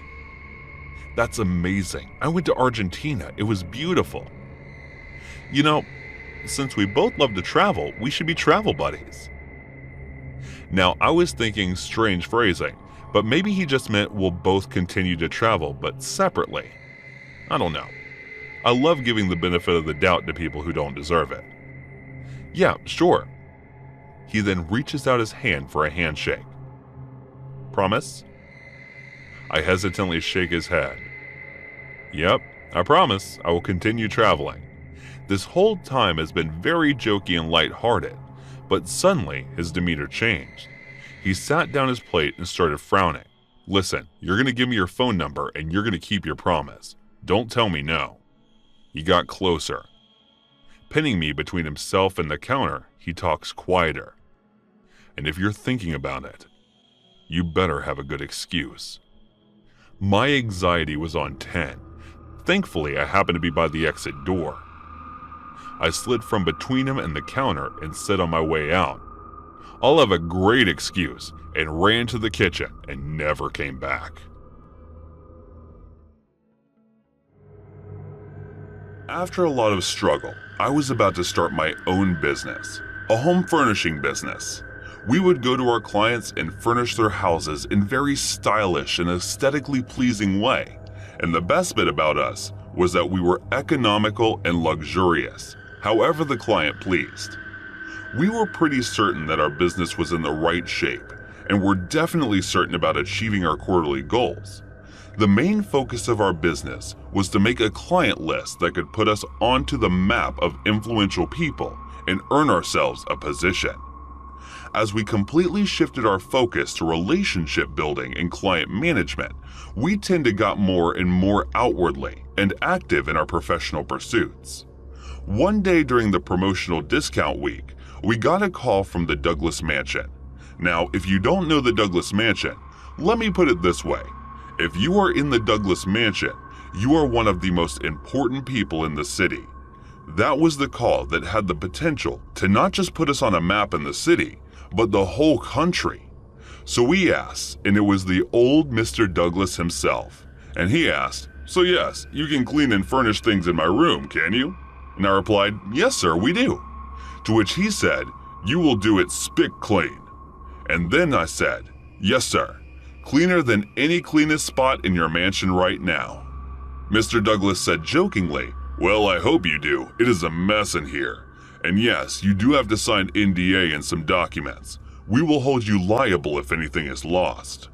Speaker 1: "That's amazing. I went to Argentina. It was beautiful." "You know, since we both love to travel, we should be travel buddies." Now, I was thinking strange phrasing, but maybe he just meant we'll both continue to travel, but separately. I don't know. I love giving the benefit of the doubt to people who don't deserve it. "Yeah, sure." He then reaches out his hand for a handshake. "Promise?" I hesitantly shake his head. "Yep, I promise I will continue traveling." This whole time has been very jokey and lighthearted, but suddenly his demeanor changed. He sat down his plate and started frowning. "Listen, you're going to give me your phone number and you're going to keep your promise. Don't tell me no." He got closer. Pinning me between himself and the counter, he talks quieter. "And if you're thinking about it, you better have a good excuse." My anxiety was on 10. Thankfully, I happened to be by the exit door. I slid from between him and the counter and said on my way out, "I'll have a great excuse," and ran to the kitchen and never came back. After a lot of struggle, I was about to start my own business, a home furnishing business. We would go to our clients and furnish their houses in very stylish and aesthetically pleasing way. And the best bit about us was that we were economical and luxurious, however the client pleased. We were pretty certain that our business was in the right shape, and were definitely certain about achieving our quarterly goals. The main focus of our business was to make a client list that could put us onto the map of influential people and earn ourselves a position. As we completely shifted our focus to relationship building and client management, we tend to get more and more outwardly and active in our professional pursuits. One day during the promotional discount week, we got a call from the Douglas Mansion. Now, if you don't know the Douglas Mansion, let me put it this way. If you are in the Douglas Mansion, you are one of the most important people in the city. That was the call that had the potential to not just put us on a map in the city, but the whole country. So we asked, and it was the old Mr. Douglas himself. And he asked, "So yes, you can clean and furnish things in my room, can you?" And I replied, "Yes, sir, we do." To which he said, "You will do it spick clean." And then I said, "Yes, sir, cleaner than any cleanest spot in your mansion right now." Mr. Douglas said jokingly, "Well, I hope you do. It is a mess in here. And yes, you do have to sign NDA and some documents. We will hold you liable if anything is lost."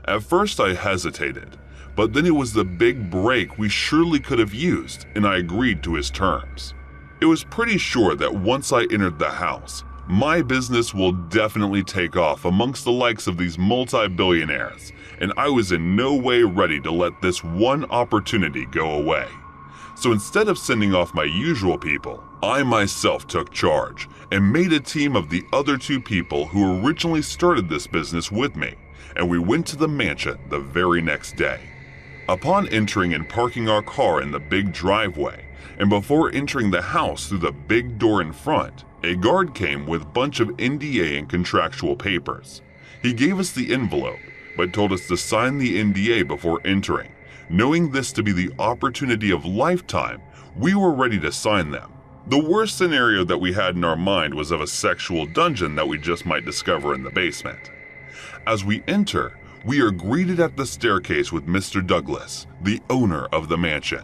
Speaker 1: At first I hesitated, but then it was the big break we surely could have used, and I agreed to his terms. It was pretty sure that once I entered the house, my business will definitely take off amongst the likes of these multi-billionaires, and I was in no way ready to let this one opportunity go away. So instead of sending off my usual people, I myself took charge and made a team of the other two people who originally started this business with me, and we went to the mansion the very next day. Upon entering and parking our car in the big driveway, and before entering the house through the big door in front, a guard came with a bunch of NDA and contractual papers. He gave us the envelope, but told us to sign the NDA before entering. Knowing this to be the opportunity of lifetime, we were ready to sign them. The worst scenario that we had in our mind was of a sexual dungeon that we just might discover in the basement. As we enter, we are greeted at the staircase with Mr. Douglas, the owner of the mansion.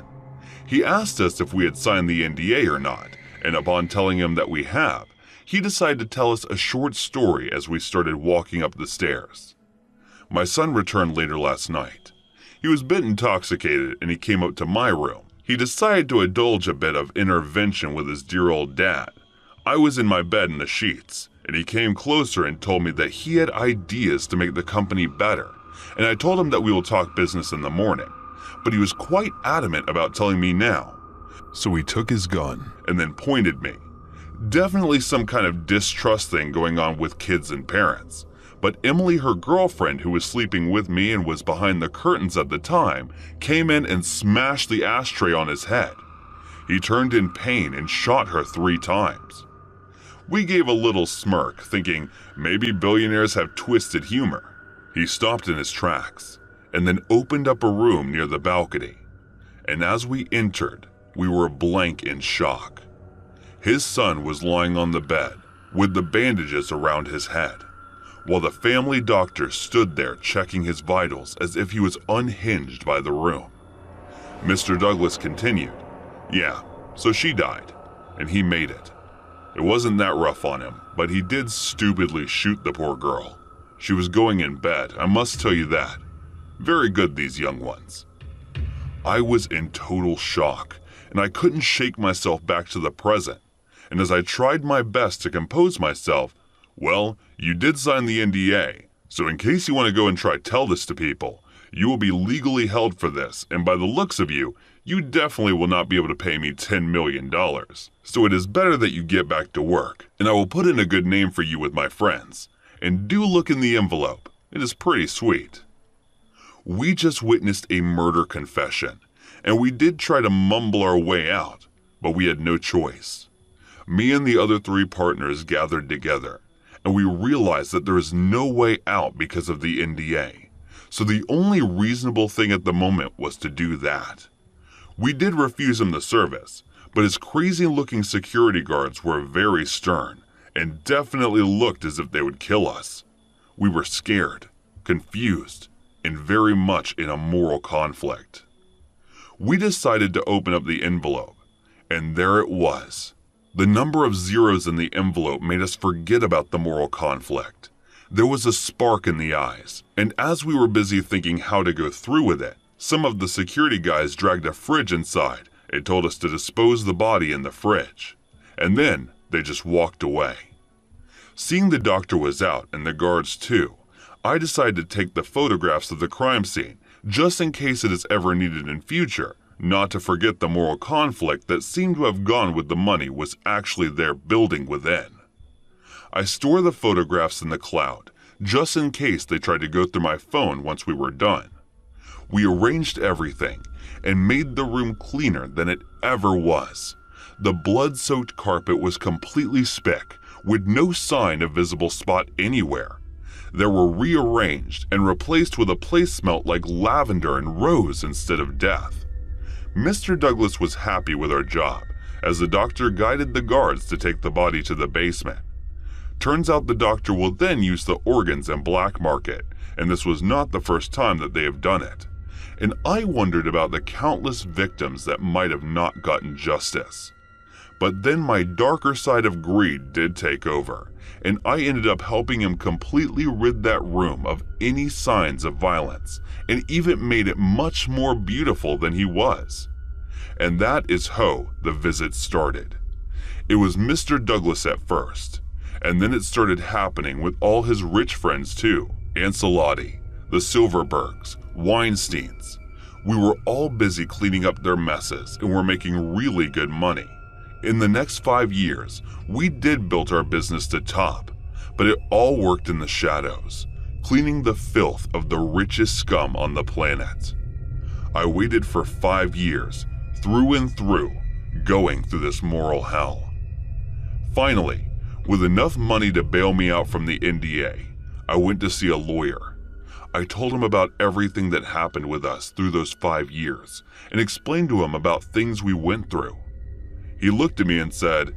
Speaker 1: He asked us if we had signed the NDA or not, and upon telling him that we have, he decided to tell us a short story as we started walking up the stairs. My son returned later last night. He was a bit intoxicated and he came up to my room. He decided to indulge a bit of intervention with his dear old dad. I was in my bed in the sheets, and he came closer and told me that he had ideas to make the company better, and I told him that we will talk business in the morning, but he was quite adamant about telling me now. So he took his gun and then pointed me. Definitely some kind of distrust thing going on with kids and parents. But Emily, her girlfriend, who was sleeping with me and was behind the curtains at the time, came in and smashed the ashtray on his head. He turned in pain and shot her 3 times. We gave a little smirk, thinking maybe billionaires have twisted humor. He stopped in his tracks and then opened up a room near the balcony. And as we entered, we were blank in shock. His son was lying on the bed with the bandages around his head, while the family doctor stood there checking his vitals as if he was unhinged by the room. Mr. Douglas continued, "Yeah, so she died, and he made it. It wasn't that rough on him, but he did stupidly shoot the poor girl. She was going in bed, I must tell you that. Very good, these young ones." I was in total shock, and I couldn't shake myself back to the present. And as I tried my best to compose myself, "Well, you did sign the NDA, so in case you want to go and try tell this to people, you will be legally held for this, and by the looks of you, you definitely will not be able to pay me $10 million. So it is better that you get back to work, and I will put in a good name for you with my friends. And do look in the envelope, it is pretty sweet." We just witnessed a murder confession, and we did try to mumble our way out, but we had no choice. Me and the other 3 partners gathered together, and we realized that there is no way out because of the NDA. So the only reasonable thing at the moment was to do that. We did refuse him the service, but his crazy-looking security guards were very stern and definitely looked as if they would kill us. We were scared, confused, and very much in a moral conflict. We decided to open up the envelope, and there it was. The number of zeros in the envelope made us forget about the moral conflict. There was a spark in the eyes, and as we were busy thinking how to go through with it, some of the security guys dragged a fridge inside and told us to dispose the body in the fridge. And then they just walked away. Seeing the doctor was out and the guards too, I decided to take the photographs of the crime scene just in case it is ever needed in future, not to forget the moral conflict that seemed to have gone with the money was actually there building within. I store the photographs in the cloud, just in case they tried to go through my phone once we were done. We arranged everything and made the room cleaner than it ever was. The blood-soaked carpet was completely spick, with no sign of visible spot anywhere. They were rearranged and replaced with a place smelt like lavender and rose instead of death. Mr. Douglas was happy with our job, as the doctor guided the guards to take the body to the basement. Turns out the doctor will then use the organs and black market, and this was not the first time that they have done it. And I wondered about the countless victims that might have not gotten justice. But then my darker side of greed did take over, and I ended up helping him completely rid that room of any signs of violence, and even made it much more beautiful than he was. And that is how the visit started. It was Mr. Douglas at first, and then it started happening with all his rich friends too, Ancelotti, the Silverbergs, Weinsteins. We were all busy cleaning up their messes and were making really good money. In the next 5 years, we did build our business to top, but it all worked in the shadows, cleaning the filth of the richest scum on the planet. I waited for 5 years, through and through, going through this moral hell. Finally, with enough money to bail me out from the NDA, I went to see a lawyer. I told him about everything that happened with us through those 5 years and explained to him about things we went through. He looked at me and said,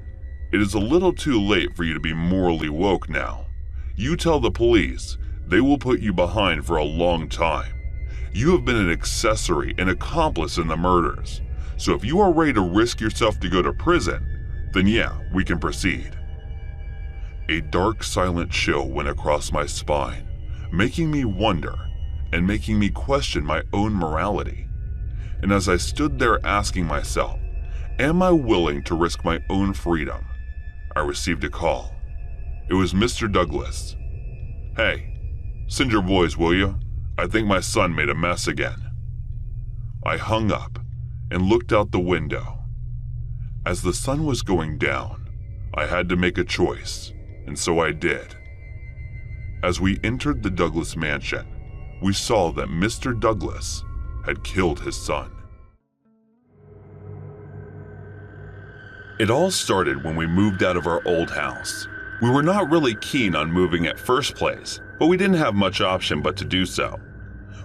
Speaker 1: "It is a little too late for you to be morally woke now. You tell the police, they will put you behind for a long time. You have been an accessory and accomplice in the murders. So if you are ready to risk yourself to go to prison, then yeah, we can proceed." A dark, silent chill went across my spine, making me wonder and making me question my own morality. And as I stood there asking myself, am I willing to risk my own freedom? I received a call. It was Mr. Douglas. "Hey, send your boys, will you? I think my son made a mess again." I hung up and looked out the window. As the sun was going down, I had to make a choice, and so I did. As we entered the Douglas mansion, we saw that Mr. Douglas had killed his son. It all started when we moved out of our old house. We were not really keen on moving at first place, but we didn't have much option but to do so.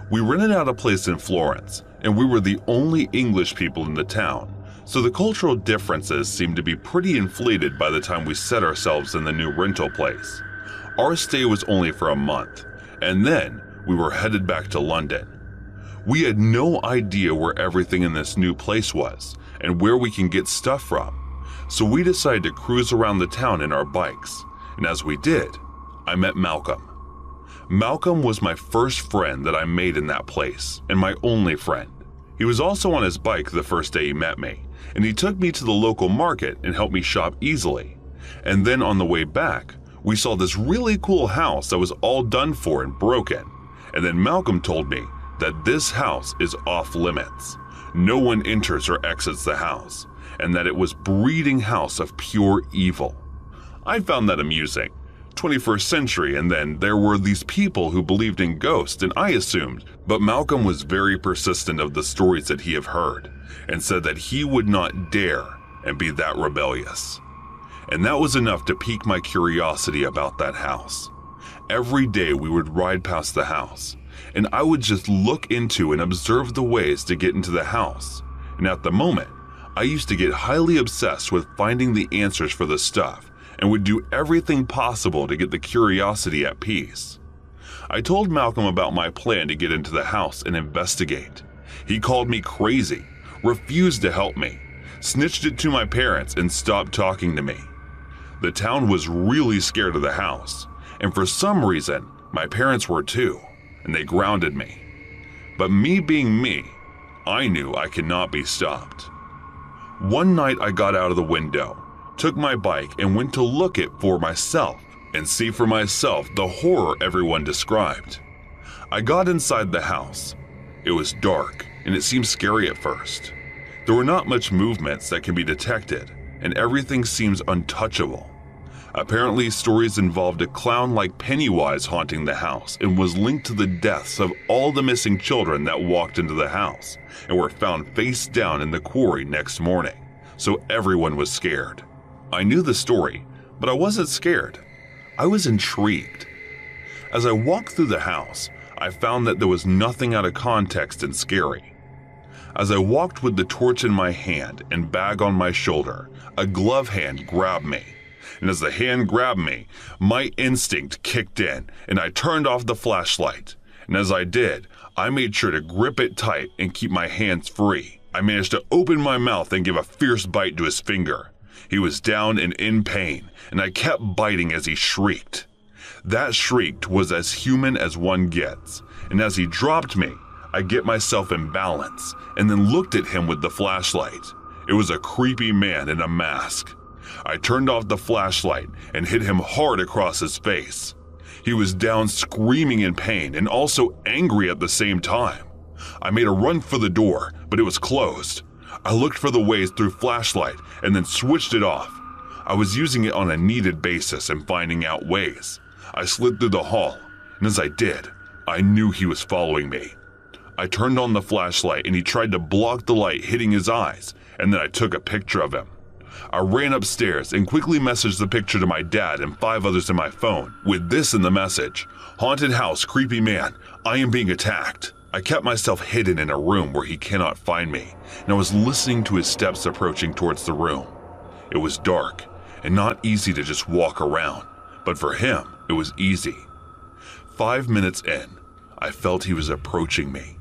Speaker 1: We rented out a place in Florence, and we were the only English people in the town, so the cultural differences seemed to be pretty inflated by the time we set ourselves in the new rental place. Our stay was only for a month, and then we were headed back to London. We had no idea where everything in this new place was and where we can get stuff from, so we decided to cruise around the town in our bikes, and as we did, I met Malcolm. Malcolm was my first friend that I made in that place, and my only friend. He was also on his bike the first day he met me, and he took me to the local market and helped me shop easily. And then on the way back, we saw this really cool house that was all done for and broken. And then Malcolm told me that this house is off limits. No one enters or exits the house, and that it was breeding house of pure evil. I found that amusing. 21st century, and then there were these people who believed in ghosts, and I assumed, but Malcolm was very persistent of the stories that he had heard, and said that he would not dare and be that rebellious. And that was enough to pique my curiosity about that house. Every day we would ride past the house, and I would just look into and observe the ways to get into the house, and at the moment, I used to get highly obsessed with finding the answers for the stuff, and would do everything possible to get the curiosity at peace. I told Malcolm about my plan to get into the house and investigate. He called me crazy, refused to help me, snitched it to my parents, and stopped talking to me. The town was really scared of the house, and for some reason, my parents were too, and they grounded me. But me being me, I knew I could not be stopped. One night I got out of the window, took my bike and went to look it for myself, and see for myself the horror everyone described. I got inside the house. It was dark, and it seemed scary at first. There were not much movements that can be detected, and everything seems untouchable. Apparently, stories involved a clown like Pennywise haunting the house and was linked to the deaths of all the missing children that walked into the house and were found face down in the quarry next morning, so everyone was scared. I knew the story, but I wasn't scared. I was intrigued. As I walked through the house, I found that there was nothing out of context and scary. As I walked with the torch in my hand and bag on my shoulder, a glove hand grabbed me. And as the hand grabbed me, my instinct kicked in and I turned off the flashlight. And as I did, I made sure to grip it tight and keep my hands free. I managed to open my mouth and give a fierce bite to his finger. He was down and in pain, and I kept biting as he shrieked. That shriek was as human as one gets, and as he dropped me, I get myself in balance and then looked at him with the flashlight. It was a creepy man in a mask. I turned off the flashlight and hit him hard across his face. He was down screaming in pain and also angry at the same time. I made a run for the door, but it was closed. I looked for the ways through flashlight and then switched it off. I was using it on a needed basis and finding out ways. I slid through the hall, and as I did, I knew he was following me. I turned on the flashlight and he tried to block the light hitting his eyes, and then I took a picture of him. I ran upstairs and quickly messaged the picture to my dad and 5 others in my phone, with this in the message: "Haunted house, creepy man, I am being attacked." I kept myself hidden in a room where he cannot find me, and I was listening to his steps approaching towards the room. It was dark and not easy to just walk around, but for him, it was easy. 5 minutes in, I felt he was approaching me,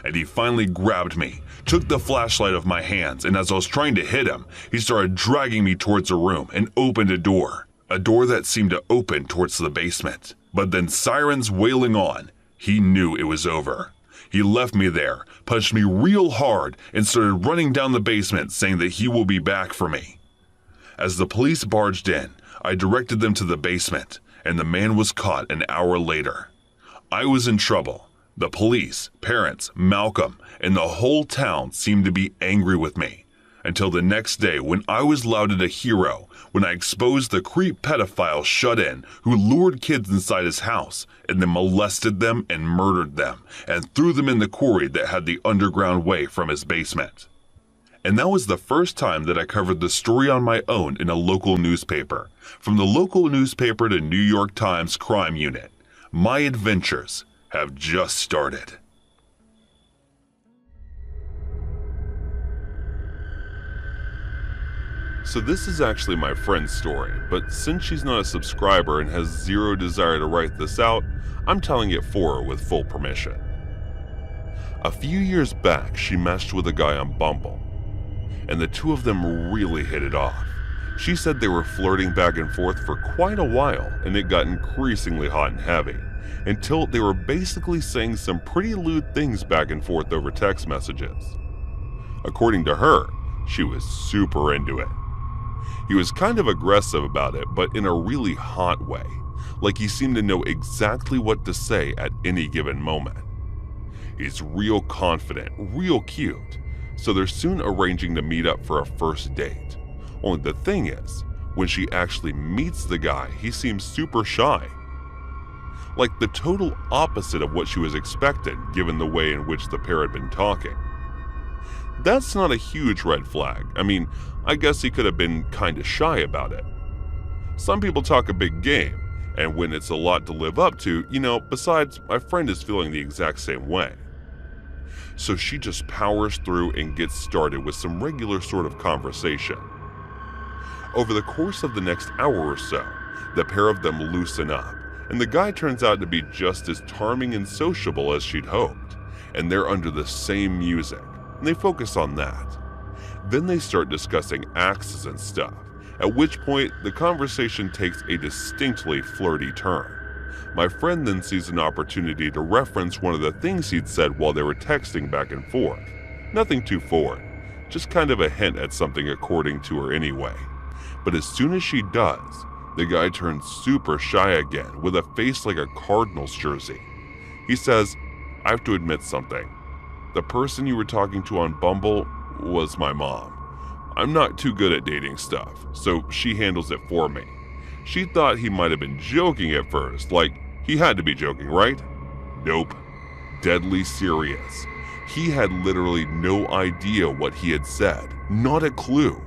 Speaker 1: and he finally grabbed me, took the flashlight off my hands, and as I was trying to hit him, he started dragging me towards a room and opened a door that seemed to open towards the basement. But then sirens wailing on, he knew it was over. He left me there, punched me real hard, and started running down the basement saying that he will be back for me. As the police barged in, I directed them to the basement, and the man was caught an hour later. I was in trouble. The police, parents, Malcolm, and the whole town seemed to be angry with me, until the next day when I was lauded a hero when I exposed the creep pedophile shut-in who lured kids inside his house and then molested them and murdered them and threw them in the quarry that had the underground way from his basement. And that was the first time that I covered the story on my own in a local newspaper, from the local newspaper to New York Times crime unit. My adventures have just started. So this is actually my friend's story, but since she's not a subscriber and has zero desire to write this out, I'm telling it for her with full permission. A few years back, she meshed with a guy on Bumble, and the two of them really hit it off. She said they were flirting back and forth for quite a while, and it got increasingly hot and heavy, until they were basically saying some pretty lewd things back and forth over text messages. According to her, she was super into it. He was kind of aggressive about it, but in a really hot way, like he seemed to know exactly what to say at any given moment. He's real confident, real cute, so they're soon arranging to meet up for a first date. Only the thing is, when she actually meets the guy, he seems super shy. Like the total opposite of what she was expecting, given the way in which the pair had been talking. That's not a huge red flag. I mean, I guess he could have been kinda shy about it. Some people talk a big game, and when it's a lot to live up to, besides, my friend is feeling the exact same way. So she just powers through and gets started with some regular sort of conversation. Over the course of the next hour or so, the pair of them loosen up, and the guy turns out to be just as charming and sociable as she'd hoped, and they're under the same music, and they focus on that. Then they start discussing axes and stuff, at which point the conversation takes a distinctly flirty turn. My friend then sees an opportunity to reference one of the things he'd said while they were texting back and forth. Nothing too forward, just kind of a hint at something according to her anyway. But as soon as she does, The guy turns super shy again with a face like a Cardinals jersey. He says, "I have to admit something. The person you were talking to on Bumble was my mom. I'm not too good at dating stuff, so she handles it for me." She thought he might have been joking at first, like he had to be joking, right? Nope. Deadly serious. He had literally no idea what he had said, not a clue.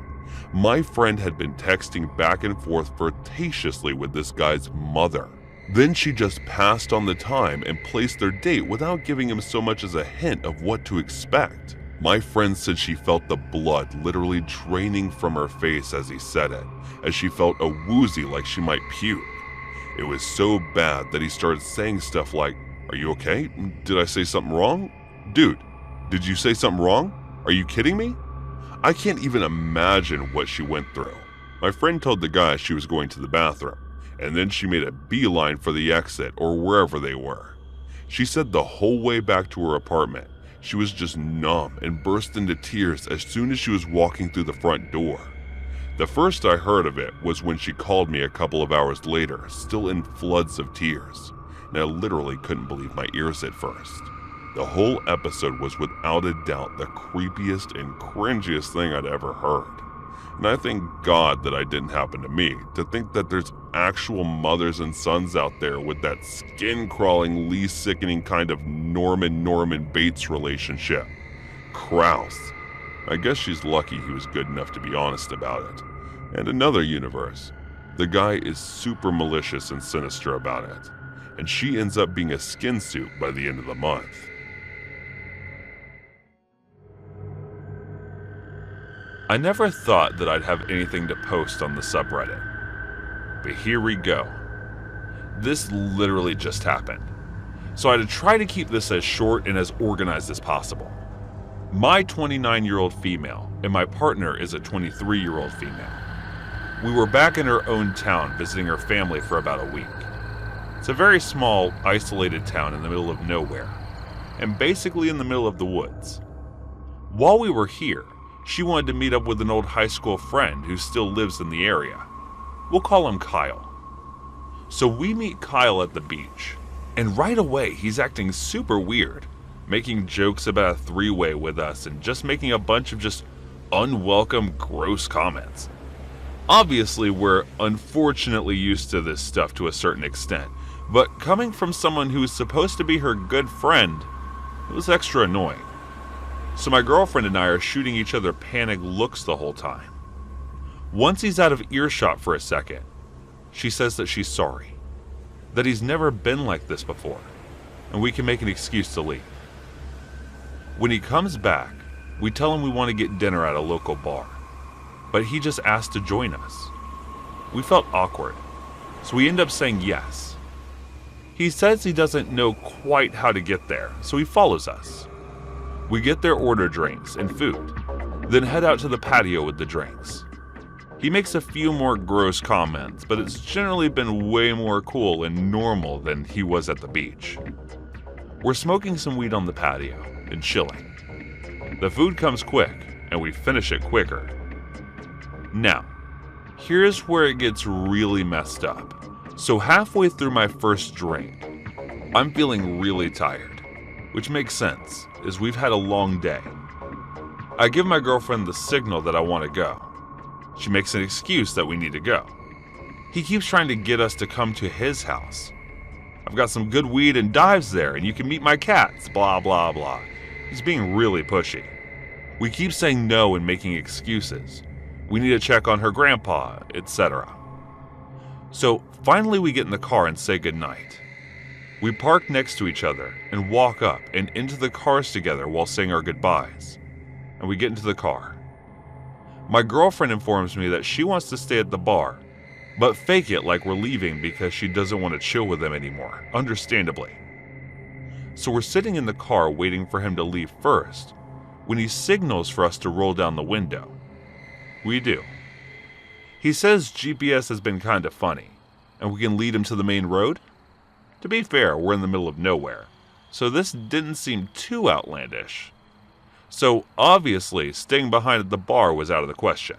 Speaker 1: My friend had been texting back and forth flirtatiously with this guy's mother. Then she just passed on the time and placed their date without giving him so much as a hint of what to expect. My friend said she felt the blood literally draining from her face as he said it, as she felt a woozy like she might puke. It was so bad that he started saying stuff like, "Are you okay? Did I say something wrong? Dude, did you say something wrong? Are you kidding me?" I can't even imagine what she went through. My friend told the guy she was going to the bathroom, and then she made a beeline for the exit or wherever they were. She said the whole way back to her apartment, she was just numb and burst into tears as soon as she was walking through the front door. The first I heard of it was when she called me a couple of hours later, still in floods of tears, and I literally couldn't believe my ears at first. The whole episode was without a doubt the creepiest and cringiest thing I'd ever heard. And I thank God that it didn't happen to me. To think that there's actual mothers and sons out there with that skin-crawling, sickening kind of Norman Bates relationship. Kraus. I guess she's lucky he was good enough to be honest about it. And another universe. The guy is super malicious and sinister about it. And she ends up being a skin suit by the end of the month. I never thought that I'd have anything to post on the subreddit. But here we go. This literally just happened. So I had to try to keep this as short and as organized as possible. My 29-year-old female and my partner is a 23-year-old female. We were back in her own town visiting her family for about a week. It's a very small, isolated town in the middle of nowhere, and basically in the middle of the woods. While we were here, she wanted to meet up with an old high school friend who still lives in the area. We'll call him Kyle. So we meet Kyle at the beach, and right away he's acting super weird, making jokes about a three-way with us and just making a bunch of just unwelcome, gross comments. Obviously, we're unfortunately used to this stuff to a certain extent, but coming from someone who is supposed to be her good friend, it was extra annoying. So my girlfriend and I are shooting each other panicked looks the whole time. Once he's out of earshot for a second, she says that she's sorry, that he's never been like this before, and we can make an excuse to leave. When he comes back, we tell him we want to get dinner at a local bar, but he just asked to join us. We felt awkward, so we end up saying yes. He says he doesn't know quite how to get there, so he follows us. We get their order drinks and food, then head out to the patio with the drinks. He makes a few more gross comments, but it's generally been way more cool and normal than he was at the beach. We're smoking some weed on the patio and chilling. The food comes quick, and we finish it quicker. Now, here's where it gets really messed up. So halfway through my first drink, I'm feeling really tired, which makes sense, as we've had a long day. I give my girlfriend the signal that I want to go. She makes an excuse that we need to go. He keeps trying to get us to come to his house. I've got some good weed and dives there, and you can meet my cats, blah blah blah. He's being really pushy. We keep saying no and making excuses. We need to check on her grandpa, etc. So finally we get in the car and say goodnight. We park next to each other and walk up and into the cars together while saying our goodbyes. And we get into the car. My girlfriend informs me that she wants to stay at the bar, but fake it like we're leaving because she doesn't want to chill with them anymore, understandably. So we're sitting in the car waiting for him to leave first, when he signals for us to roll down the window. We do. He says GPS has been kind of funny, and we can lead him to the main road. To be fair, we're in the middle of nowhere, so this didn't seem too outlandish. So obviously, staying behind at the bar was out of the question.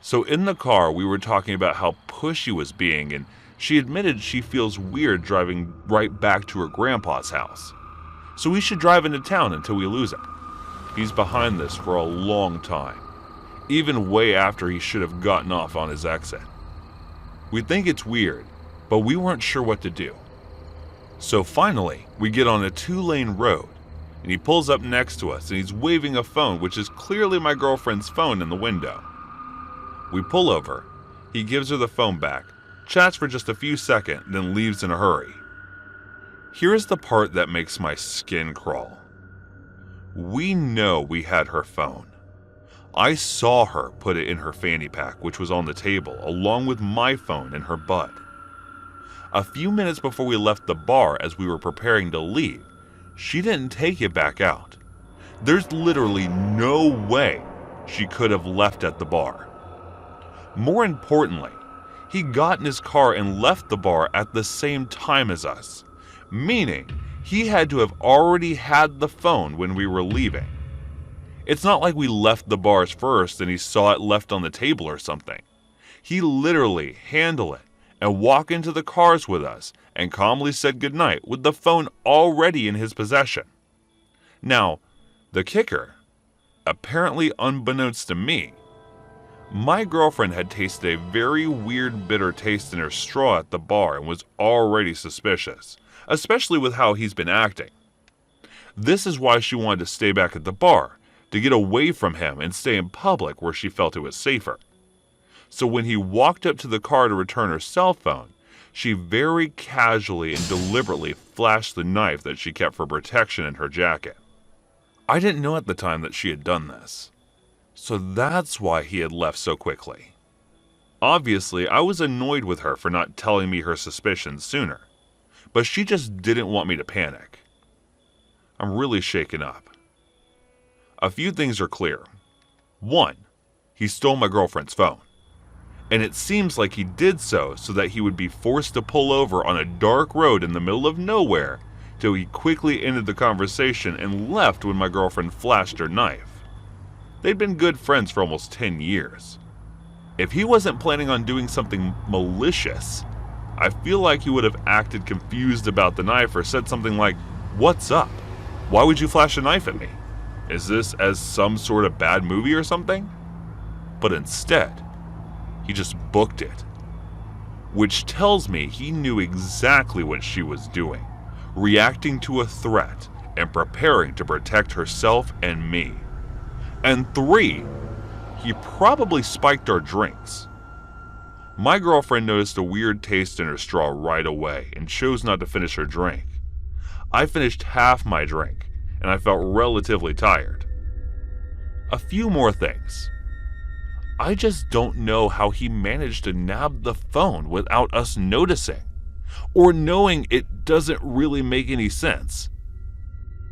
Speaker 1: So in the car, we were talking about how pushy was being, and she admitted she feels weird driving right back to her grandpa's house. So we should drive into town until we lose him. He's behind this for a long time, even way after he should have gotten off on his exit. We think it's weird, but we weren't sure what to do. So finally, we get on a 2-lane road, and he pulls up next to us and he's waving a phone, which is clearly my girlfriend's phone, in the window. We pull over, he gives her the phone back, chats for just a few seconds, then leaves in a hurry. Here's the part that makes my skin crawl. We know we had her phone. I saw her put it in her fanny pack, which was on the table, along with my phone in her butt. A few minutes before we left the bar, as we were preparing to leave, she didn't take it back out. There's literally no way she could have left at the bar. More importantly, he got in his car and left the bar at the same time as us, meaning he had to have already had the phone when we were leaving. It's not like we left the bars first and he saw it left on the table or something. He literally handled it and walked into the cars with us and calmly said goodnight with the phone already in his possession. Now, the kicker, apparently unbeknownst to me, my girlfriend had tasted a very weird bitter taste in her straw at the bar and was already suspicious, especially with how he's been acting. This is why she wanted to stay back at the bar, to get away from him and stay in public where she felt it was safer. So when he walked up to the car to return her cell phone, she very casually and deliberately flashed the knife that she kept for protection in her jacket. I didn't know at the time that she had done this. So that's why he had left so quickly. Obviously, I was annoyed with her for not telling me her suspicions sooner, but she just didn't want me to panic. I'm really shaken up. A few things are clear. 1, he stole my girlfriend's phone. And it seems like he did so that he would be forced to pull over on a dark road in the middle of nowhere till he quickly ended the conversation and left when my girlfriend flashed her knife. They'd been good friends for almost 10 years. If he wasn't planning on doing something malicious, I feel like he would have acted confused about the knife or said something like, "What's up? Why would you flash a knife at me? Is this as some sort of bad movie or something?" But instead, he just booked it. Which tells me he knew exactly what she was doing, reacting to a threat and preparing to protect herself and me. And 3, he probably spiked our drinks. My girlfriend noticed a weird taste in her straw right away and chose not to finish her drink. I finished half my drink and I felt relatively tired. A few more things. I just don't know how he managed to nab the phone without us noticing, or knowing it doesn't really make any sense.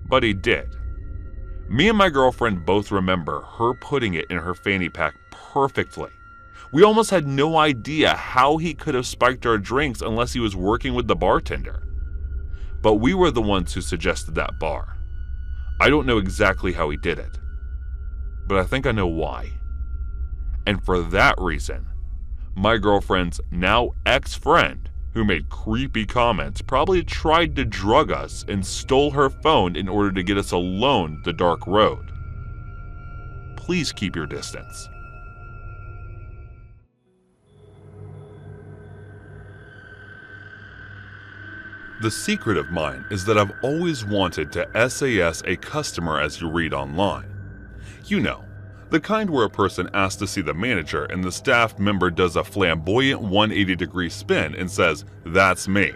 Speaker 1: But he did. Me and my girlfriend both remember her putting it in her fanny pack perfectly. We almost had no idea how he could have spiked our drinks unless he was working with the bartender. But we were the ones who suggested that bar. I don't know exactly how he did it, but I think I know why. And for that reason, my girlfriend's now ex-friend, who made creepy comments, probably tried to drug us and stole her phone in order to get us alone the dark road. Please keep your distance. The secret of mine is that I've always wanted to SAS a customer as you read online. You know, the kind where a person asks to see the manager and the staff member does a flamboyant 180-degree spin and says, "That's me."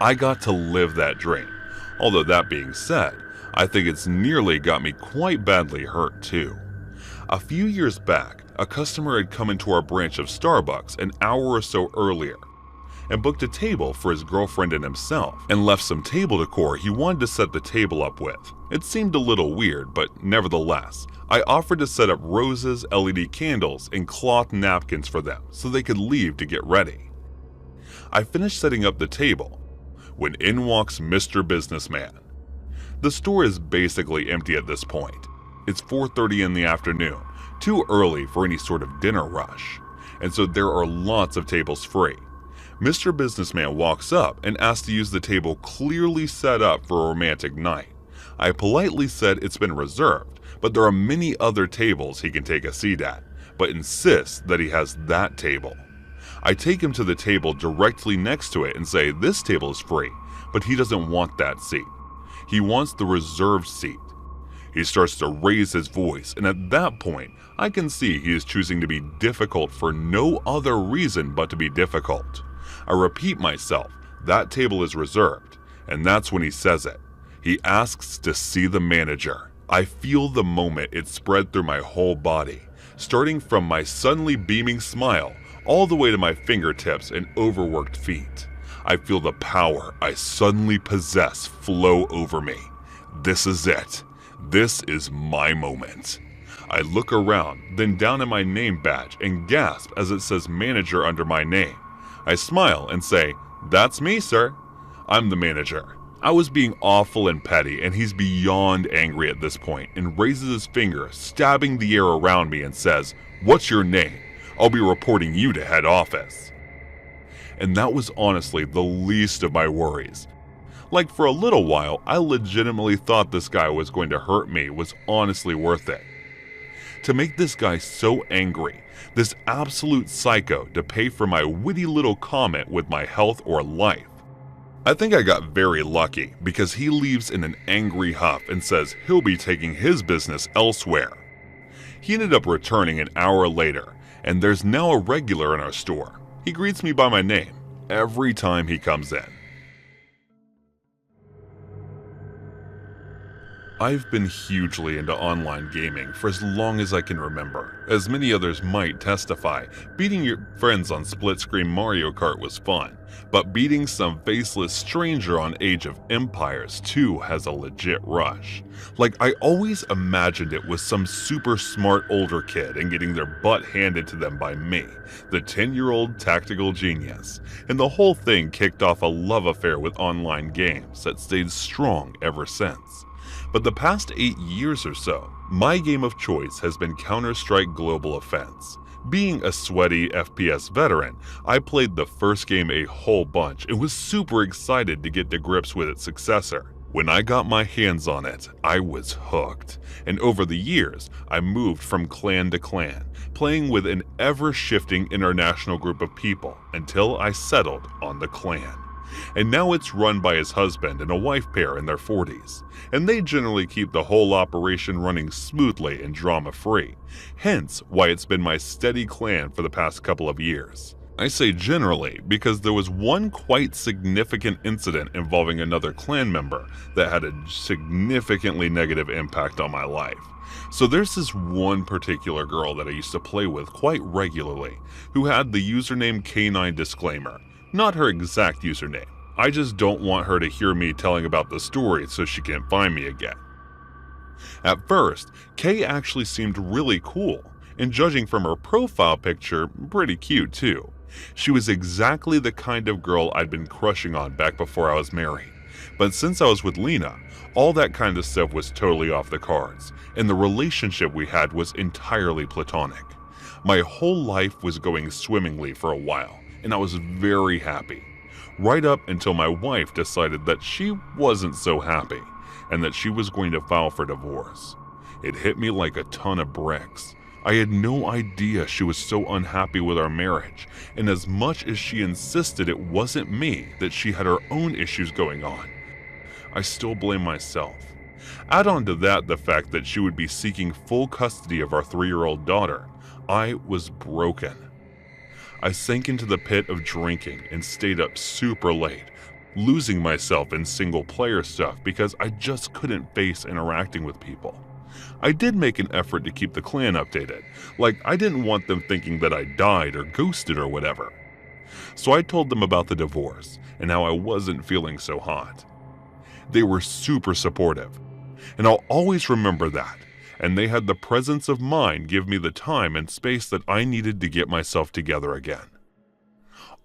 Speaker 1: I got to live that dream. Although that being said, I think it's nearly got me quite badly hurt too. A few years back, a customer had come into our branch of Starbucks an hour or so earlier and booked a table for his girlfriend and himself, and left some table decor he wanted to set the table up with. It seemed a little weird, but nevertheless, I offered to set up roses, LED candles, and cloth napkins for them so they could leave to get ready. I finished setting up the table when in walks Mr. Businessman. The store is basically empty at this point. It's 4:30 in the afternoon. too early for any sort of dinner rush, and so there are lots of tables free. Mr. Businessman walks up and asks to use the table clearly set up for a romantic night. I politely said it's been reserved, but there are many other tables he can take a seat at, but insists that he has that table. I take him to the table directly next to it and say this table is free, but he doesn't want that seat. He wants the reserved seat. He starts to raise his voice, and at that point, I can see he is choosing to be difficult for no other reason but to be difficult. I repeat myself, that table is reserved, and that's when he says it. He asks to see the manager. I feel the moment it spread through my whole body, starting from my suddenly beaming smile all the way to my fingertips and overworked feet. I feel the power I suddenly possess flow over me. This is it. This is my moment. I look around, then down at my name badge and gasp as it says manager under my name. I smile and say, "That's me, sir. I'm the manager." I was being awful and petty, and he's beyond angry at this point and raises his finger, stabbing the air around me and says, "What's your name? I'll be reporting you to head office." And that was honestly the least of my worries. Like, for a little while, I legitimately thought this guy was going to hurt me was honestly worth it. To make this guy so angry, this absolute psycho, to pay for my witty little comment with my health or life. I think I got very lucky because he leaves in an angry huff and says he'll be taking his business elsewhere. He ended up returning an hour later, and there's now a regular in our store. He greets me by my name every time he comes in. I've been hugely into online gaming for as long as I can remember. As many others might testify, beating your friends on split-screen Mario Kart was fun, but beating some faceless stranger on Age of Empires 2 has a legit rush. Like, I always imagined it was some super smart older kid and getting their butt handed to them by me, the 10-year-old tactical genius, and the whole thing kicked off a love affair with online games that stayed strong ever since. But the past 8 years or so, my game of choice has been Counter-Strike Global Offense. Being a sweaty FPS veteran, I played the first game a whole bunch and was super excited to get to grips with its successor. When I got my hands on it, I was hooked, and over the years, I moved from clan to clan, playing with an ever-shifting international group of people until I settled on the clan. And now it's run by his husband and a wife pair in their 40s, and they generally keep the whole operation running smoothly and drama-free, hence why it's been my steady clan for the past couple of years. I say generally because there was one quite significant incident involving another clan member that had a significantly negative impact on my life. So there's this one particular girl that I used to play with quite regularly who had the username K9 Disclaimer. Not her exact username. I just don't want her to hear me telling about the story so she can't find me again. At first, Kay actually seemed really cool, and judging from her profile picture, pretty cute too. She was exactly the kind of girl I'd been crushing on back before I was married. But since I was with Lena, all that kind of stuff was totally off the cards, and the relationship we had was entirely platonic. My whole life was going swimmingly for a while, and I was very happy. Right up until my wife decided that she wasn't so happy, and that she was going to file for divorce. It hit me like a ton of bricks. I had no idea she was so unhappy with our marriage, and as much as she insisted it wasn't me, that she had her own issues going on, I still blame myself. Add on to that the fact that she would be seeking full custody of our 3-year-old daughter. I was broken. I sank into the pit of drinking and stayed up super late, losing myself in single-player stuff because I just couldn't face interacting with people. I did make an effort to keep the clan updated, like I didn't want them thinking that I died or ghosted or whatever. So I told them about the divorce and how I wasn't feeling so hot. They were super supportive, and I'll always remember that. And they had the presence of mind give me the time and space that I needed to get myself together again.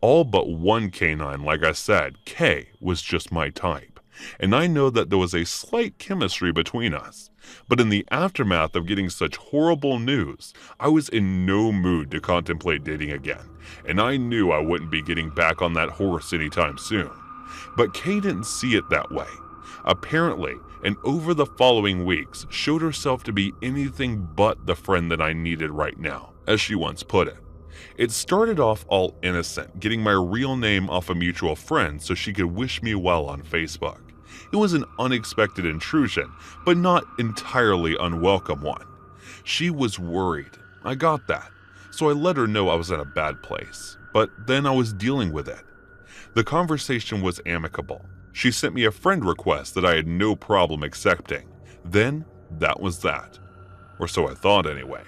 Speaker 1: All but one canine, like I said, K, was just my type, and I know that there was a slight chemistry between us. But in the aftermath of getting such horrible news, I was in no mood to contemplate dating again, and I knew I wouldn't be getting back on that horse anytime soon. But Kay didn't see it that way. Apparently, and over the following weeks, showed herself to be anything but the friend that I needed right now, as she once put it. It started off all innocent, getting my real name off a mutual friend so she could wish me well on Facebook. It was an unexpected intrusion, but not entirely unwelcome one. She was worried. I got that. So I let her know I was in a bad place, but then I was dealing with it. The conversation was amicable. She sent me a friend request that I had no problem accepting. Then, that was that. Or so I thought anyway.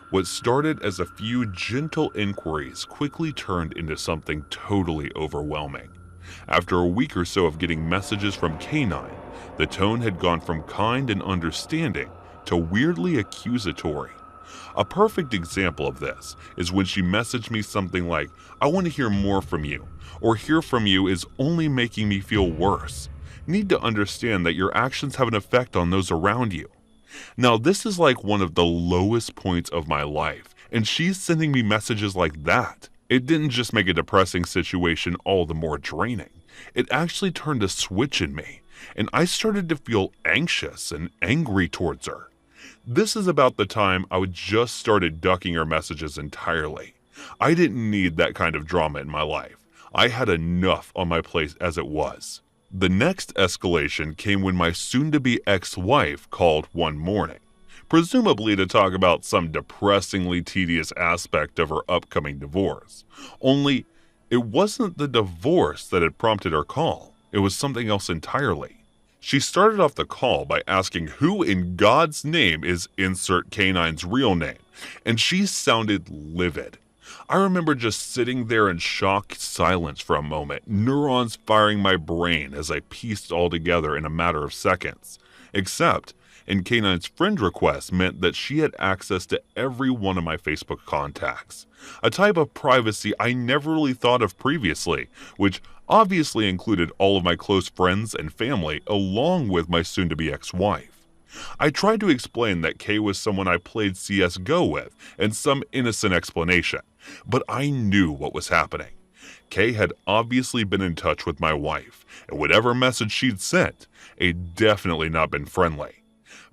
Speaker 1: What started as a few gentle inquiries quickly turned into something totally overwhelming. After a week or so of getting messages from K9, the tone had gone from kind and understanding to weirdly accusatory. A perfect example of this is when she messaged me something like, "I want to hear more from you," or "hear from you is only making me feel worse. Need to understand that your actions have an effect on those around you." Now this is like one of the lowest points of my life, and she's sending me messages like that. It didn't just make a depressing situation all the more draining. It actually turned a switch in me, and I started to feel anxious and angry towards her. This is about the time I just started ducking her messages entirely. I didn't need that kind of drama in my life. I had enough on my plate as it was. The next escalation came when my soon-to-be ex-wife called one morning, presumably to talk about some depressingly tedious aspect of her upcoming divorce. Only, it wasn't the divorce that had prompted her call. It was something else entirely. She started off the call by asking who in God's name is insert K9's real name, and she sounded livid. I remember just sitting there in shocked silence for a moment, neurons firing my brain as I pieced all together in a matter of seconds. Except, in K9's friend request meant that she had access to every one of my Facebook contacts, a type of privacy I never really thought of previously, which obviously included all of my close friends and family along with my soon-to-be ex-wife. I tried to explain that Kay was someone I played CS:GO with and some innocent explanation, but I knew what was happening. Kay had obviously been in touch with my wife, and whatever message she'd sent, it definitely not been friendly.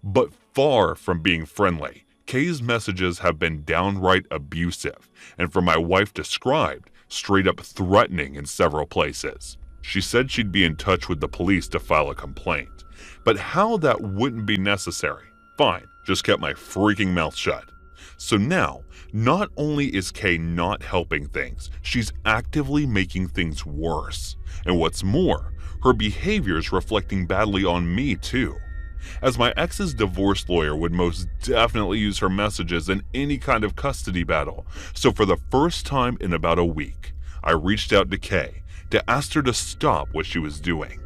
Speaker 1: But far from being friendly, Kay's messages have been downright abusive, and from my wife described, straight up threatening in several places. She said she'd be in touch with the police to file a complaint, but how that wouldn't be necessary. Fine, just kept my freaking mouth shut. So now, not only is Kay not helping things, she's actively making things worse. And what's more, her behavior's reflecting badly on me too. As my ex's divorce lawyer would most definitely use her messages in any kind of custody battle, so for the first time in about a week, I reached out to Kay to ask her to stop what she was doing.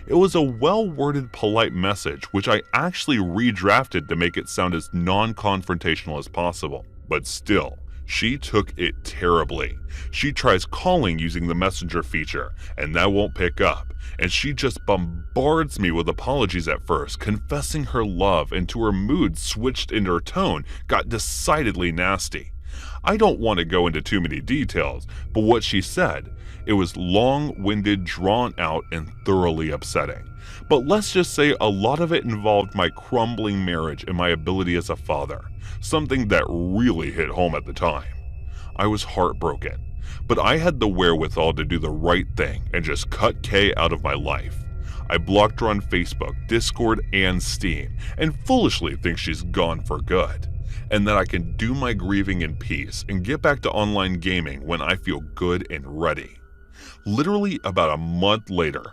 Speaker 1: It was a well-worded, polite message which I actually redrafted to make it sound as non-confrontational as possible. But still, she took it terribly. She tries calling using the messenger feature, and that won't pick up. And she just bombards me with apologies at first, confessing her love, and to her mood switched in her tone got decidedly nasty. I don't want to go into too many details, but what she said, it was long-winded, drawn out, and thoroughly upsetting. But let's just say a lot of it involved my crumbling marriage and my ability as a father, something that really hit home at the time. I was heartbroken, but I had the wherewithal to do the right thing and just cut Kay out of my life. I blocked her on Facebook, Discord, and Steam, and foolishly think she's gone for good, and that I can do my grieving in peace and get back to online gaming when I feel good and ready. Literally about a month later,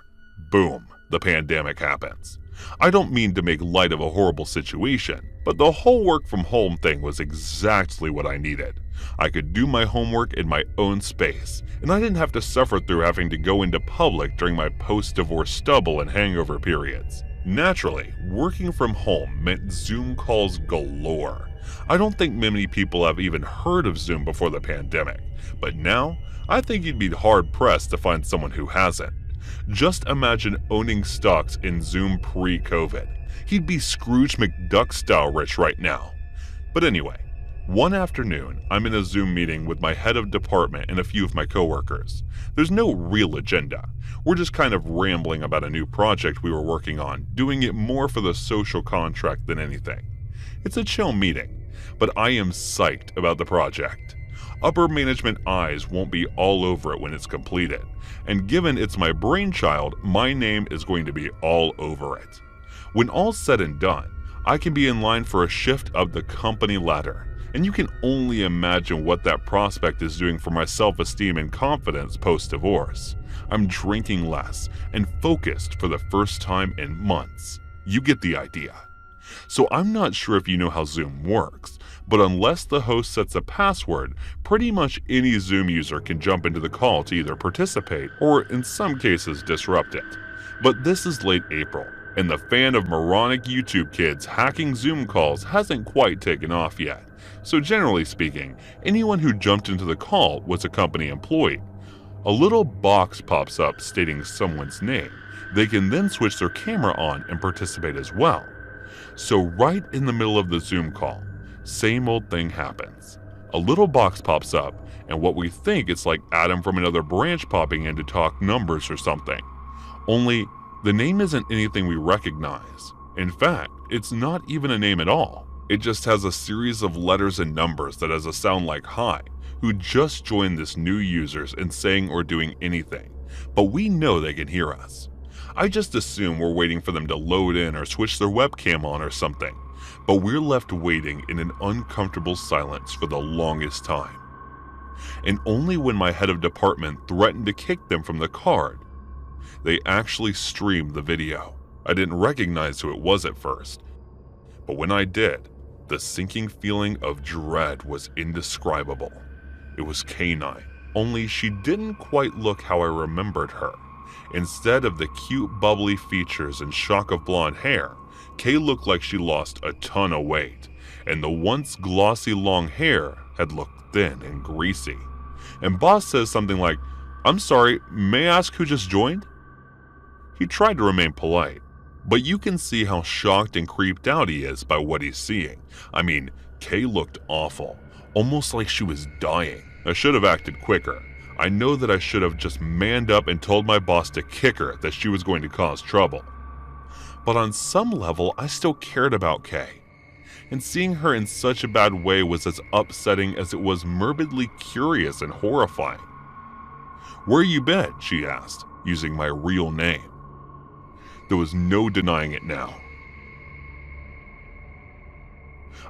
Speaker 1: boom, the pandemic happens. I don't mean to make light of a horrible situation, but the whole work from home thing was exactly what I needed. I could do my homework in my own space, and I didn't have to suffer through having to go into public during my post-divorce stubble and hangover periods. Naturally, working from home meant Zoom calls galore. I don't think many people have even heard of Zoom before the pandemic, but now I think you'd be hard-pressed to find someone who hasn't. Just imagine owning stocks in Zoom pre-COVID. He'd be Scrooge McDuck style rich right now. But anyway, one afternoon, I'm in a Zoom meeting with my head of department and a few of my coworkers. There's no real agenda. We're just kind of rambling about a new project we were working on, doing it more for the social contract than anything. It's a chill meeting, but I am psyched about the project. Upper management eyes won't be all over it when it's completed, and given it's my brainchild, my name is going to be all over it. When all's said and done, I can be in line for a shift up the company ladder, and you can only imagine what that prospect is doing for my self-esteem and confidence post-divorce. I'm drinking less and focused for the first time in months. You get the idea. So I'm not sure if you know how Zoom works, but unless the host sets a password, pretty much any Zoom user can jump into the call to either participate or, in some cases, disrupt it. But this is late April, and the fan of moronic YouTube kids hacking Zoom calls hasn't quite taken off yet. So generally speaking, anyone who jumped into the call was a company employee. A little box pops up stating someone's name. They can then switch their camera on and participate as well. So right in the middle of the Zoom call, same old thing happens. A little box pops up, and what we think it's like Adam from another branch popping in to talk numbers or something. Only, the name isn't anything we recognize. In fact, it's not even a name at all. It just has a series of letters and numbers that has a sound like hi, who just joined this new users and saying or doing anything. But we know they can hear us. I just assume we're waiting for them to load in or switch their webcam on or something. But we're left waiting in an uncomfortable silence for the longest time. And only when my head of department threatened to kick them from the card, they actually streamed the video. I didn't recognize who it was at first. But when I did, the sinking feeling of dread was indescribable. It was K9, only she didn't quite look how I remembered her. Instead of the cute bubbly features and shock of blonde hair, Kay looked like she lost a ton of weight, and the once glossy long hair had looked thin and greasy. And boss says something like, "I'm sorry, may I ask who just joined?" He tried to remain polite, but you can see how shocked and creeped out he is by what he's seeing. I mean, Kay looked awful, almost like she was dying. I should have acted quicker. I know that I should have just manned up and told my boss to kick her, that she was going to cause trouble. But on some level, I still cared about Kay. And seeing her in such a bad way was as upsetting as it was morbidly curious and horrifying. "Where you been?" she asked, using my real name. There was no denying it now.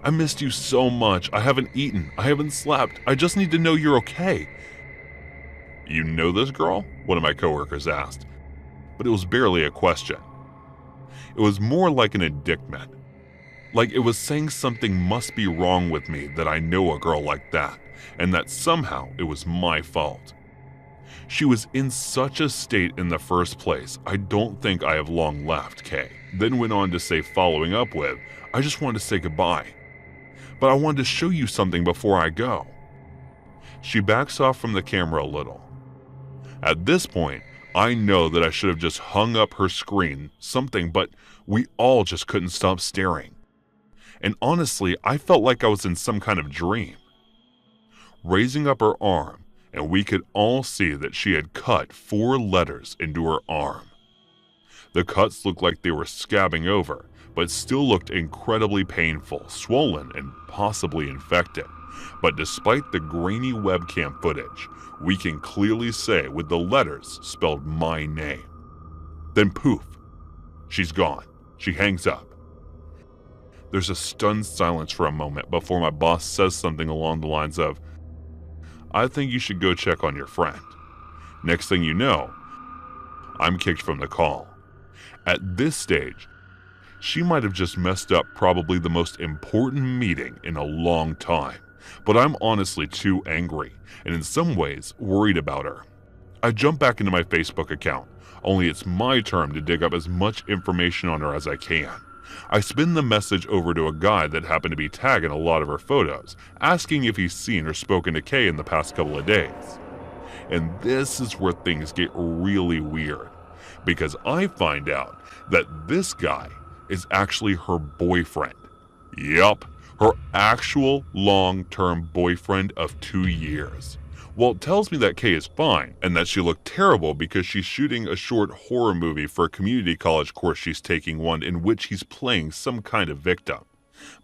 Speaker 1: "I missed you so much. I haven't eaten. I haven't slept. I just need to know you're okay." "You know this girl?" one of my coworkers asked. But it was barely a question. It was more like an indictment. Like it was saying something must be wrong with me that I know a girl like that, and that somehow it was my fault. She was in such a state in the first place, I don't think I have long left, Kay. Then went on to say, following up with, "I just wanted to say goodbye. But I wanted to show you something before I go." She backs off from the camera a little. At this point, I know that I should have just hung up her screen, something, but we all just couldn't stop staring. And honestly, I felt like I was in some kind of dream. Raising up her arm, and we could all see that she had cut 4 letters into her arm. The cuts looked like they were scabbing over, but still looked incredibly painful, swollen, and possibly infected. But despite the grainy webcam footage, we can clearly say with the letters spelled my name. Then poof, she's gone. She hangs up. There's a stunned silence for a moment before my boss says something along the lines of, "I think you should go check on your friend." Next thing you know, I'm kicked from the call. At this stage, she might have just messed up probably the most important meeting in a long time. But I'm honestly too angry, and in some ways, worried about her. I jump back into my Facebook account, only it's my turn to dig up as much information on her as I can. I spin the message over to a guy that happened to be tagging a lot of her photos, asking if he's seen or spoken to Kay in the past couple of days. And this is where things get really weird. because I find out that this guy is actually her boyfriend. Yup, her actual long-term boyfriend of 2 years. Walt tells me that Kay is fine and that she looked terrible because she's shooting a short horror movie for a community college course she's taking, one in which he's playing some kind of victim.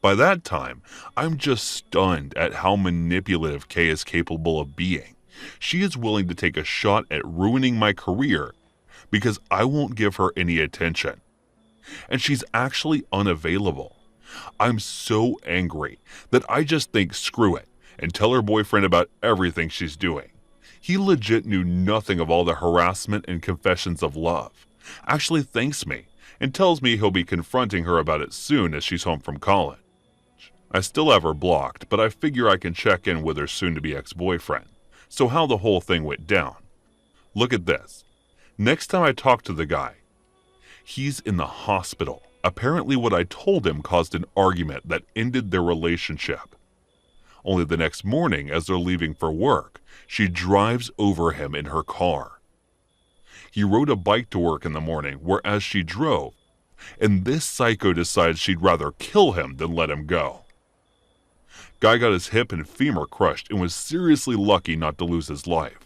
Speaker 1: By that time, I'm just stunned at how manipulative Kay is capable of being. She is willing to take a shot at ruining my career because I won't give her any attention. And she's actually unavailable. I'm so angry that I just think screw it and tell her boyfriend about everything she's doing. He legit knew nothing of all the harassment and confessions of love. Actually thanks me and tells me he'll be confronting her about it soon as she's home from college. I still have her blocked, but I figure I can check in with her soon-to-be ex-boyfriend. So how the whole thing went down. Look at this. Next time I talk to the guy, he's in the hospital. Apparently what I told him caused an argument that ended their relationship. Only the next morning, as they're leaving for work, she drives over him in her car. He rode a bike to work in the morning, whereas she drove, and this psycho decides she'd rather kill him than let him go. Guy got his hip and femur crushed and was seriously lucky not to lose his life.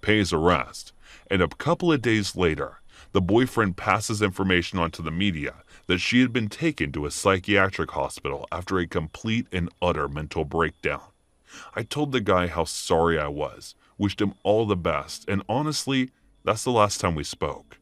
Speaker 1: Pays arrest, and a couple of days later, the boyfriend passes information on to the media that she had been taken to a psychiatric hospital after a complete and utter mental breakdown. I told the guy how sorry I was, wished him all the best, and honestly, that's the last time we spoke.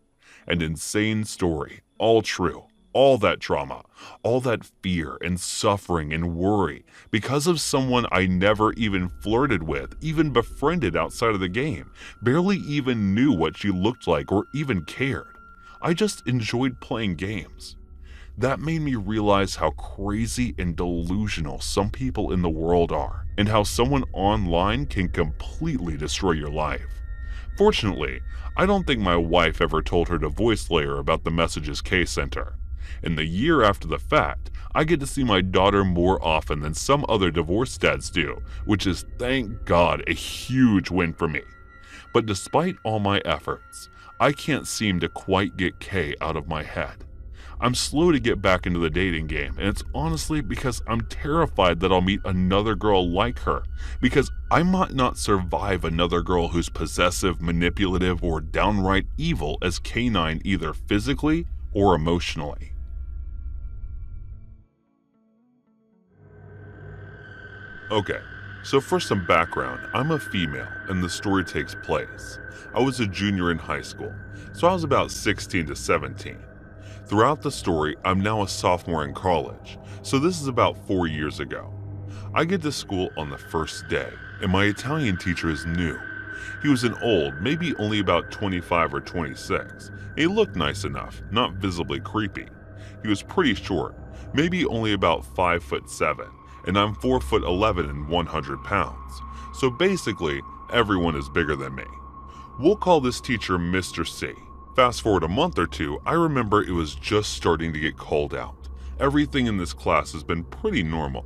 Speaker 1: An insane story, all true, all that trauma, all that fear and suffering and worry because of someone I never even flirted with, even befriended outside of the game, barely even knew what she looked like or even cared. I just enjoyed playing games. That made me realize how crazy and delusional some people in the world are, and how someone online can completely destroy your life. Fortunately, I don't think my wife ever told her divorce lawyer about the messages Kay sent her. And the year after the fact, I get to see my daughter more often than some other divorced dads do, which is, thank God, a huge win for me. But despite all my efforts, I can't seem to quite get Kay out of my head. I'm slow to get back into the dating game, and it's honestly because I'm terrified that I'll meet another girl like her, because I might not survive another girl who's possessive, manipulative, or downright evil as K9 either physically or emotionally. Okay, so for some background, I'm a female and the story takes place. I was a junior in high school, so I was about 16 to 17. Throughout the story, I'm now a sophomore in college, so this is about 4 years ago. I get to school on the first day, and my Italian teacher is new. He was an old, maybe only about 25 or 26, and he looked nice enough, not visibly creepy. He was pretty short, maybe only about 5'7", and I'm 4'11" and 100 pounds, so basically, everyone is bigger than me. We'll call this teacher Mr. C. Fast forward a month or two, I remember it was just starting to get called out. Everything in this class has been pretty normal.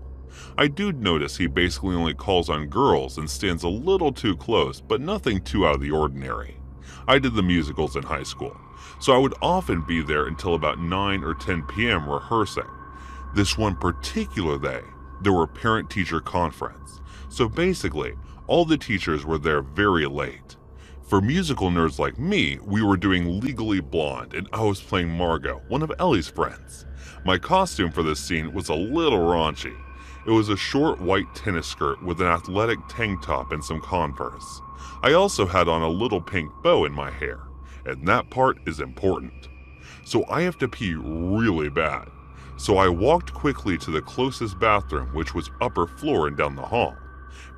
Speaker 1: I do notice he basically only calls on girls and stands a little too close, but nothing too out of the ordinary. I did the musicals in high school, so I would often be there until about 9 or 10 p.m. rehearsing. This one particular day, there were parent-teacher conference, so basically, all the teachers were there very late. For musical nerds like me, we were doing Legally Blonde, and I was playing Margot, one of Ellie's friends. My costume for this scene was a little raunchy. It was a short white tennis skirt with an athletic tank top and some Converse. I also had on a little pink bow in my hair, and that part is important. So I have to pee really bad. So I walked quickly to the closest bathroom, which was upper floor and down the hall.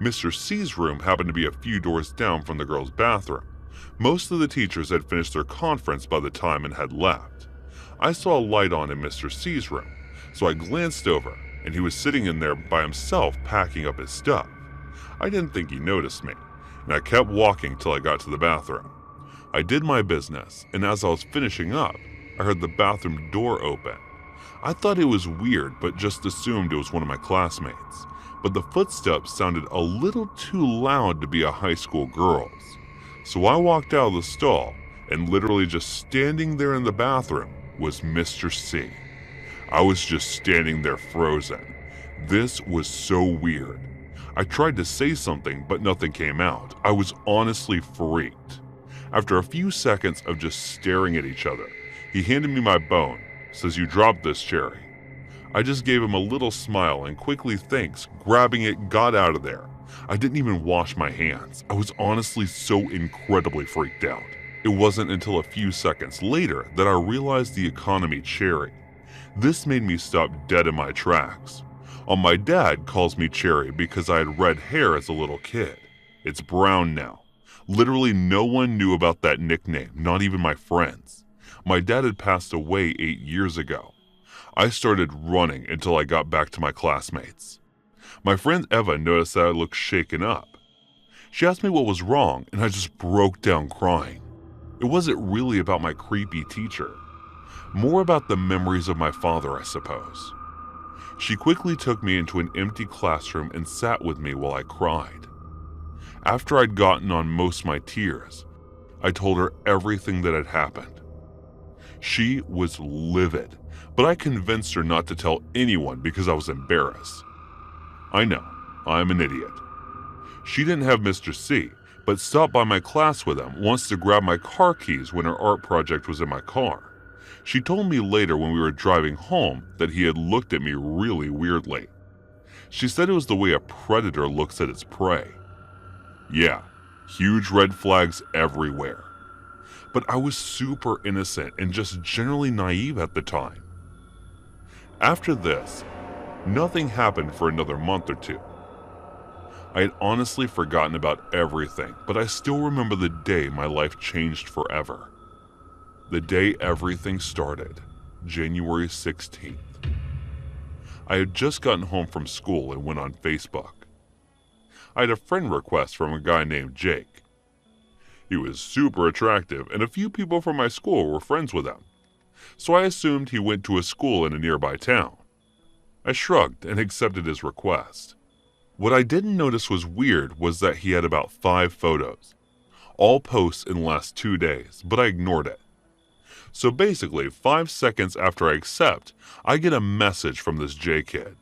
Speaker 1: Mr. C's room happened to be a few doors down from the girls' bathroom. Most of the teachers had finished their conference by the time and had left. I saw a light on in Mr. C's room, so I glanced over, and he was sitting in there by himself packing up his stuff. I didn't think he noticed me, and I kept walking till I got to the bathroom. I did my business, and as I was finishing up, I heard the bathroom door open. I thought it was weird, but just assumed it was one of my classmates. But the footsteps sounded a little too loud to be a high school girl's. So I walked out of the stall and literally just standing there in the bathroom was Mr. C. I was just standing there frozen. This was so weird. I tried to say something, but nothing came out. I was honestly freaked. After a few seconds of just staring at each other, he handed me my bone, says, "You dropped this, Cherry." I just gave him a little smile and quickly thanks, grabbing it, got out of there. I didn't even wash my hands. I was honestly so incredibly freaked out. It wasn't until a few seconds later that I realized the economy Cherry. This made me stop dead in my tracks. My dad calls me Cherry because I had red hair as a little kid. It's brown now. Literally no one knew about that nickname, not even my friends. My dad had passed away 8 years ago. I started running until I got back to my classmates. My friend Eva noticed that I looked shaken up. She asked me what was wrong, and I just broke down crying. It wasn't really about my creepy teacher, more about the memories of my father, I suppose. She quickly took me into an empty classroom and sat with me while I cried. After I'd gotten on most of my tears, I told her everything that had happened. She was livid, but I convinced her not to tell anyone because I was embarrassed. I know, I'm an idiot. She didn't have Mr. C, but stopped by my class with him once to grab my car keys when her art project was in my car. She told me later when we were driving home that he had looked at me really weirdly. She said it was the way a predator looks at its prey. Yeah, huge red flags everywhere. But I was super innocent and just generally naive at the time. After this, nothing happened for another month or two. I had honestly forgotten about everything, but I still remember the day my life changed forever. The day everything started, January 16th. I had just gotten home from school and went on Facebook. I had a friend request from a guy named Jake. He was super attractive, and a few people from my school were friends with him, so I assumed he went to a school in a nearby town. I shrugged and accepted his request. What I didn't notice was weird was that he had about 5 photos, all posts in the last 2 days, but I ignored it. So basically, 5 seconds after I accept, I get a message from this J kid.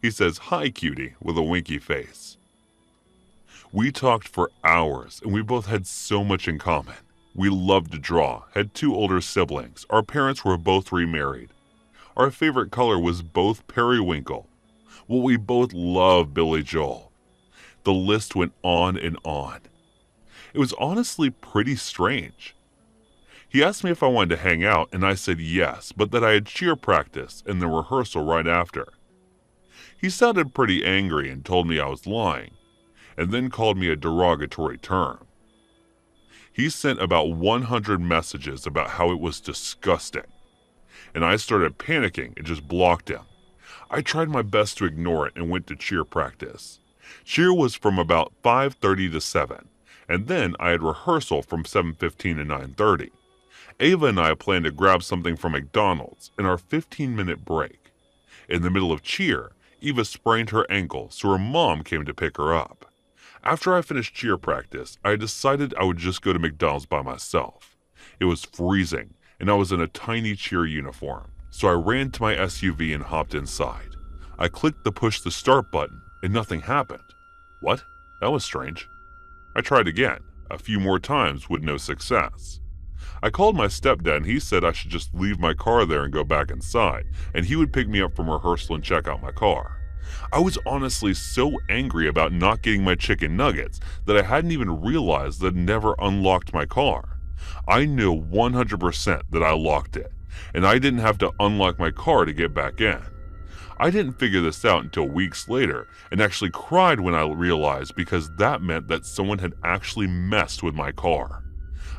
Speaker 1: He says, "Hi cutie," with a winky face. We talked for hours, and we both had so much in common. We loved to draw, had 2 older siblings, our parents were both remarried. Our favorite color was both periwinkle. Well, we both loved Billy Joel. The list went on and on. It was honestly pretty strange. He asked me if I wanted to hang out, and I said yes, but that I had cheer practice and the rehearsal right after. He sounded pretty angry and told me I was lying, and then called me a derogatory term. He sent about 100 messages about how it was disgusting, and I started panicking and just blocked him. I tried my best to ignore it and went to cheer practice. Cheer was from about 5:30 to 7, and then I had rehearsal from 7:15 to 9:30. Ava and I planned to grab something from McDonald's in our 15-minute break. In the middle of cheer, Eva sprained her ankle, so her mom came to pick her up. After I finished cheer practice, I decided I would just go to McDonald's by myself. It was freezing, and I was in a tiny cheer uniform, so I ran to my SUV and hopped inside. I clicked the push to start button, and nothing happened. What? That was strange. I tried again, a few more times with no success. I called my stepdad and he said I should just leave my car there and go back inside, and he would pick me up from rehearsal and check out my car. I was honestly so angry about not getting my chicken nuggets that I hadn't even realized that I'd never unlocked my car. I knew 100% that I locked it, and I didn't have to unlock my car to get back in. I didn't figure this out until weeks later and actually cried when I realized, because that meant that someone had actually messed with my car.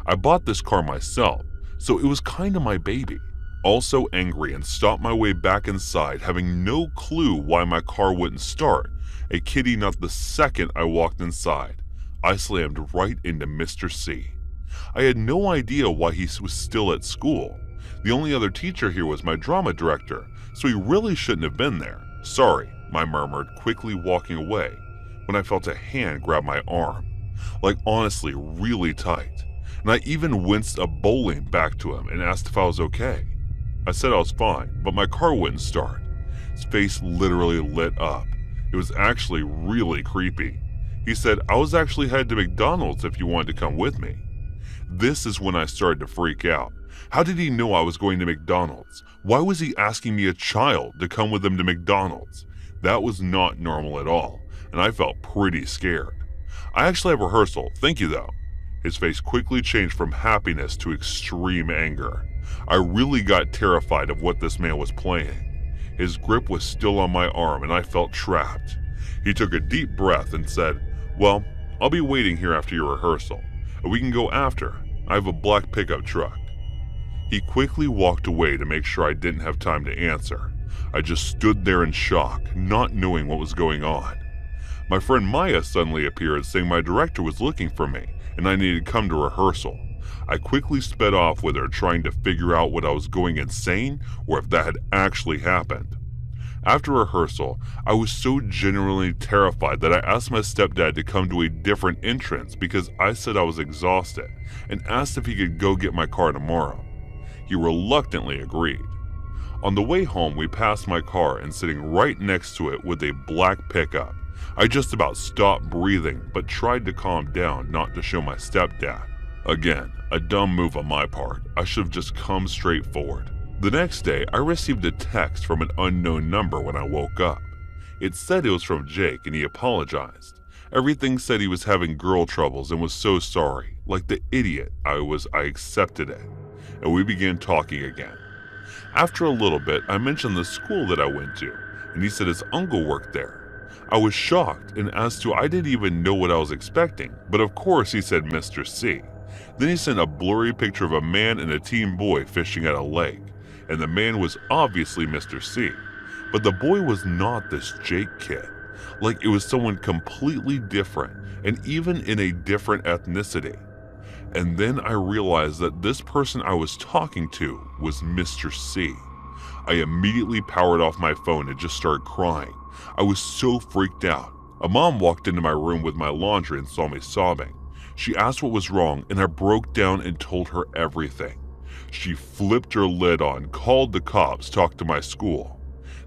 Speaker 1: I bought this car myself, so it was kind of my baby. Also angry and stopped my way back inside, having no clue why my car wouldn't start. A kitty not the second I walked inside, I slammed right into Mr. C. I had no idea why he was still at school. The only other teacher here was my drama director, so he really shouldn't have been there. Sorry, I murmured, quickly walking away, when I felt a hand grab my arm. Like honestly, really tight. and I even winced a bowling back to him and asked if I was okay. I said I was fine, but my car wouldn't start. His face literally lit up. It was actually really creepy. He said, I was actually headed to McDonald's if you wanted to come with me. This is when I started to freak out. How did he know I was going to McDonald's? Why was he asking me, a child, to come with him to McDonald's? That was not normal at all, and I felt pretty scared. I actually have rehearsal, thank you though. His face quickly changed from happiness to extreme anger. I really got terrified of what this man was playing. His grip was still on my arm and I felt trapped. He took a deep breath and said, well, I'll be waiting here after your rehearsal, and we can go after. I have a black pickup truck. He quickly walked away to make sure I didn't have time to answer. I just stood there in shock, not knowing what was going on. My friend Maya suddenly appeared saying my director was looking for me and I needed to come to rehearsal. I quickly sped off with her, trying to figure out what I was going insane or if that had actually happened. After rehearsal, I was so genuinely terrified that I asked my stepdad to come to a different entrance because I said I was exhausted and asked if he could go get my car tomorrow. He reluctantly agreed. On the way home, we passed my car and sitting right next to it with a black pickup. I just about stopped breathing but tried to calm down not to show my stepdad. Again, a dumb move on my part. I should have just come straight forward. The next day, I received a text from an unknown number when I woke up. It said it was from Jake and he apologized. Everything said he was having girl troubles and was so sorry. Like the idiot I accepted it. And we began talking again. After a little bit, I mentioned the school that I went to, and he said his uncle worked there. I was shocked, and as to I didn't even know what I was expecting, but of course he said Mr. C. Then he sent a blurry picture of a man and a teen boy fishing at a lake, and the man was obviously Mr. C. But the boy was not this Jake kid. Like it was someone completely different, and even in a different ethnicity. And then I realized that this person I was talking to was Mr. C. I immediately powered off my phone and just started crying. I was so freaked out. A mom walked into my room with my laundry and saw me sobbing. She asked what was wrong and I broke down and told her everything. She flipped her lid on, called the cops, talked to my school.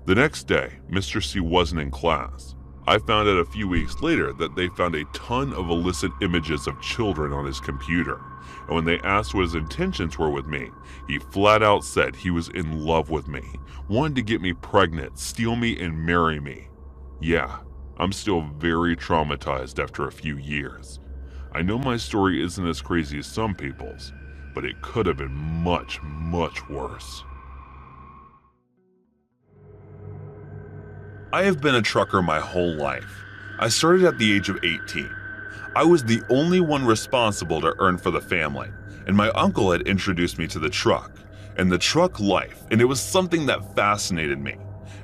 Speaker 1: The next day, Mr. C wasn't in class. I found out a few weeks later that they found a ton of illicit images of children on his computer, and when they asked what his intentions were with me, he flat out said he was in love with me, wanted to get me pregnant, steal me, and marry me. Yeah, I'm still very traumatized after a few years. I know my story isn't as crazy as some people's, but it could have been much, much worse.
Speaker 2: I have been a trucker my whole life. I started at the age of 18. I was the only one responsible to earn for the family, and my uncle had introduced me to the truck and the truck life, and it was something that fascinated me.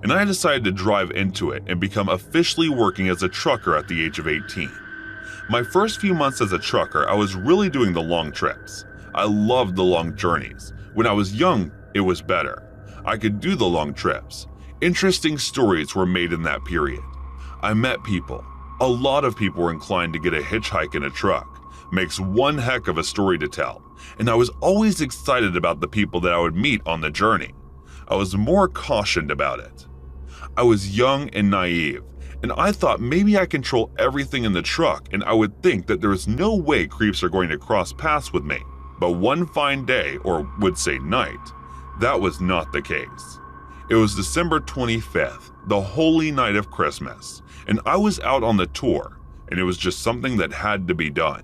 Speaker 2: And I decided to drive into it and become officially working as a trucker at the age of 18. My first few months as a trucker, I was really doing the long trips. I loved the long journeys. When I was young, it was better. I could do the long trips. Interesting stories were made in that period. I met people. A lot of people were inclined to get a hitchhike in a truck. Makes one heck of a story to tell. And I was always excited about the people that I would meet on the journey. I was more cautioned about it. I was young and naive, and I thought maybe I control everything in the truck and I would think that there is no way creeps are going to cross paths with me. But one fine day, or would say night, that was not the case. It was December 25th, the holy night of Christmas, and I was out on the tour, and it was just something that had to be done.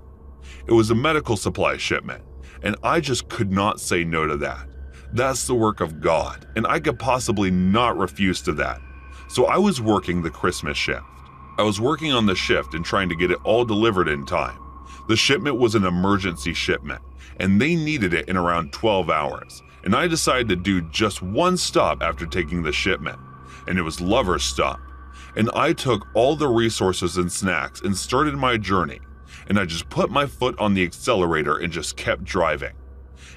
Speaker 2: It was a medical supply shipment, and I just could not say no to that. That's the work of God, and I could possibly not refuse to that. So I was working the Christmas shift. I was working on the shift and trying to get it all delivered in time. The shipment was an emergency shipment, and they needed it in around 12 hours. And I decided to do just one stop after taking the shipment, and it was Lover's Stop. And I took all the resources and snacks and started my journey, and I just put my foot on the accelerator and just kept driving.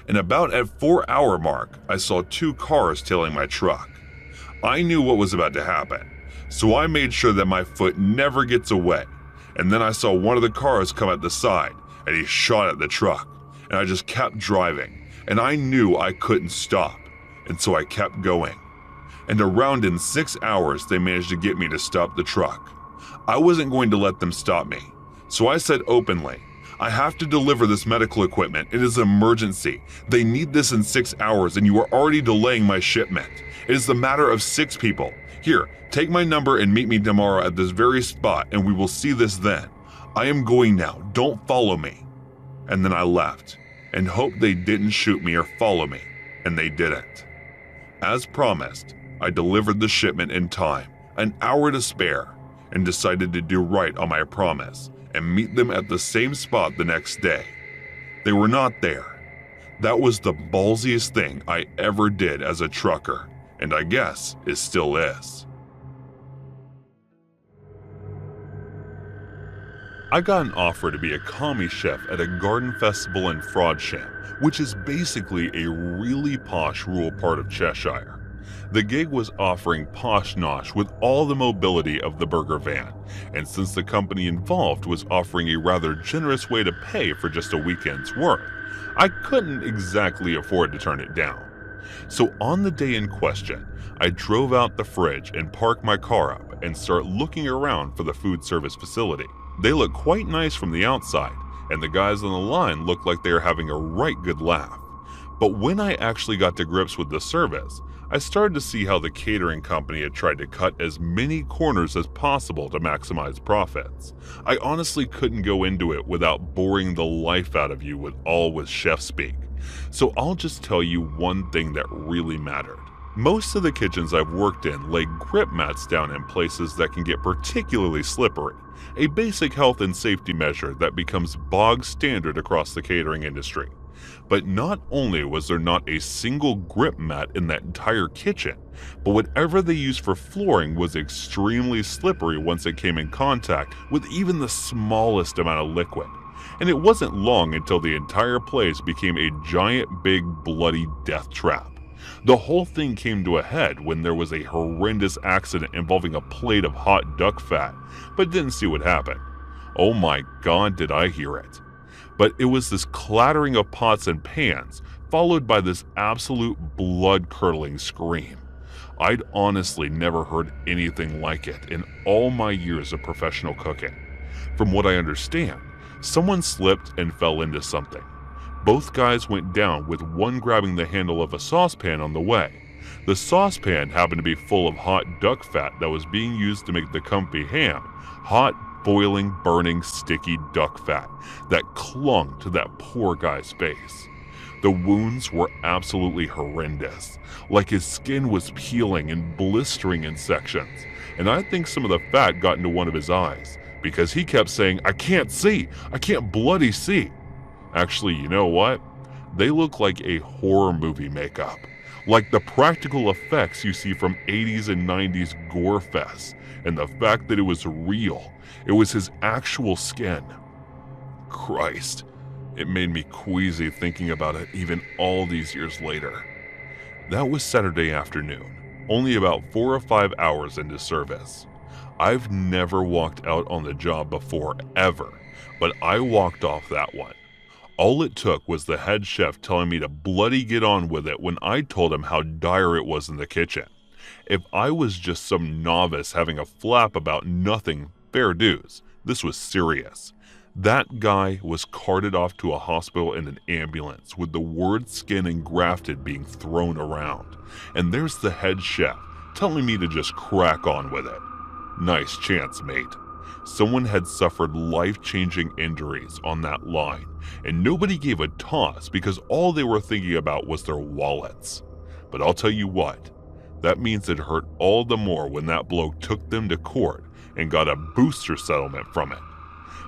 Speaker 2: And about at 4-hour mark, I saw 2 cars tailing my truck. I knew what was about to happen, so I made sure that my foot never gets away. And then I saw one of the cars come at the side, and he shot at the truck.
Speaker 1: and I just kept driving, and I knew I couldn't stop, and so I kept going. And around in 6 hours, they managed to get me to stop the truck. I wasn't going to let them stop me, so I said openly, I have to deliver this medical equipment. It is an emergency. They need this in 6 hours, and you are already delaying my shipment. It is the matter of 6 people. Here, take my number and meet me tomorrow at this very spot, and we will see this then. I am going now. Don't follow me. And then I left, and hoped they didn't shoot me or follow me, and they didn't. As promised, I delivered the shipment in time, an hour to spare, and decided to do right on my promise and meet them at the same spot the next day. They were not there. That was the ballsiest thing I ever did as a trucker, and I guess it still is. I got an offer to be a commie chef at a garden festival in Frodsham, which is basically a really posh rural part of Cheshire. The gig was offering posh nosh with all the mobility of the burger van, and since the company involved was offering a rather generous way to pay for just a weekend's work, I couldn't exactly afford to turn it down. So on the day in question, I drove out the fridge and parked my car up and started looking around for the food service facility. They look quite nice from the outside, and the guys on the line looked like they were having a right good laugh. But when I actually got to grips with the service, I started to see how the catering company had tried to cut as many corners as possible to maximize profits. I honestly couldn't go into it without boring the life out of you with chef speak. So I'll just tell you one thing that really mattered. Most of the kitchens I've worked in lay grip mats down in places that can get particularly slippery, a basic health and safety measure that becomes bog standard across the catering industry. But not only was there not a single grip mat in that entire kitchen, but whatever they used for flooring was extremely slippery once it came in contact with even the smallest amount of liquid. And it wasn't long until the entire place became a giant big bloody death trap. The whole thing came to a head when there was a horrendous accident involving a plate of hot duck fat, but didn't see what happened. Oh my God, did I hear it. But it was this clattering of pots and pans, followed by this absolute blood-curdling scream. I'd honestly never heard anything like it in all my years of professional cooking. From what I understand, someone slipped and fell into something. Both guys went down with one grabbing the handle of a saucepan on the way. The saucepan happened to be full of hot duck fat that was being used to make the comfy ham. Hot, boiling, burning, sticky duck fat that clung to that poor guy's face. The wounds were absolutely horrendous, like his skin was peeling and blistering in sections, and I think some of the fat got into one of his eyes, because he kept saying, I can't see, I can't bloody see. Actually, you know what? They look like a horror movie makeup, like the practical effects you see from 80s and 90s gore fests, and the fact that it was real. It was his actual skin. Christ, it made me queasy thinking about it even all these years later. That was Saturday afternoon, only about 4 or 5 hours into service. I've never walked out on the job before, ever, but I walked off that one. All it took was the head chef telling me to bloody get on with it when I told him how dire it was in the kitchen. If I was just some novice having a flap about nothing, fair dues. This was serious. That guy was carted off to a hospital in an ambulance with the word skin and grafted being thrown around. And there's the head chef telling me to just crack on with it. Nice chance, mate. Someone had suffered life-changing injuries on that line, and nobody gave a toss because all they were thinking about was their wallets. But I'll tell you what, that means it hurt all the more when that bloke took them to court and got a booster settlement from it.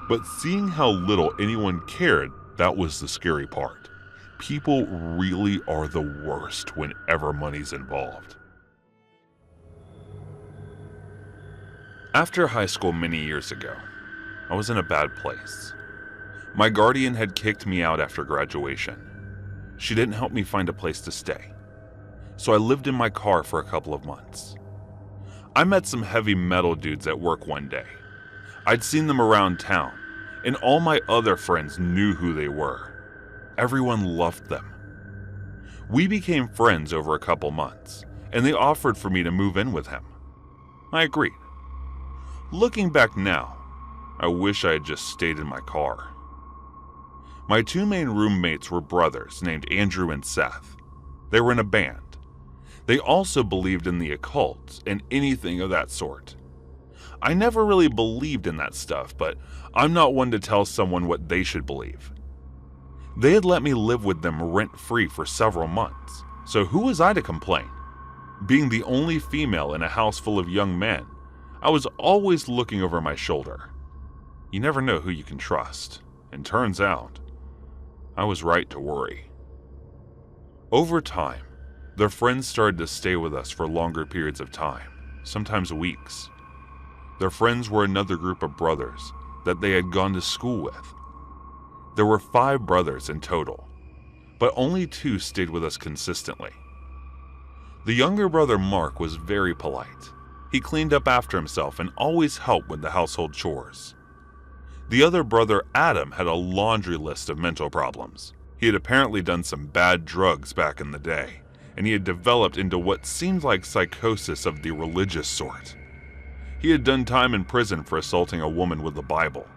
Speaker 1: But seeing how little anyone cared, that was the scary part. People really are the worst whenever money's involved. After high school many years ago, I was in a bad place. My guardian had kicked me out after graduation. She didn't help me find a place to stay, so I lived in my car for a couple of months. I met some heavy metal dudes at work one day. I'd seen them around town, and all my other friends knew who they were. everyone loved them. We became friends over a couple months, and they offered for me to move in with him. I agreed. Looking back now, I wish I had just stayed in my car. My two main roommates were brothers named Andrew and Seth. They were in a band. They also believed in the occult and anything of that sort. I never really believed in that stuff, but I'm not one to tell someone what they should believe. They had let me live with them rent-free for several months, so who was I to complain? Being the only female in a house full of young men, I was always looking over my shoulder. You never know who you can trust, and turns out, I was right to worry. Over time, their friends started to stay with us for longer periods of time, sometimes weeks. Their friends were another group of brothers that they had gone to school with. There were 5 brothers in total, but only 2 stayed with us consistently. The younger brother Mark was very polite. He cleaned up after himself and always helped with the household chores. The other brother Adam had a laundry list of mental problems. He had apparently done some bad drugs back in the day, and he had developed into what seemed like psychosis of the religious sort. He had done time in prison for assaulting a woman with the Bible.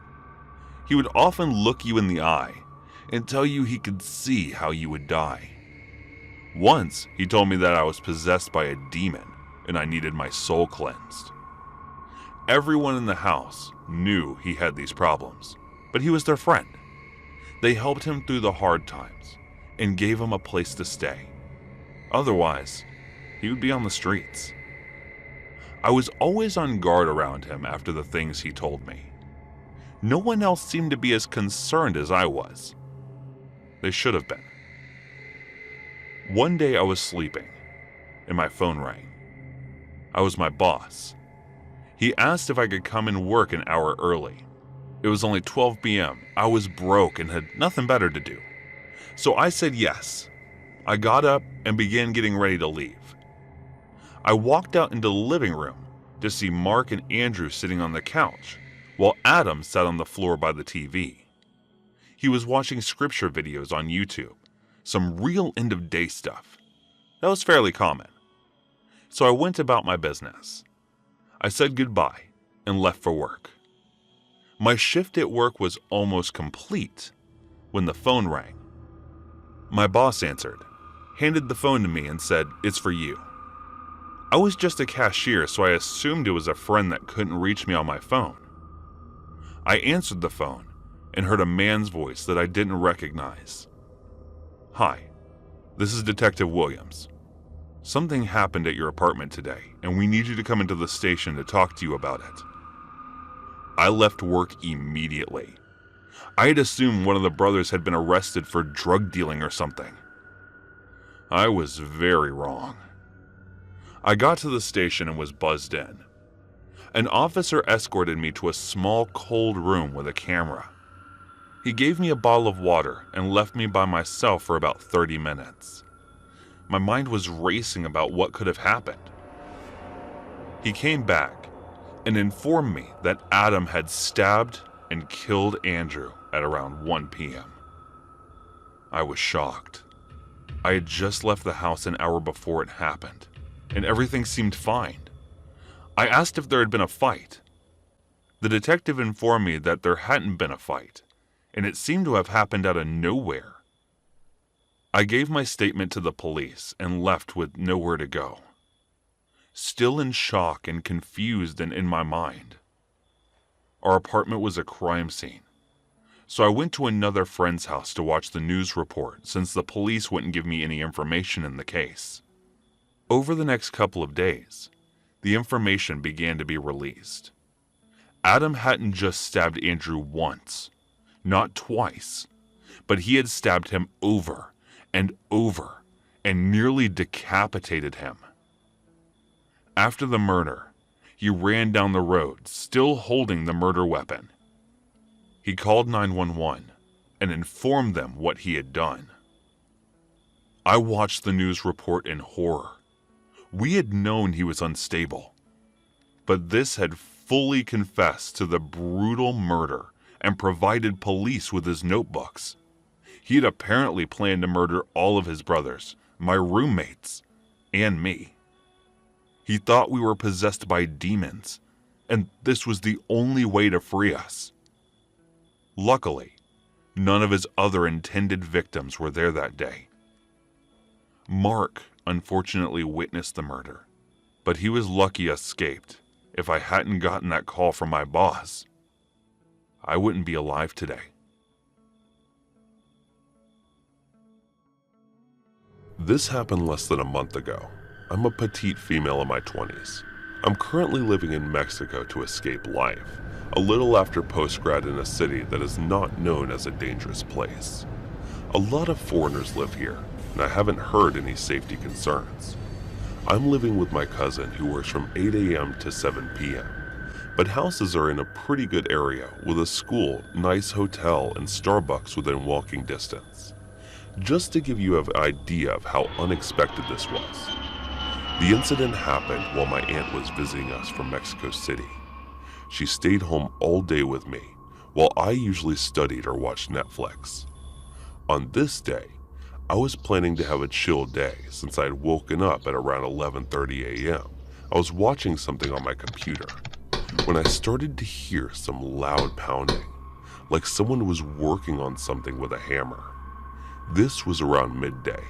Speaker 1: He would often look you in the eye and tell you he could see how you would die. Once, he told me that I was possessed by a demon and I needed my soul cleansed. Everyone in the house knew he had these problems, but he was their friend. They helped him through the hard times and gave him a place to stay. Otherwise, he would be on the streets. I was always on guard around him after the things he told me. No one else seemed to be as concerned as I was. They should have been. One day I was sleeping, and my phone rang. I was my boss. He asked if I could come and work an hour early. It was only 12 p.m. I was broke and had nothing better to do. So I said yes. I got up and began getting ready to leave. I walked out into the living room to see Mark and Andrew sitting on the couch, while Adam sat on the floor by the TV. He was watching scripture videos on YouTube, some real end-of-day stuff. That was fairly common. So I went about my business. I said goodbye and left for work. My shift at work was almost complete when the phone rang. My boss answered, handed the phone to me and said, "It's for you." I was just a cashier, so I assumed it was a friend that couldn't reach me on my phone. I answered the phone and heard a man's voice that I didn't recognize. "Hi, this is Detective Williams. Something happened at your apartment today, and we need you to come into the station to talk to you about it." I left work immediately. I had assumed one of the brothers had been arrested for drug dealing or something. I was very wrong. I got to the station and was buzzed in. An officer escorted me to a small, cold room with a camera. He gave me a bottle of water and left me by myself for about 30 minutes. My mind was racing about what could have happened. He came back and informed me that Adam had stabbed and killed Andrew at around 1 p.m. I was shocked. I had just left the house an hour before it happened, and everything seemed fine. I asked if there had been a fight. The detective informed me that there hadn't been a fight, and it seemed to have happened out of nowhere. I gave my statement to the police and left with nowhere to go. Still in shock and confused and in my mind. Our apartment was a crime scene, so I went to another friend's house to watch the news report since the police wouldn't give me any information in the case. Over the next couple of days, the information began to be released. Adam hadn't just stabbed Andrew once, not twice, but he had stabbed him over and over and nearly decapitated him. After the murder, he ran down the road, still holding the murder weapon. He called 911 and informed them what he had done. I watched the news report in horror. We had known he was unstable, but this had fully confessed to the brutal murder and provided police with his notebooks. He had apparently planned to murder all of his brothers, my roommates, and me. He thought we were possessed by demons, and this was the only way to free us. Luckily, none of his other intended victims were there that day. Mark unfortunately witnessed the murder, but he was lucky escaped. If I hadn't gotten that call from my boss, I wouldn't be alive today. This happened less than a month ago. I'm a petite female in my 20s. I'm currently living in Mexico to escape life, a little after post-grad in a city that is not known as a dangerous place. A lot of foreigners live here, and I haven't heard any safety concerns. I'm living with my cousin who works from 8 a.m. to 7 p.m., but houses are in a pretty good area with a school, nice hotel, and Starbucks within walking distance. Just to give you an idea of how unexpected this was, the incident happened while my aunt was visiting us from Mexico City. She stayed home all day with me, while I usually studied or watched Netflix. On this day, I was planning to have a chill day since I had woken up at around 11:30 a.m. I was watching something on my computer when I started to hear some loud pounding, like someone was working on something with a hammer. This was around midday.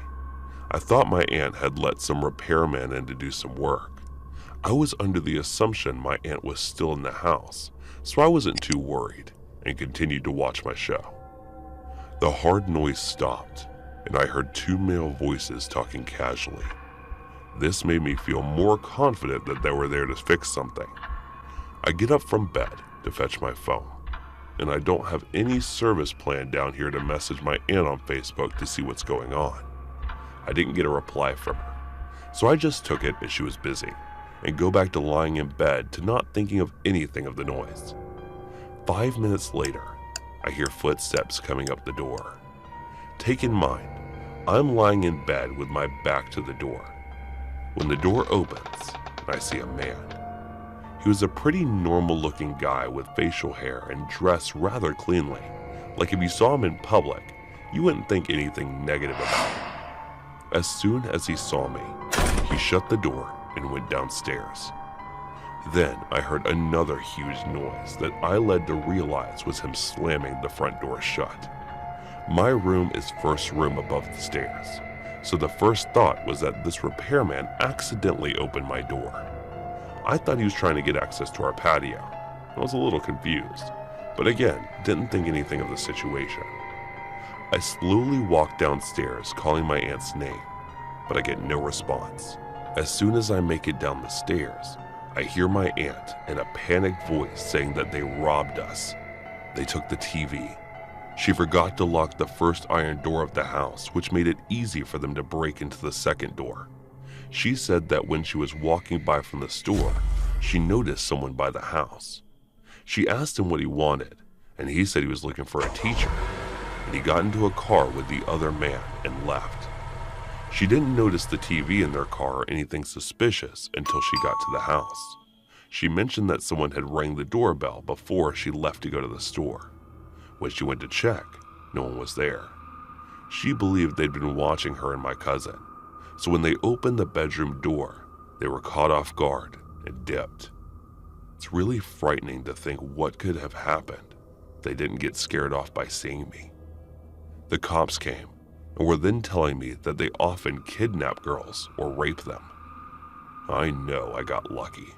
Speaker 1: I thought my aunt had let some repairman in to do some work. I was under the assumption my aunt was still in the house, so I wasn't too worried and continued to watch my show. The hard noise stopped, and I heard two male voices talking casually. This made me feel more confident that they were there to fix something. I get up from bed to fetch my phone, and I don't have any service plan down here to message my aunt on Facebook to see what's going on. I didn't get a reply from her, so I just took it as she was busy and go back to lying in bed to not thinking of anything of the noise. 5 minutes later, I hear footsteps coming up the door. Take in mind, I'm lying in bed with my back to the door. When the door opens, I see a man. He was a pretty normal-looking guy with facial hair and dressed rather cleanly. Like if you saw him in public, you wouldn't think anything negative about him. As soon as he saw me, he shut the door and went downstairs. Then I heard another huge noise that I led to realize was him slamming the front door shut. My room is first room above the stairs, so the first thought was that this repairman accidentally opened my door. I thought he was trying to get access to our patio. I was a little confused, but again, didn't think anything of the situation. I slowly walk downstairs calling my aunt's name, but I get no response. As soon as I make it down the stairs, I hear my aunt in a panicked voice saying that they robbed us. They took the TV. She forgot to lock the first iron door of the house, which made it easy for them to break into the second door. She said that when she was walking by from the store, she noticed someone by the house. She asked him what he wanted, and he said he was looking for a teacher, and he got into a car with the other man and left. She didn't notice the TV in their car or anything suspicious until she got to the house. She mentioned that someone had rang the doorbell before she left to go to the store. When she went to check, no one was there. She believed they'd been watching her and my cousin, so when they opened the bedroom door, they were caught off guard and dipped. It's really frightening to think what could have happened. They didn't get scared off by seeing me. The cops came and were then telling me that they often kidnap girls or rape them. I know I got lucky.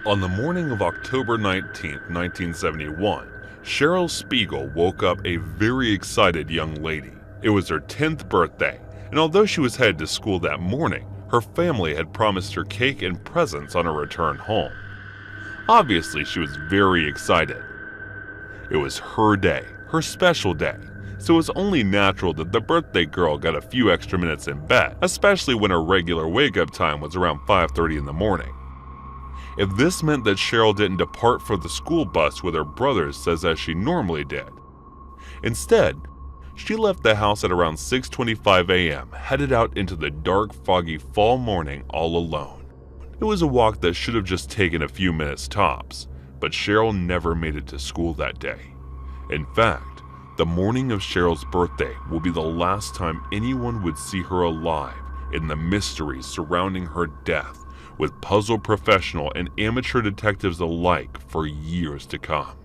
Speaker 1: On the morning of October 19, 1971, Cheryl Spiegel woke up a very excited young lady. It was her 10th birthday, and although she was headed to school that morning, her family had promised her cake and presents on her return home. Obviously, she was very excited. It was her day, her special day, so it was only natural that the birthday girl got a few extra minutes in bed, especially when her regular wake-up time was around 5:30 in the morning. If this meant that Cheryl didn't depart for the school bus with her brothers as she normally did. Instead, she left the house at around 6:25 a.m., headed out into the dark, foggy fall morning all alone. It was a walk that should have just taken a few minutes tops, but Cheryl never made it to school that day. In fact, the morning of Cheryl's birthday will be the last time anyone would see her alive in the mysteries surrounding her death, with puzzle professional and amateur detectives alike for years to come.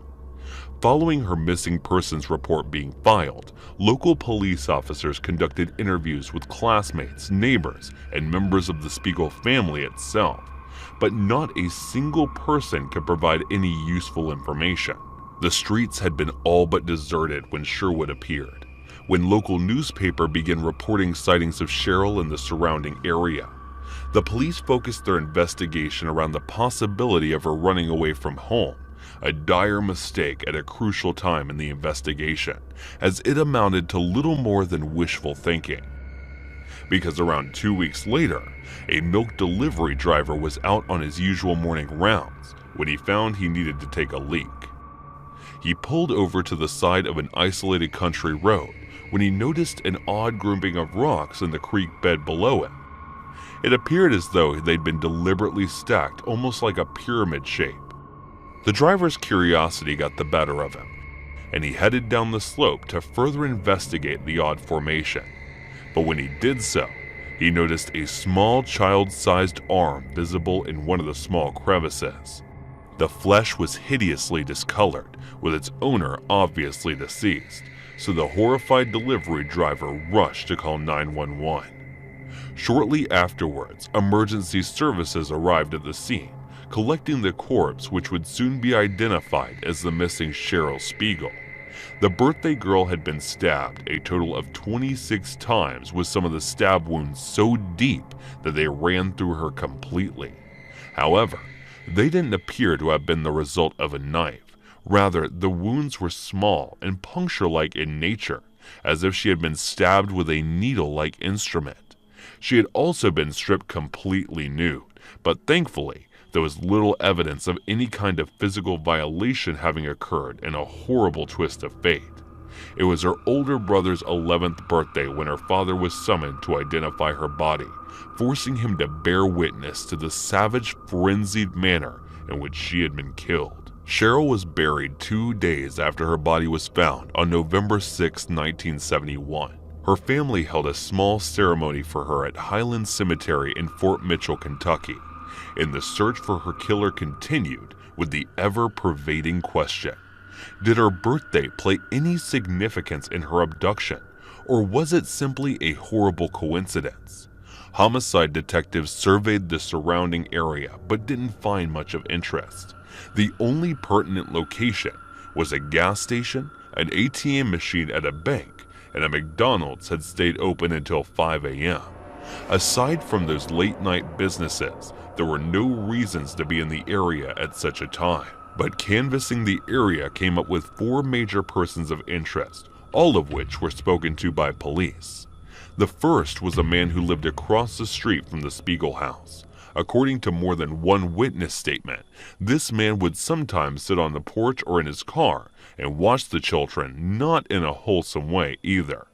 Speaker 1: Following her missing persons report being filed, local police officers conducted interviews with classmates, neighbors, and members of the Spiegel family itself, but not a single person could provide any useful information. The streets had been all but deserted when Sherwood appeared, when local newspaper began reporting sightings of Cheryl in the surrounding area. The police focused their investigation around the possibility of her running away from home, a dire mistake at a crucial time in the investigation, as it amounted to little more than wishful thinking. Because around 2 weeks later, a milk delivery driver was out on his usual morning rounds when he found he needed to take a leak. He pulled over to the side of an isolated country road when he noticed an odd grouping of rocks in the creek bed below him. It appeared as though they'd been deliberately stacked almost like a pyramid shape. The driver's curiosity got the better of him, and he headed down the slope to further investigate the odd formation. But when he did so, he noticed a small child-sized arm visible in one of the small crevices. The flesh was hideously discolored, with its owner obviously deceased, so the horrified delivery driver rushed to call 911. Shortly afterwards, emergency services arrived at the scene, collecting the corpse, which would soon be identified as the missing Cheryl Spiegel. The birthday girl had been stabbed a total of 26 times, with some of the stab wounds so deep that they ran through her completely. However, they didn't appear to have been the result of a knife. Rather, the wounds were small and puncture-like in nature, as if she had been stabbed with a needle-like instrument. She had also been stripped completely nude, but thankfully, there was little evidence of any kind of physical violation having occurred in a horrible twist of fate. It was her older brother's 11th birthday when her father was summoned to identify her body, forcing him to bear witness to the savage, frenzied manner in which she had been killed. Cheryl was buried 2 days after her body was found on November 6, 1971. Her family held a small ceremony for her at Highland Cemetery in Fort Mitchell, Kentucky, and the search for her killer continued with the ever-pervading question: did her birthday play any significance in her abduction, or was it simply a horrible coincidence? Homicide detectives surveyed the surrounding area but didn't find much of interest. The only pertinent location was a gas station, an ATM machine at a bank, and a McDonald's had stayed open until 5 a.m. Aside from those late-night businesses, there were no reasons to be in the area at such a time. But canvassing the area came up with 4 major persons of interest, all of which were spoken to by police. The first was a man who lived across the street from the Spiegel house. According to more than one witness statement, this man would sometimes sit on the porch or in his car and watch the children, not in a wholesome way either.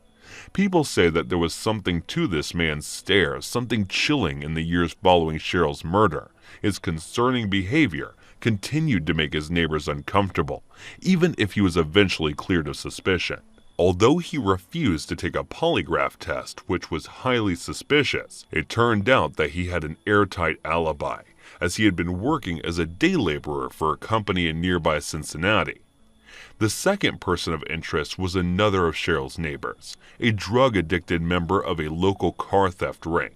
Speaker 1: People say that there was something to this man's stare, something chilling in the years following Cheryl's murder. His concerning behavior continued to make his neighbors uncomfortable, even if he was eventually cleared of suspicion. Although he refused to take a polygraph test, which was highly suspicious, it turned out that he had an airtight alibi, as he had been working as a day laborer for a company in nearby Cincinnati. The second person of interest was another of Cheryl's neighbors, a drug-addicted member of a local car theft ring.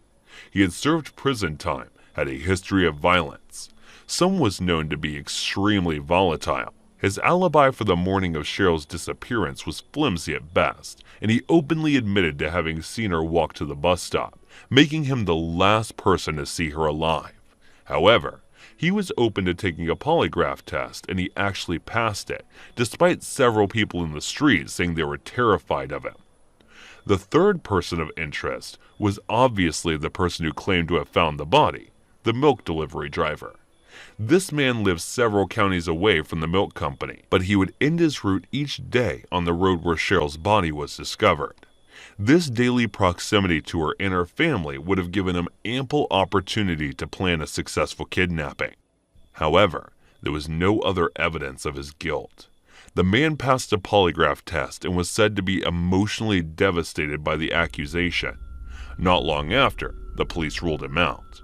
Speaker 1: He had served prison time, had a history of violence. Some was known to be extremely volatile. His alibi for the morning of Cheryl's disappearance was flimsy at best, and he openly admitted to having seen her walk to the bus stop, making him the last person to see her alive. However, he was open to taking a polygraph test, and he actually passed it, despite several people in the street saying they were terrified of him. The third person of interest was obviously the person who claimed to have found the body, the milk delivery driver. This man lived several counties away from the milk company, but he would end his route each day on the road where Cheryl's body was discovered. This daily proximity to her and her family would have given him ample opportunity to plan a successful kidnapping. However, there was no other evidence of his guilt. The man passed a polygraph test and was said to be emotionally devastated by the accusation. Not long after, the police ruled him out.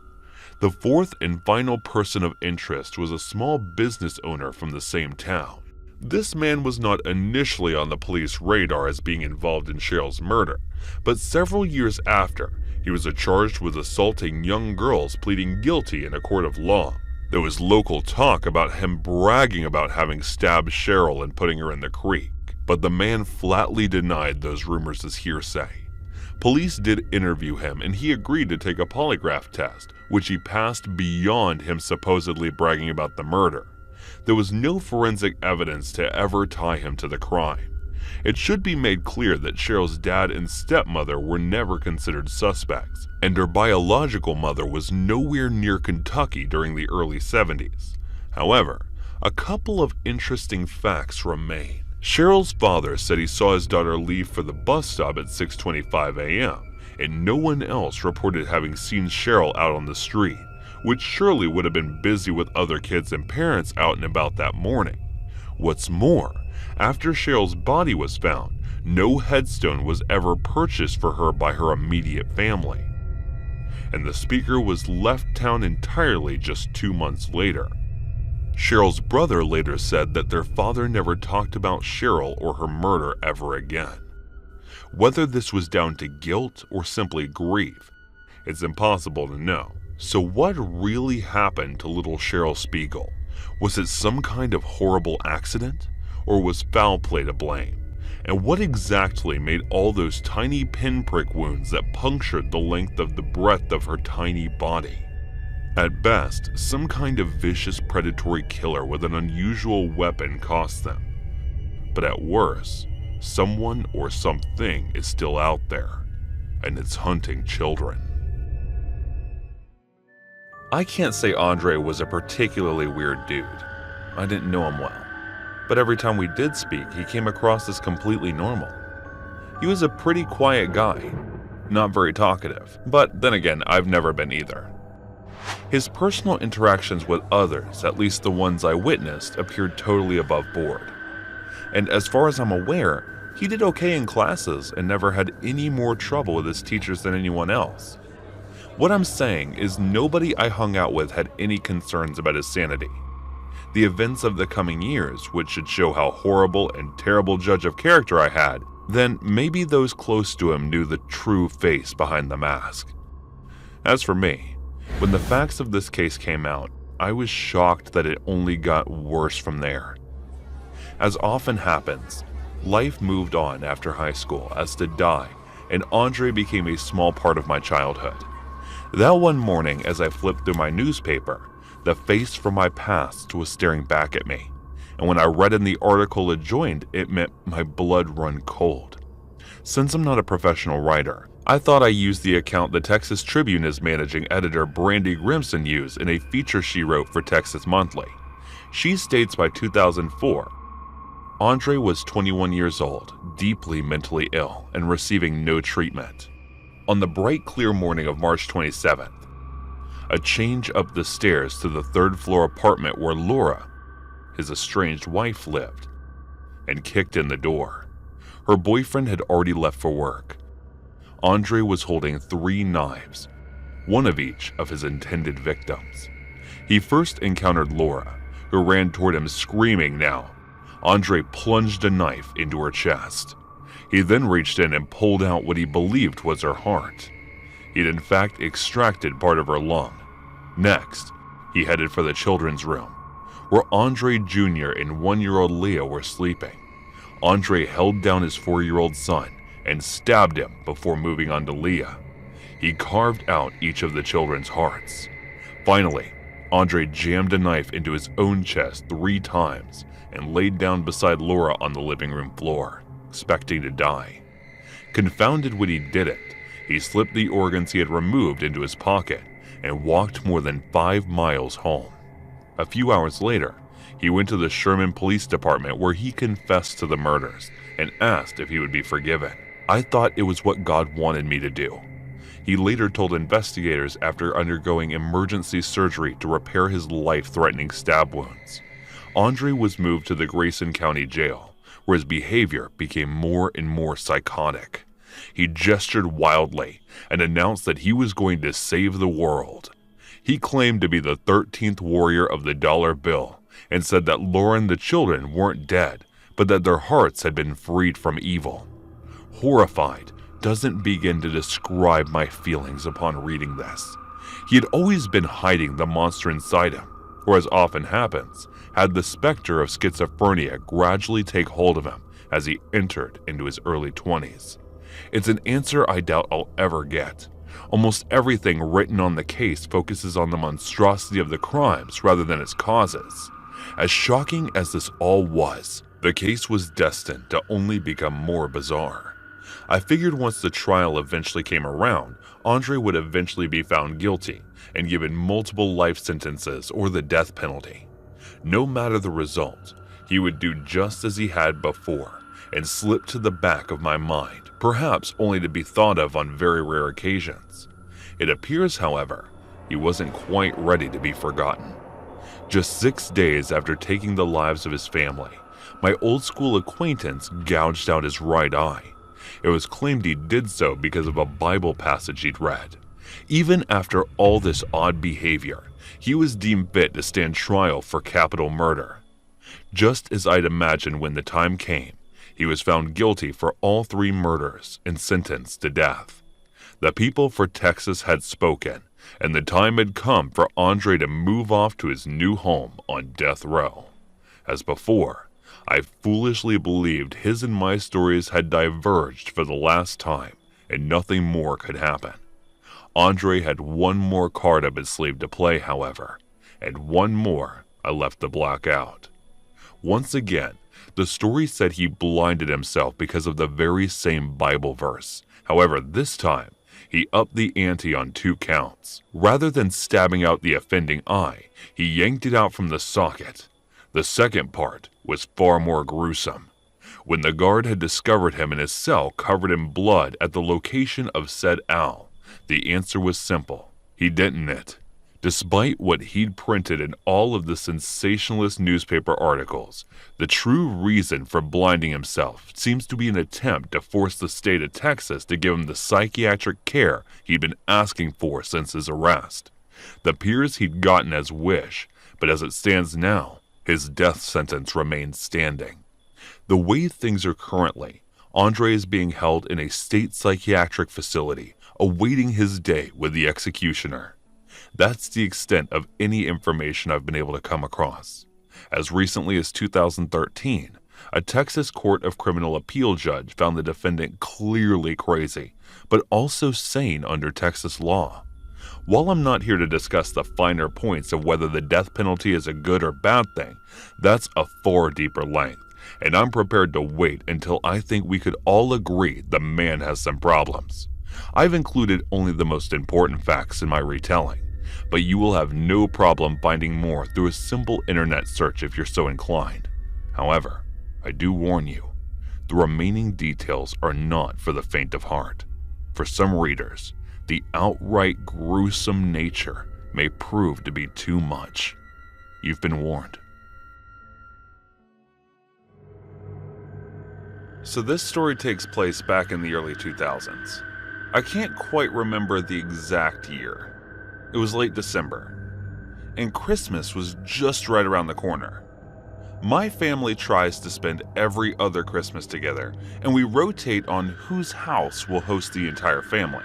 Speaker 1: The fourth and final person of interest was a small business owner from the same town. This man was not initially on the police radar as being involved in Cheryl's murder, but several years after, he was charged with assaulting young girls, pleading guilty in a court of law. There was local talk about him bragging about having stabbed Cheryl and putting her in the creek, but the man flatly denied those rumors as hearsay. Police did interview him and he agreed to take a polygraph test, which he passed beyond him supposedly bragging about the murder. There was no forensic evidence to ever tie him to the crime. It should be made clear that Cheryl's dad and stepmother were never considered suspects, and her biological mother was nowhere near Kentucky during the early 70s. However, a couple of interesting facts remain. Cheryl's father said he saw his daughter leave for the bus stop at 6:25 a.m., and no one else reported having seen Cheryl out on the street, which surely would have been busy with other kids and parents out and about that morning. What's more, after Cheryl's body was found, no headstone was ever purchased for her by her immediate family. And the speaker was left town entirely just 2 months later. Cheryl's brother later said that their father never talked about Cheryl or her murder ever again. Whether this was down to guilt or simply grief, it's impossible to know. So what really happened to little Cheryl Spiegel? Was it some kind of horrible accident? Or was foul play to blame? And what exactly made all those tiny pinprick wounds that punctured the length of the breadth of her tiny body? At best, some kind of vicious predatory killer with an unusual weapon cost them. But at worst, someone or something is still out there, and it's hunting children. I can't say Andre was a particularly weird dude. I didn't know him well. But every time we did speak, he came across as completely normal. He was a pretty quiet guy, not very talkative, but then again, I've never been either. His personal interactions with others, at least the ones I witnessed, appeared totally above board. And as far as I'm aware, he did okay in classes and never had any more trouble with his teachers than anyone else. What I'm saying is nobody I hung out with had any concerns about his sanity. The events of the coming years, which should show how horrible and terrible judge of character I had, then maybe those close to him knew the true face behind the mask. As for me, when the facts of this case came out, I was shocked that it only got worse from there. As often happens, life moved on after high school as did Di, and Andre became a small part of my childhood. That one morning as I flipped through my newspaper, the face from my past was staring back at me, and when I read in the article adjoined, it meant my blood run cold. Since I'm not a professional writer, I thought I used the account the Texas Tribune's managing editor Brandy Grimson used in a feature she wrote for Texas Monthly. She states by 2004, Andre was 21 years old, deeply mentally ill, and receiving no treatment. On the bright, clear morning of March 27th, a change up the stairs to the third-floor apartment where Laura, his estranged wife, lived, and kicked in the door. Her boyfriend had already left for work. Andre was holding 3 knives, one of each of his intended victims. He first encountered Laura, who ran toward him screaming now. Andre plunged a knife into her chest. He then reached in and pulled out what he believed was her heart. He'd in fact extracted part of her lung. Next, he headed for the children's room, where Andre Jr. and 1-year-old Leah were sleeping. Andre held down his 4-year-old son and stabbed him before moving on to Leah. He carved out each of the children's hearts. Finally, Andre jammed a knife into his own chest 3 times and laid down beside Laura on the living room floor, expecting to die. Confounded when he did it, he slipped the organs he had removed into his pocket and walked more than 5 miles home. A few hours later, he went to the Sherman Police Department where he confessed to the murders and asked if he would be forgiven. I thought it was what God wanted me to do. He later told investigators after undergoing emergency surgery to repair his life-threatening stab wounds. Andre was moved to the Grayson County Jail, where his behavior became more and more psychotic. He gestured wildly and announced that he was going to save the world. He claimed to be the 13th warrior of the dollar bill and said that Laura and the children weren't dead, but that their hearts had been freed from evil. Horrified doesn't begin to describe my feelings upon reading this. He had always been hiding the monster inside him, or as often happens, had the specter of schizophrenia gradually take hold of him as he entered into his early 20s. It's an answer I doubt I'll ever get. Almost everything written on the case focuses on the monstrosity of the crimes rather than its causes. As shocking as this all was, the case was destined to only become more bizarre. I figured once the trial eventually came around, Andre would eventually be found guilty and given multiple life sentences or the death penalty. No matter the result, he would do just as he had before and slip to the back of my mind, perhaps only to be thought of on very rare occasions. It appears, however, he wasn't quite ready to be forgotten. Just 6 days after taking the lives of his family, my old school acquaintance gouged out his right eye. It was claimed he did so because of a Bible passage he'd read. Even after all this odd behavior, he was deemed fit to stand trial for capital murder. Just as I'd imagined when the time came, he was found guilty for all 3 murders and sentenced to death. The people for Texas had spoken, and the time had come for Andre to move off to his new home on death row. As before, I foolishly believed his and my stories had diverged for the last time, and nothing more could happen. Andre had one more card up his sleeve to play, however, and one more I left to black out. Once again, the story said he blinded himself because of the very same Bible verse. However, this time, he upped the ante on 2 counts. Rather than stabbing out the offending eye, he yanked it out from the socket. The second part was far more gruesome. When the guard had discovered him in his cell covered in blood at the location of said owl, the answer was simple. He didn't it. Despite what he'd printed in all of the sensationalist newspaper articles, the true reason for blinding himself seems to be an attempt to force the state of Texas to give him the psychiatric care he'd been asking for since his arrest. The appears he'd gotten as wish, but as it stands now, his death sentence remains standing. The way things are currently, Andre is being held in a state psychiatric facility, awaiting his day with the executioner. That's the extent of any information I've been able to come across. As recently as 2013, a Texas Court of Criminal Appeal judge found the defendant clearly crazy, but also sane under Texas law. While I'm not here to discuss the finer points of whether the death penalty is a good or bad thing, that's a far deeper length, and I'm prepared to wait until I think we could all agree the man has some problems. I've included only the most important facts in my retelling, but you will have no problem finding more through a simple internet search if you're so inclined. However, I do warn you, the remaining details are not for the faint of heart. For some readers, the outright gruesome nature may prove to be too much. You've been warned. So this story takes place back in the early 2000s. I can't quite remember the exact year. It was late December, and Christmas was just right around the corner. My family tries to spend every other Christmas together, and we rotate on whose house will host the entire family.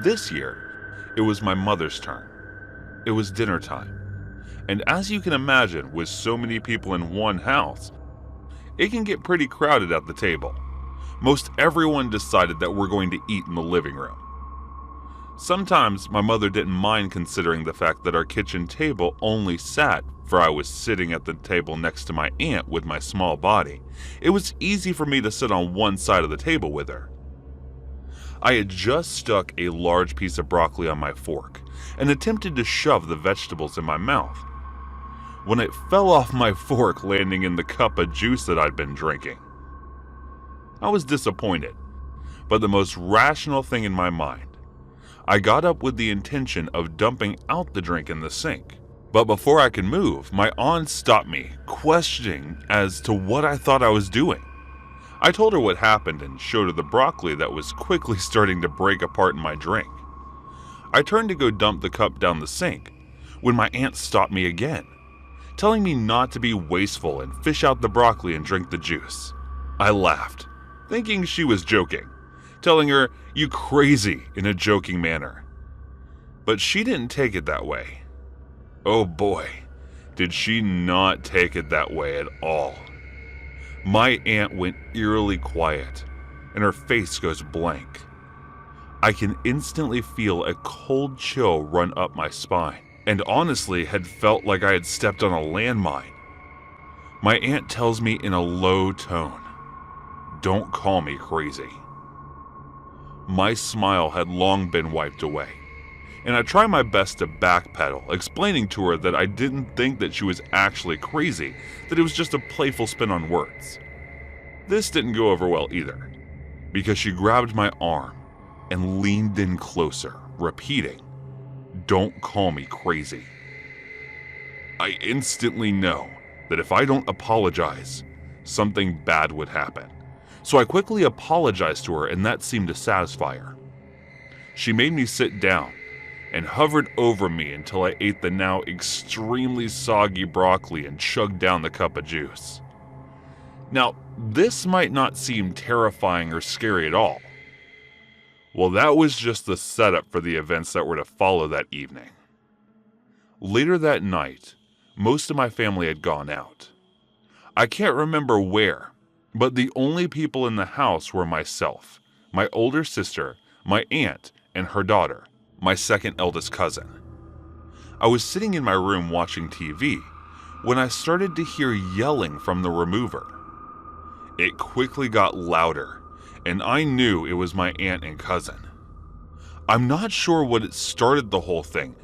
Speaker 1: This year, it was my mother's turn. It was dinner time. And as you can imagine, with so many people in one house, it can get pretty crowded at the table. Most everyone decided that we're going to eat in the living room. Sometimes my mother didn't mind considering the fact that our kitchen table only sat, for I was sitting at the table next to my aunt with my small body. It was easy for me to sit on one side of the table with her. I had just stuck a large piece of broccoli on my fork and attempted to shove the vegetables in my mouth when it fell off my fork, landing in the cup of juice that I'd been drinking. I was disappointed. but the most rational thing in my mind. I got up with the intention of dumping out the drink in the sink, but before I could move, my aunt stopped me, questioning as to what I thought I was doing. I told her what happened and showed her the broccoli that was quickly starting to break apart in my drink. I turned to go dump the cup down the sink when my aunt stopped me again, telling me not to be wasteful and fish out the broccoli and drink the juice. I laughed, thinking she was joking, telling her, "You crazy," in a joking manner. But she didn't take it that way. Oh boy, did she not take it that way at all. My aunt went eerily quiet, and her face goes blank. I can instantly feel a cold chill run up my spine, and honestly had felt like I had stepped on a landmine. My aunt tells me in a low tone, "Don't call me crazy." My smile had long been wiped away, and I tried my best to backpedal, explaining to her that I didn't think that she was actually crazy, that it was just a playful spin on words. This didn't go over well either, because she grabbed my arm and leaned in closer, repeating, "Don't call me crazy." I instantly know that if I don't apologize, something bad would happen. So I quickly apologized to her, and that seemed to satisfy her. She made me sit down and hovered over me until I ate the now extremely soggy broccoli and chugged down the cup of juice. Now, this might not seem terrifying or scary at all. Well, that was just the setup for the events that were to follow that evening. Later that night, most of my family had gone out. I can't remember where, but the only people in the house were myself, my older sister, my aunt, and her daughter, my second eldest cousin. I was sitting in my room watching TV when I started to hear yelling from the remover. It quickly got louder, and I knew it was my aunt and cousin. I'm not sure what it started the whole thing,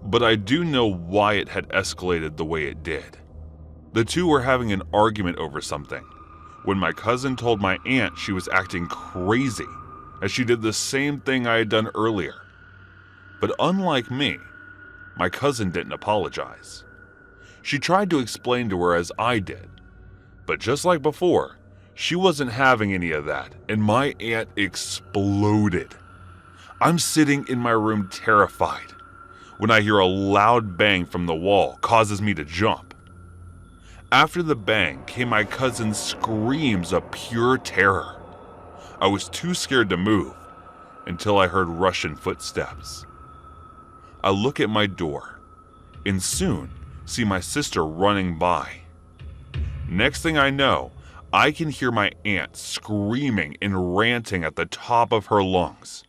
Speaker 1: but I do know why it had escalated the way it did. The two were having an argument over something, when my cousin told my aunt she was acting crazy, as she did the same thing I had done earlier. But unlike me, my cousin didn't apologize. She tried to explain to her as I did, but just like before, she wasn't having any of that, and my aunt exploded. I'm sitting in my room terrified when I hear a loud bang from the wall causes me to jump. After the bang came my cousin's screams of pure terror. I was too scared to move until I heard Russian footsteps. I look at my door and soon see my sister running by. Next thing I know, I can hear my aunt screaming and ranting at the top of her lungs,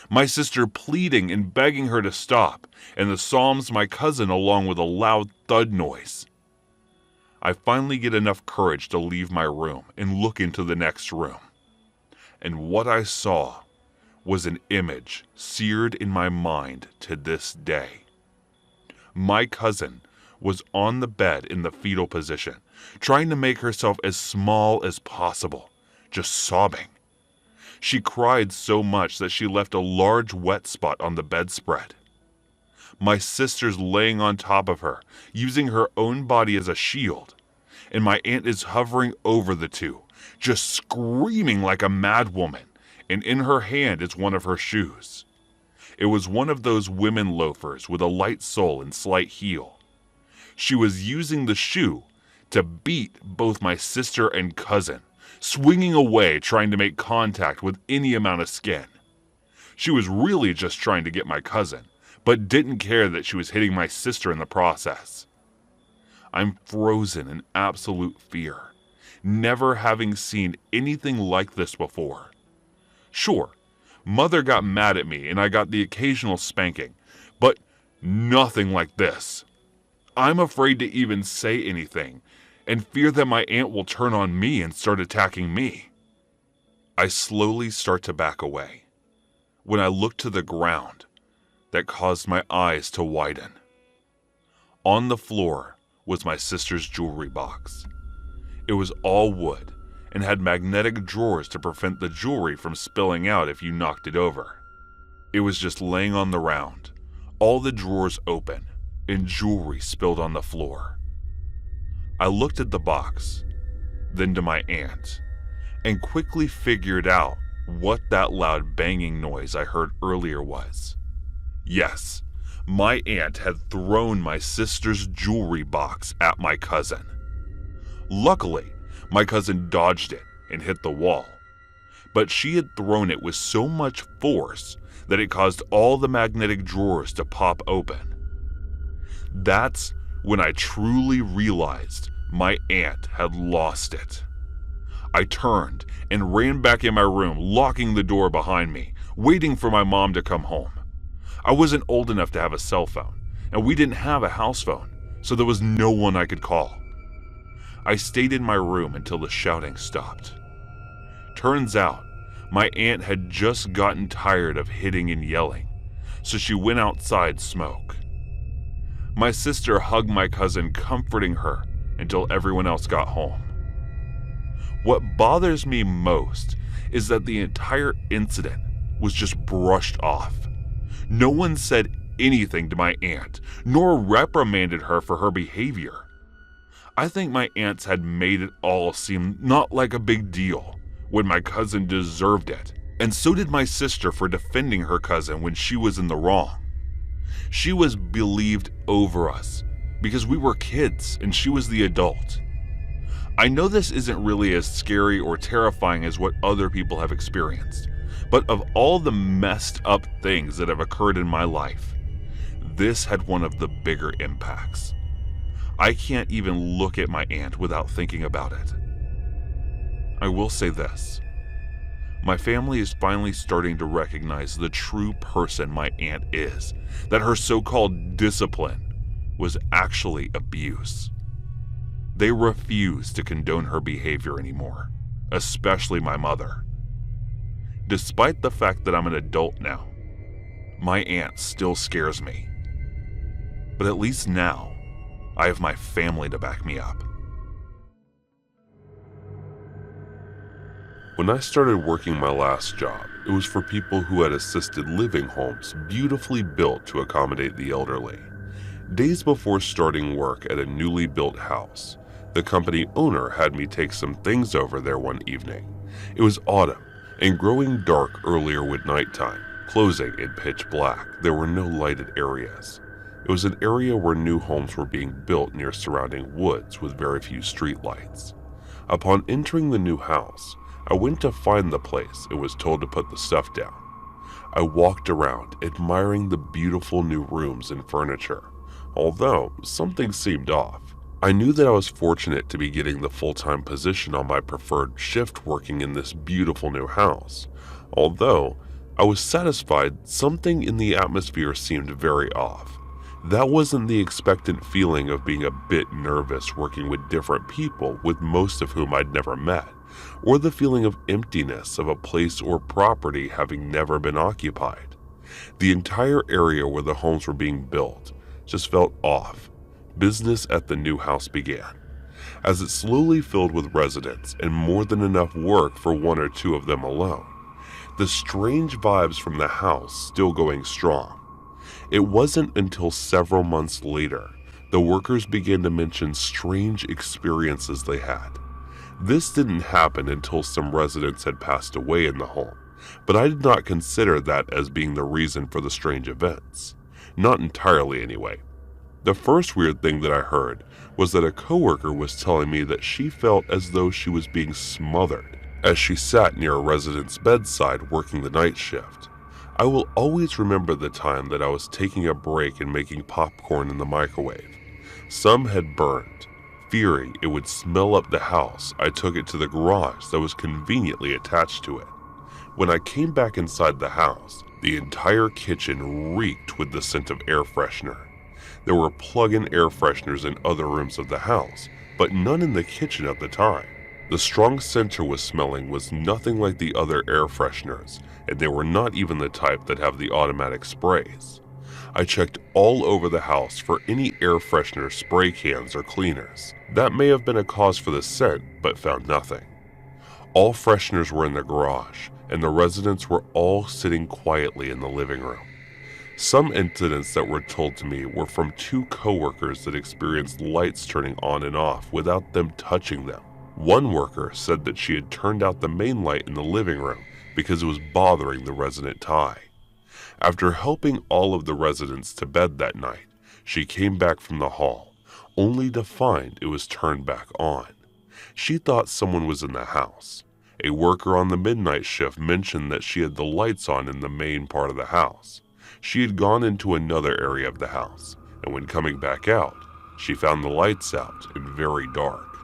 Speaker 1: my sister pleading and begging her to stop, and the psalms my cousin along with a loud thud noise. I finally get enough courage to leave my room and look into the next room. And what I saw was an image seared in my mind to this day. My cousin was on the bed in the fetal position, trying to make herself as small as possible, just sobbing. She cried so much that she left a large wet spot on the bedspread. My sister's laying on top of her, using her own body as a shield, and my aunt is hovering over the two, just screaming like a mad woman, and in her hand is one of her shoes. It was one of those women loafers with a light sole and slight heel. She was using the shoe to beat both my sister and cousin, swinging away trying to make contact with any amount of skin. She was really just trying to get my cousin, but didn't care that she was hitting my sister in the process. I'm frozen in absolute fear, never having seen anything like this before. Sure, Mother got mad at me and I got the occasional spanking, but nothing like this. I'm afraid to even say anything and fear that my aunt will turn on me and start attacking me. I slowly start to back away when I look to the ground that caused my eyes to widen. On the floor was my sister's jewelry box. It was all wood and had magnetic drawers to prevent the jewelry from spilling out if you knocked it over. It was just laying on the round, all the drawers open, and jewelry spilled on the floor. I looked at the box, then to my aunt, and quickly figured out what that loud banging noise I heard earlier was. Yes, my aunt had thrown my sister's jewelry box at my cousin. Luckily, my cousin dodged it and hit the wall, but she had thrown it with so much force that it caused all the magnetic drawers to pop open. That's when I truly realized my aunt had lost it. I turned and ran back in my room, locking the door behind me, waiting for my mom to come home. I wasn't old enough to have a cell phone, and we didn't have a house phone, so there was no one I could call. I stayed in my room until the shouting stopped. Turns out, my aunt had just gotten tired of hitting and yelling, so she went outside to smoke. My sister hugged my cousin, comforting her until everyone else got home. What bothers me most is that the entire incident was just brushed off. No one said anything to my aunt, nor reprimanded her for her behavior. I think my aunts had made it all seem not like a big deal when my cousin deserved it, and so did my sister for defending her cousin when she was in the wrong. She was believed over us because we were kids and she was the adult. I know this isn't really as scary or terrifying as what other people have experienced, but of all the messed up things that have occurred in my life, this had one of the bigger impacts. I can't even look at my aunt without thinking about it. I will say this. My family is finally starting to recognize the true person my aunt is, that her so-called discipline was actually abuse. They refuse to condone her behavior anymore, especially my mother. Despite the fact that I'm an adult now, my aunt still scares me. But at least now, I have my family to back me up. When I started working my last job, it was for people who had assisted living homes beautifully built to accommodate the elderly. Days before starting work at a newly built house, the company owner had me take some things over there one evening. It was autumn and growing dark earlier with nighttime, closing in pitch black. There were no lighted areas. It was an area where new homes were being built near surrounding woods with very few streetlights. Upon entering the new house, I went to find the place and was told to put the stuff down. I walked around, admiring the beautiful new rooms and furniture, although something seemed off. I knew that I was fortunate to be getting the full-time position on my preferred shift working in this beautiful new house. Although I was satisfied, something in the atmosphere seemed very off. That wasn't the expectant feeling of being a bit nervous working with different people with most of whom I'd never met, or the feeling of emptiness of a place or property having never been occupied. The entire area where the homes were being built just felt off. Business at the new house began, as it slowly filled with residents and more than enough work for one or two of them alone. The strange vibes from the house still going strong. It wasn't until several months later the workers began to mention strange experiences they had. This didn't happen until some residents had passed away in the home, but I did not consider that as being the reason for the strange events. Not entirely anyway. The first weird thing that I heard was that a coworker was telling me that she felt as though she was being smothered as she sat near a resident's bedside working the night shift. I will always remember the time that I was taking a break and making popcorn in the microwave. Some had burned. Fearing it would smell up the house, I took it to the garage that was conveniently attached to it. When I came back inside the house, the entire kitchen reeked with the scent of air freshener. There were plug-in air fresheners in other rooms of the house, but none in the kitchen at the time. The strong scent I was smelling was nothing like the other air fresheners, and they were not even the type that have the automatic sprays. I checked all over the house for any air freshener spray cans or cleaners. That may have been a cause for the scent, but found nothing. All fresheners were in the garage, and the residents were all sitting quietly in the living room. Some incidents that were told to me were from 2 coworkers that experienced lights turning on and off without them touching them. One worker said that she had turned out the main light in the living room because it was bothering the resident Ty. After helping all of the residents to bed that night, she came back from the hall, only to find it was turned back on. She thought someone was in the house. A worker on the midnight shift mentioned that she had the lights on in the main part of the house. She had gone into another area of the house, and when coming back out, she found the lights out and very dark.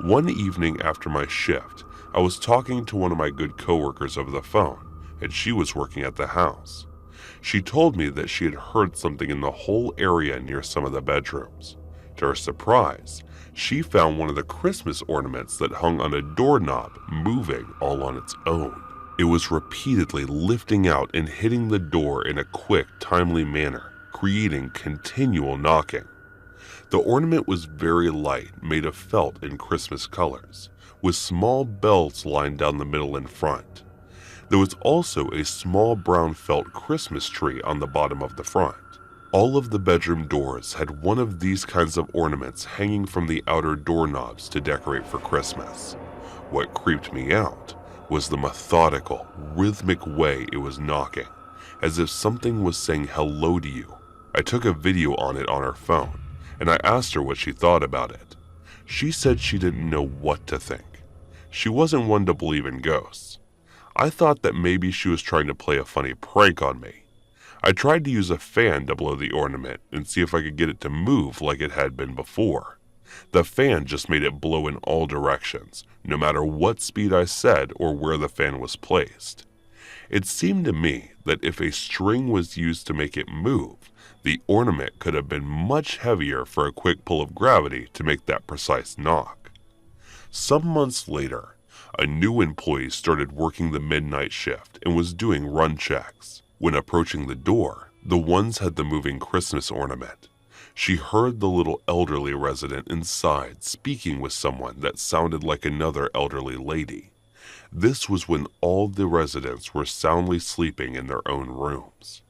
Speaker 1: One evening after my shift, I was talking to one of my good coworkers over the phone, and she was working at the house. She told me that she had heard something in the whole area near some of the bedrooms. To her surprise, she found one of the Christmas ornaments that hung on a doorknob moving all on its own. It was repeatedly lifting out and hitting the door in a quick, timely manner, creating continual knocking. The ornament was very light, made of felt in Christmas colors, with small bells lined down the middle and front. There was also a small brown felt Christmas tree on the bottom of the front. All of the bedroom doors had one of these kinds of ornaments hanging from the outer doorknobs to decorate for Christmas. What creeped me out was the methodical, rhythmic way it was knocking, as if something was saying hello to you. I took a video on it on her phone, and I asked her what she thought about it. She said she didn't know what to think. She wasn't one to believe in ghosts. I thought that maybe she was trying to play a funny prank on me. I tried to use a fan to blow the ornament and see if I could get it to move like it had been before. The fan just made it blow in all directions, no matter what speed I said or where the fan was placed. It seemed to me that if a string was used to make it move, the ornament could have been much heavier for a quick pull of gravity to make that precise knock. Some months later, a new employee started working the midnight shift and was doing run checks. When approaching the door, the ones had the moving Christmas ornament. She heard the little elderly resident inside speaking with someone that sounded like another elderly lady. This was when all the residents were soundly sleeping in their own rooms.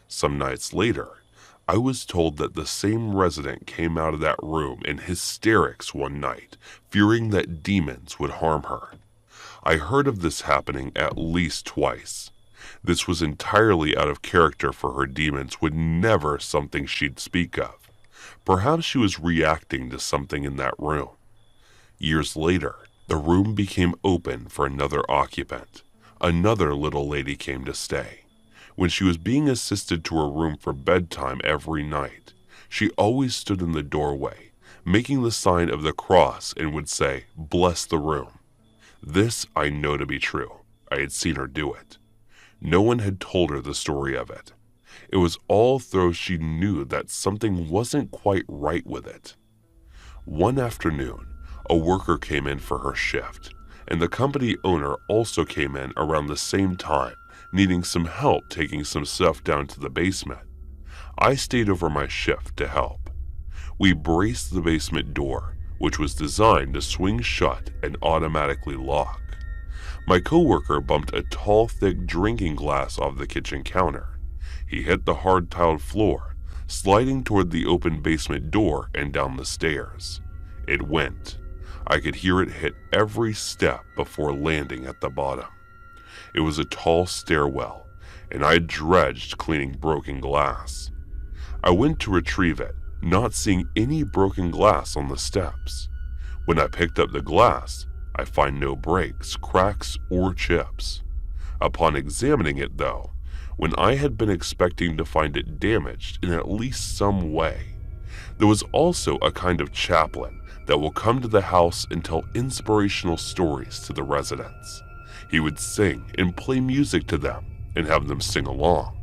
Speaker 1: Some nights later, I was told that the same resident came out of that room in hysterics one night, fearing that demons would harm her. I heard of this happening at least twice. This was entirely out of character for her. Demons would never something she'd speak of. Perhaps she was reacting to something in that room. Years later, the room became open for another occupant. Another little lady came to stay. When she was being assisted to her room for bedtime every night, she always stood in the doorway, making the sign of the cross, and would say, "Bless the room." This I know to be true. I had seen her do it. No one had told her the story of it. It was all though she knew that something wasn't quite right with it. One afternoon, a worker came in for her shift, and the company owner also came in around the same time, needing some help taking some stuff down to the basement. I stayed over my shift to help. We braced the basement door, which was designed to swing shut and automatically lock. My coworker bumped a tall, thick drinking glass off the kitchen counter. He hit the hard-tiled floor, sliding toward the open basement door and down the stairs. It went. I could hear it hit every step before landing at the bottom. It was a tall stairwell, and I dredged cleaning broken glass. I went to retrieve it, not seeing any broken glass on the steps. When I picked up the glass, I find no breaks, cracks, or chips. Upon examining it, though, when I had been expecting to find it damaged in at least some way, there was also a kind of chaplain that will come to the house and tell inspirational stories to the residents. He would sing and play music to them and have them sing along.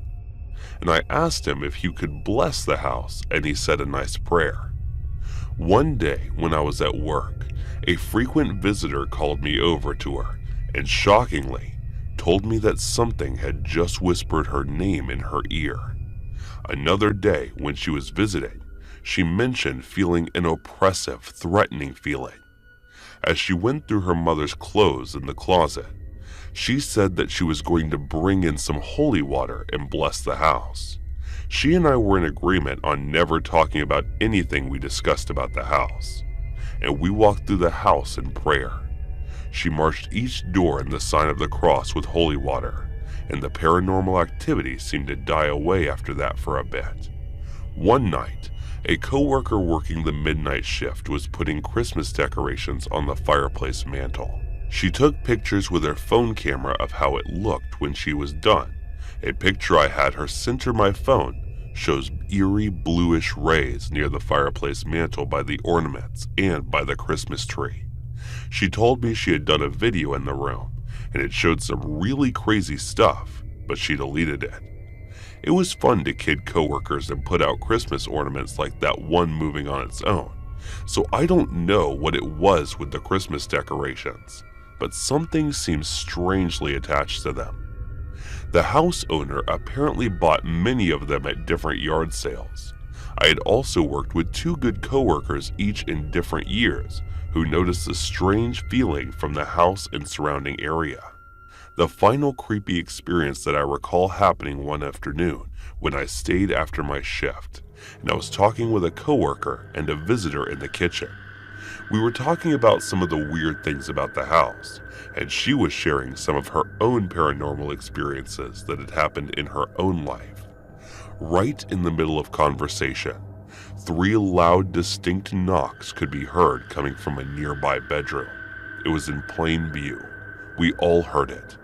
Speaker 1: And I asked him if he could bless the house, and he said a nice prayer. One day when I was at work, a frequent visitor called me over to her and shockingly told me that something had just whispered her name in her ear. Another day when she was visiting, she mentioned feeling an oppressive, threatening feeling. as she went through her mother's clothes in the closet. She said that she was going to bring in some holy water and bless the house. She and I were in agreement on never talking about anything we discussed about the house, and we walked through the house in prayer. She marched each door in the sign of the cross with holy water, and the paranormal activity seemed to die away after that for a bit. One night, a coworker working the midnight shift was putting Christmas decorations on the fireplace mantle. She took pictures with her phone camera of how it looked when she was done. A picture I had her center my phone shows eerie bluish rays near the fireplace mantle by the ornaments and by the Christmas tree. She told me she had done a video in the room, and it showed some really crazy stuff, but she deleted it. It was fun to kid coworkers and put out Christmas ornaments like that one moving on its own, so I don't know what it was with the Christmas decorations, but something seems strangely attached to them. The house owner apparently bought many of them at different yard sales. I had also worked with two good coworkers, each in different years, who noticed a strange feeling from the house and surrounding area. The final creepy experience that I recall happening one afternoon when I stayed after my shift, and I was talking with a coworker and a visitor in the kitchen. We were talking about some of the weird things about the house, and she was sharing some of her own paranormal experiences that had happened in her own life. Right in the middle of conversation, 3 loud, distinct knocks could be heard coming from a nearby bedroom. It was in plain view. We all heard it.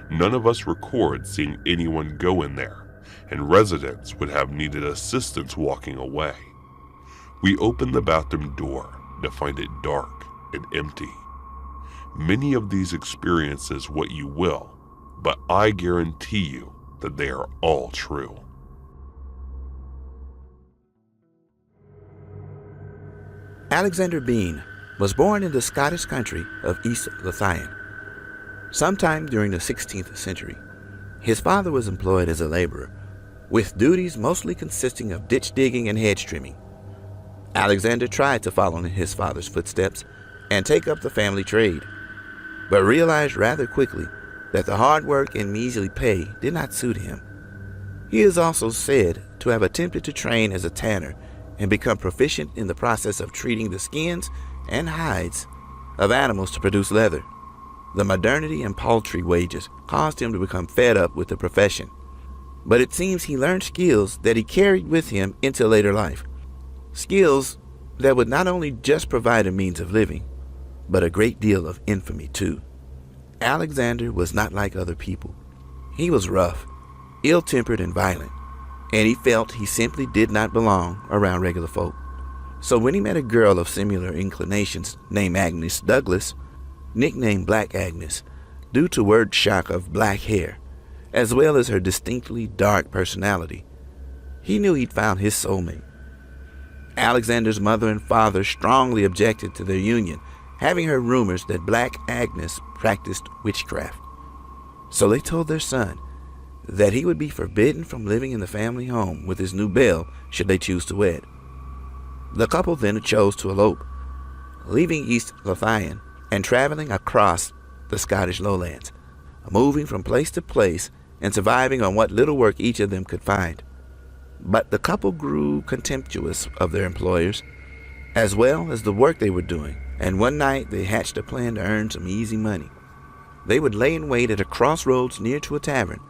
Speaker 1: None of us record seeing anyone go in there, and residents would have needed assistance walking away. We opened the bathroom door to find it dark and empty. Many of these experiences what you will, but I guarantee you that they are all true.
Speaker 3: Alexander Bean was born in the Scottish country of East Lothian. Sometime during the 16th century, his father was employed as a laborer, with duties mostly consisting of ditch digging and hedge trimming. Alexander tried to follow in his father's footsteps and take up the family trade, but realized rather quickly that the hard work and measly pay did not suit him. He is also said to have attempted to train as a tanner and become proficient in the process of treating the skins and hides of animals to produce leather. The modernity and paltry wages caused him to become fed up with the profession, but it seems he learned skills that he carried with him into later life. Skills that would not only just provide a means of living, but a great deal of infamy too. Alexander was not like other people. He was rough, ill-tempered, and violent, and he felt he simply did not belong around regular folk. So when he met a girl of similar inclinations named Agnes Douglas, nicknamed Black Agnes, due to word shock of black hair, as well as her distinctly dark personality, he knew he'd found his soulmate. Alexander's mother and father strongly objected to their union, having heard rumors that Black Agnes practiced witchcraft. So they told their son that he would be forbidden from living in the family home with his new belle should they choose to wed. The couple then chose to elope, leaving East Lothian and traveling across the Scottish lowlands, moving from place to place and surviving on what little work each of them could find. But the couple grew contemptuous of their employers, as well as the work they were doing, and one night they hatched a plan to earn some easy money. They would lay in wait at a crossroads near to a tavern,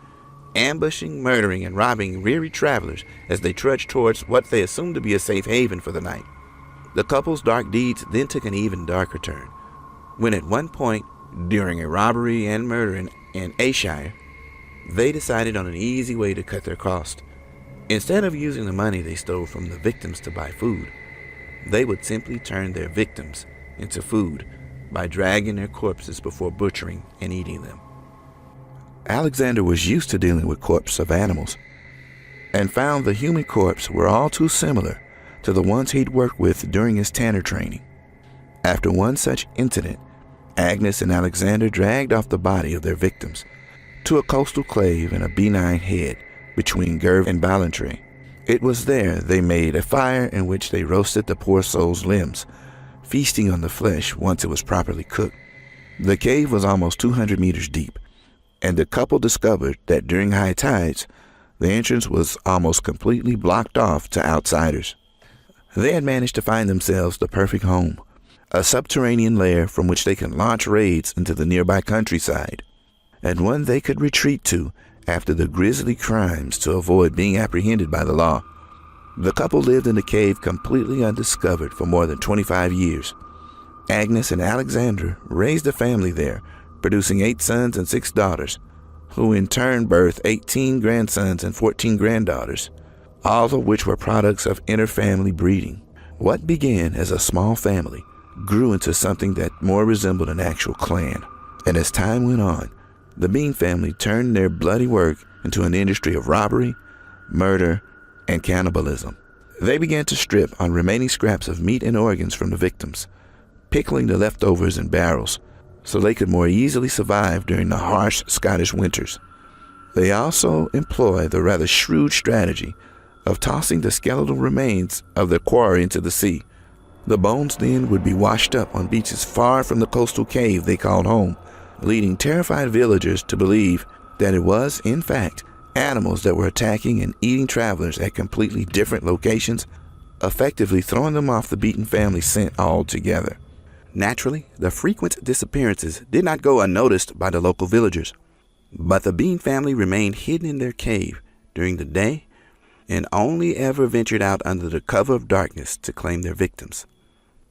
Speaker 3: ambushing, murdering, and robbing weary travelers as they trudged towards what they assumed to be a safe haven for the night. The couple's dark deeds then took an even darker turn, when at one point, during a robbery and murder in Ayrshire, they decided on an easy way to cut their cost. Instead of using the money they stole from the victims to buy food, they would simply turn their victims into food by dragging their corpses before butchering and eating them. Alexander was used to dealing with corpses of animals, and found the human corpse were all too similar to the ones he'd worked with during his tanner training. After one such incident, Agnes and Alexander dragged off the body of their victims to a coastal clave in a benign head between Gerve and Ballantrae. It was there they made a fire in which they roasted the poor soul's limbs, feasting on the flesh once it was properly cooked. The cave was almost 200 meters deep, and the couple discovered that during high tides, the entrance was almost completely blocked off to outsiders. They had managed to find themselves the perfect home, a subterranean lair from which they could launch raids into the nearby countryside, and one they could retreat to after the grisly crimes to avoid being apprehended by the law. The couple lived in the cave completely undiscovered for more than 25 years. Agnes and Alexander raised a family there, producing 8 sons and 6 daughters, who in turn birthed 18 grandsons and 14 granddaughters, all of which were products of inter-family breeding. What began as a small family grew into something that more resembled an actual clan, and as time went on, the Bean family turned their bloody work into an industry of robbery, murder, and cannibalism. They began to strip on remaining scraps of meat and organs from the victims, pickling the leftovers in barrels so they could more easily survive during the harsh Scottish winters. They also employ the rather shrewd strategy of tossing the skeletal remains of their quarry into the sea. The bones then would be washed up on beaches far from the coastal cave they called home, leading terrified villagers to believe that it was, in fact, animals that were attacking and eating travelers at completely different locations, effectively throwing them off the beaten family scent altogether. Naturally, the frequent disappearances did not go unnoticed by the local villagers, but the Bean family remained hidden in their cave during the day and only ever ventured out under the cover of darkness to claim their victims.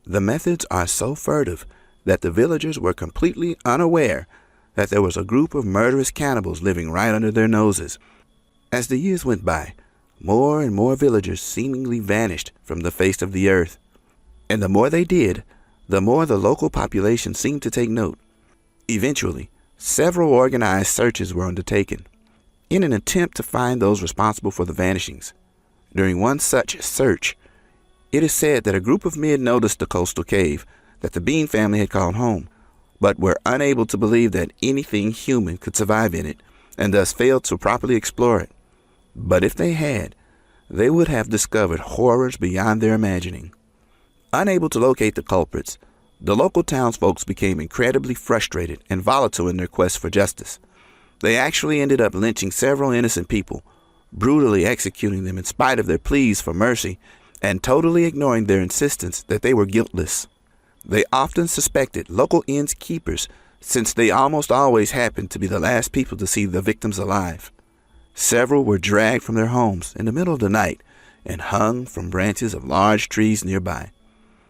Speaker 3: The methods are so furtive that the villagers were completely unaware that there was a group of murderous cannibals living right under their noses. As the years went by, more and more villagers seemingly vanished from the face of the earth, and the more they did, the more the local population seemed to take note. Eventually, several organized searches were undertaken in an attempt to find those responsible for the vanishings. During one such search, it is said that a group of men noticed the coastal cave that the Bean family had called home, but were unable to believe that anything human could survive in it, and thus failed to properly explore it. But if they had, they would have discovered horrors beyond their imagining. Unable to locate the culprits, the local townsfolk became incredibly frustrated and volatile in their quest for justice. They actually ended up lynching several innocent people, brutally executing them in spite of their pleas for mercy and totally ignoring their insistence that they were guiltless. They often suspected local innkeepers, since they almost always happened to be the last people to see the victims alive. Several were dragged from their homes in the middle of the night and hung from branches of large trees nearby.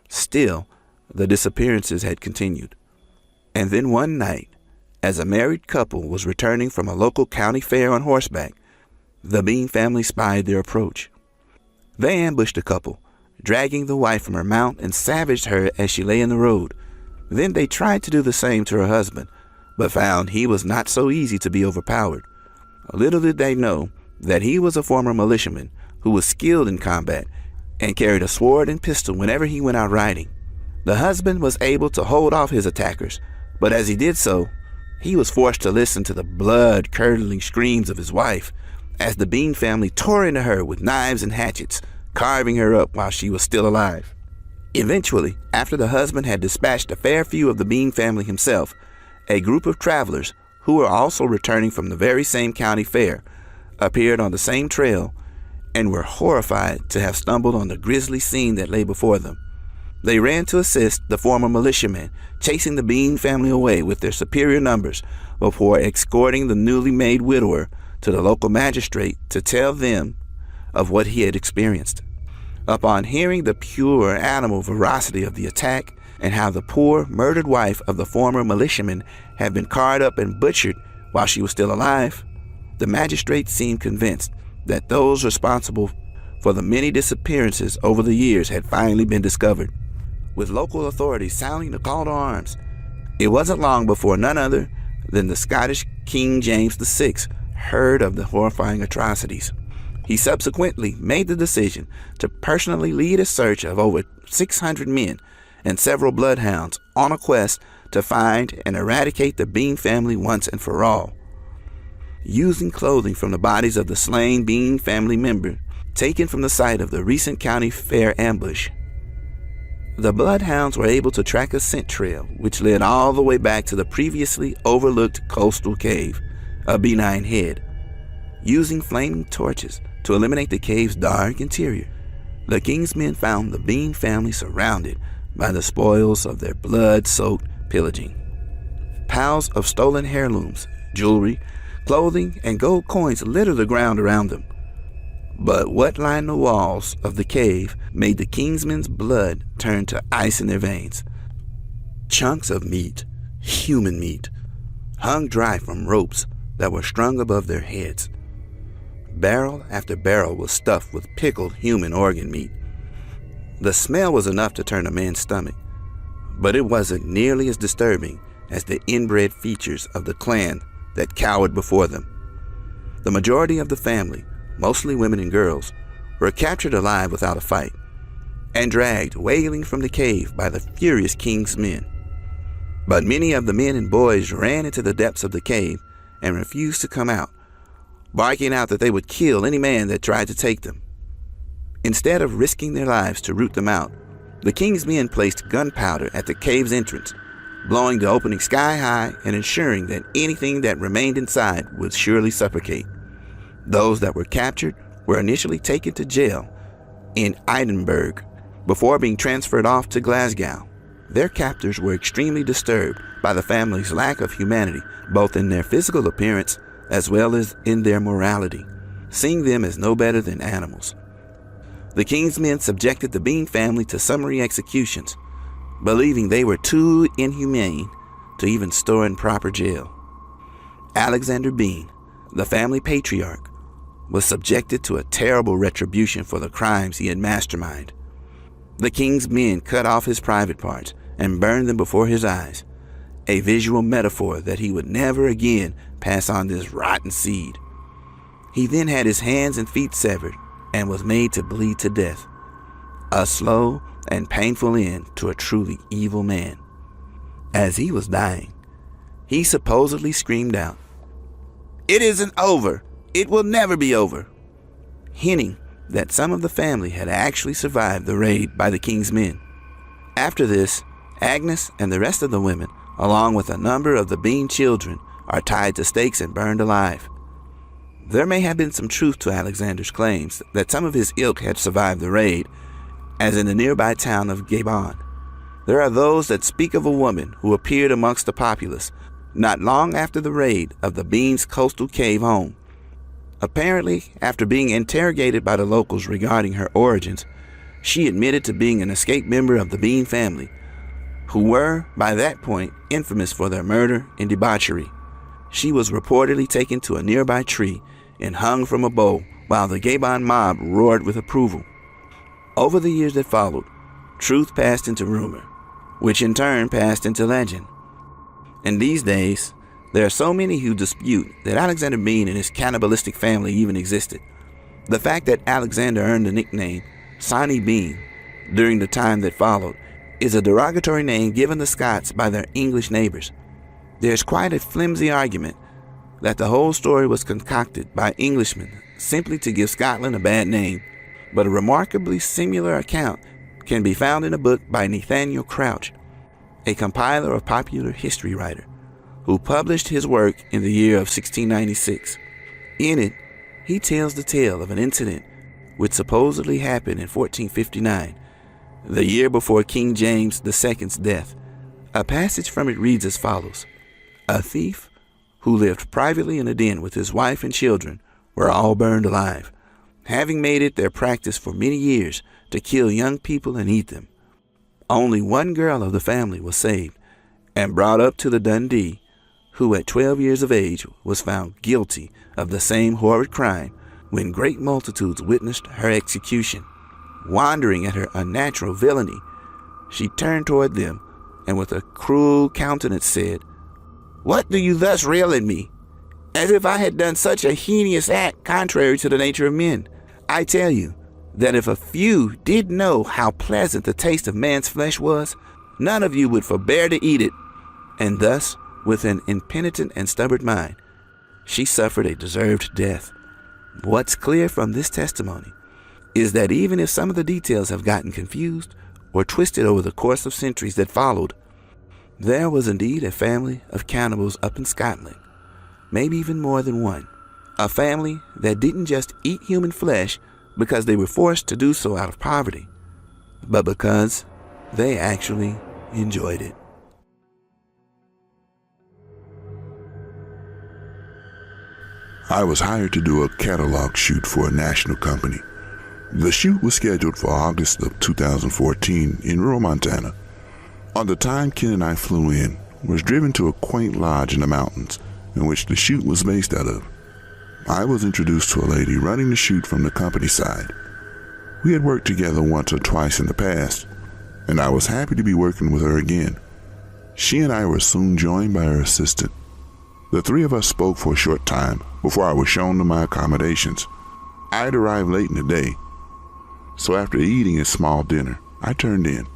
Speaker 3: Still, the disappearances had continued. And then one night, as a married couple was returning from a local county fair on horseback, the Bean family spied their approach. They ambushed the couple, dragging the wife from her mount and savaged her as she lay in the road. Then they tried to do the same to her husband, but found he was not so easy to be overpowered. Little did they know that he was a former militiaman who was skilled in combat and carried a sword and pistol whenever he went out riding. The husband was able to hold off his attackers, but as he did so, he was forced to listen to the blood-curdling screams of his wife as the Bean family tore into her with knives and hatchets, carving her up while she was still alive. Eventually, after the husband had dispatched a fair few of the Bean family himself, a group of travelers who were also returning from the very same county fair appeared on the same trail and were horrified to have stumbled on the grisly scene that lay before them. They ran to assist the former militiamen, chasing the Bean family away with their superior numbers before escorting the newly made widower to the local magistrate to tell them of what he had experienced. Upon hearing the pure animal ferocity of the attack and how the poor, murdered wife of the former militiaman had been carved up and butchered while she was still alive, the magistrate seemed convinced that those responsible for the many disappearances over the years had finally been discovered. With local authorities sounding the call to arms, it wasn't long before none other than the Scottish King James VI heard of the horrifying atrocities. He subsequently made the decision to personally lead a search of over 600 men and several bloodhounds on a quest to find and eradicate the Bean family once and for all. Using clothing from the bodies of the slain Bean family member taken from the site of the recent county fair ambush, The bloodhounds were able to track a scent trail which led all the way back to the previously overlooked coastal cave, a benign head. Using flaming torches to illuminate the cave's dark interior, the king's men found the Bean family surrounded by the spoils of their blood-soaked pillaging. Piles of stolen heirlooms, jewelry, clothing, and gold coins litter the ground around them. But what lined the walls of the cave made the kingsmen's blood turn to ice in their veins. Chunks of meat, human meat, hung dry from ropes that were strung above their heads. Barrel after barrel was stuffed with pickled human organ meat. The smell was enough to turn a man's stomach, but it wasn't nearly as disturbing as the inbred features of the clan that cowered before them. The majority of the family, mostly women and girls, were captured alive without a fight and dragged wailing from the cave by the furious king's men. But many of the men and boys ran into the depths of the cave and refused to come out, barking out that they would kill any man that tried to take them. Instead of risking their lives to root them out, the king's men placed gunpowder at the cave's entrance, blowing the opening sky high and ensuring that anything that remained inside would surely suffocate. Those that were captured were initially taken to jail in Edinburgh before being transferred off to Glasgow. Their captors were extremely disturbed by the family's lack of humanity, both in their physical appearance as well as in their morality, seeing them as no better than animals. The king's men subjected the Bean family to summary executions, believing they were too inhumane to even store in proper jail. Alexander Bean, the family patriarch, was subjected to a terrible retribution for the crimes he had masterminded. The king's men cut off his private parts and burned them before his eyes, a visual metaphor that he would never again pass on this rotten seed. He then had his hands and feet severed and was made to bleed to death, a slow and painful end to a truly evil man. As he was dying, he supposedly screamed out, "It isn't over! It will never be over," hinting that some of the family had actually survived the raid by the king's men. After this, Agnes and the rest of the women, along with a number of the Bean children, are tied to stakes and burned alive. There may have been some truth to Alexander's claims that some of his ilk had survived the raid, as in the nearby town of Gabon. There are those that speak of a woman who appeared amongst the populace not long after the raid of the Beans' coastal cave home. Apparently, after being interrogated by the locals regarding her origins, she admitted to being an escaped member of the Bean family, who were, by that point, infamous for their murder and debauchery. She was reportedly taken to a nearby tree and hung from a bow while the Gabon mob roared with approval. Over the years that followed, truth passed into rumor, which in turn passed into legend. In these days, there are so many who dispute that Alexander Bean and his cannibalistic family even existed. The fact that Alexander earned the nickname Sonny Bean during the time that followed is a derogatory name given the Scots by their English neighbors. There's quite a flimsy argument that the whole story was concocted by Englishmen simply to give Scotland a bad name, but a remarkably similar account can be found in a book by Nathaniel Crouch, a compiler of popular history writer, who published his work in the year of 1696. In it, he tells the tale of an incident which supposedly happened in 1459, the year before King James II's death. A passage from it reads as follows: "A thief who lived privately in a den with his wife and children were all burned alive, having made it their practice for many years to kill young people and eat them. Only one girl of the family was saved and brought up to the Dundee, who at 12 years of age was found guilty of the same horrid crime when great multitudes witnessed her execution. Wondering at her unnatural villainy, she turned toward them and with a cruel countenance said, 'What do you thus rail at me, as if I had done such a heinous act contrary to the nature of men? I tell you that if a few did know how pleasant the taste of man's flesh was, none of you would forbear to eat it.' And thus, with an impenitent and stubborn mind, she suffered a deserved death." What's clear from this testimony is that even if some of the details have gotten confused or twisted over the course of centuries that followed, there was indeed a family of cannibals up in Scotland, maybe even more than one. A family that didn't just eat human flesh because they were forced to do so out of poverty, but because they actually enjoyed it.
Speaker 4: I was hired to do a catalog shoot for a national company. The shoot was scheduled for August of 2014 in rural Montana. On the time Ken and I flew in, was driven to a quaint lodge in the mountains in which the shoot was based out of. I was introduced to a lady running the shoot from the company side. We had worked together once or twice in the past, and I was happy to be working with her again. She and I were soon joined by her assistant. The three of us spoke for a short time before I was shown to my accommodations. I had arrived late in the day, so after eating a small dinner, I turned in.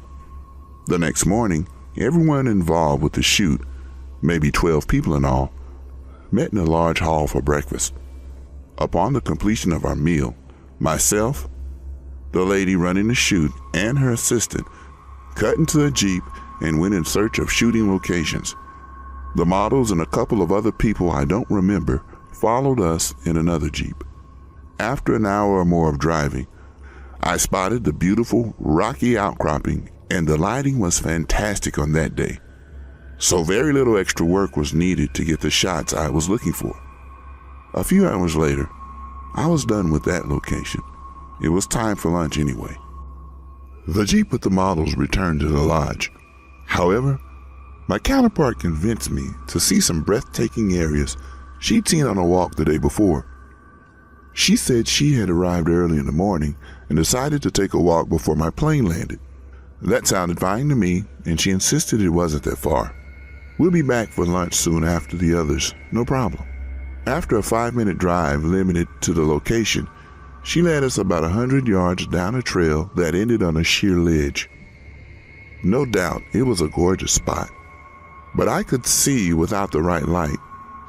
Speaker 4: The next morning, everyone involved with the shoot, maybe 12 people in all, met in a large hall for breakfast. Upon the completion of our meal, myself, the lady running the shoot, and her assistant cut into a Jeep and went in search of shooting locations. The models and a couple of other people I don't remember followed us in another Jeep. After an hour or more of driving, I spotted the beautiful rocky outcropping, and the lighting was fantastic on that day. So very little extra work was needed to get the shots I was looking for. A few hours later, I was done with that location. It was time for lunch anyway. The Jeep with the models returned to the lodge. However, my counterpart convinced me to see some breathtaking areas she'd seen on a walk the day before. She said she had arrived early in the morning and decided to take a walk before my plane landed. That sounded fine to me, and she insisted it wasn't that far. We'll be back for lunch soon after the others, no problem. After a 5-minute drive limited to the location, she led us about 100 yards down a trail that ended on a sheer ledge. No doubt it was a gorgeous spot, but I could see without the right light,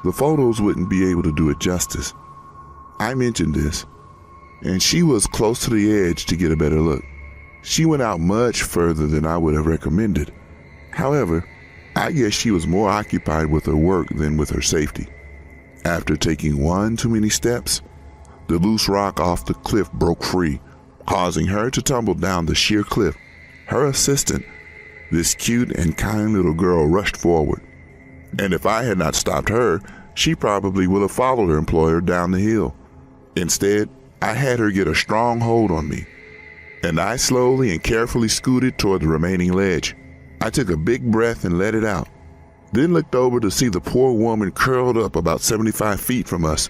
Speaker 4: the photos wouldn't be able to do it justice. I mentioned this, and she was close to the edge to get a better look. She went out much further than I would have recommended. However, I guess she was more occupied with her work than with her safety. After taking one too many steps, the loose rock off the cliff broke free, causing her to tumble down the sheer cliff. Her assistant, this cute and kind little girl, rushed forward, and if I had not stopped her, she probably would have followed her employer down the hill. Instead, I had her get a strong hold on me, and I slowly and carefully scooted toward the remaining ledge. I took a big breath and let it out, then looked over to see the poor woman curled up about 75 feet from us.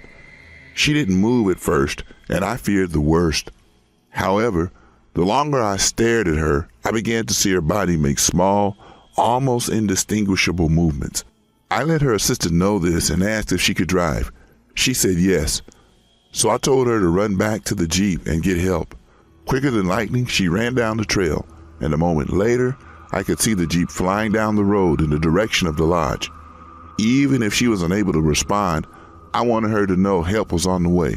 Speaker 4: She didn't move at first, and I feared the worst. However, the longer I stared at her, I began to see her body make small, almost indistinguishable movements. I let her assistant know this and asked if she could drive. She said yes, so I told her to run back to the Jeep and get help. Quicker than lightning, she ran down the trail, and a moment later, I could see the Jeep flying down the road in the direction of the lodge. Even if she was unable to respond, I wanted her to know help was on the way.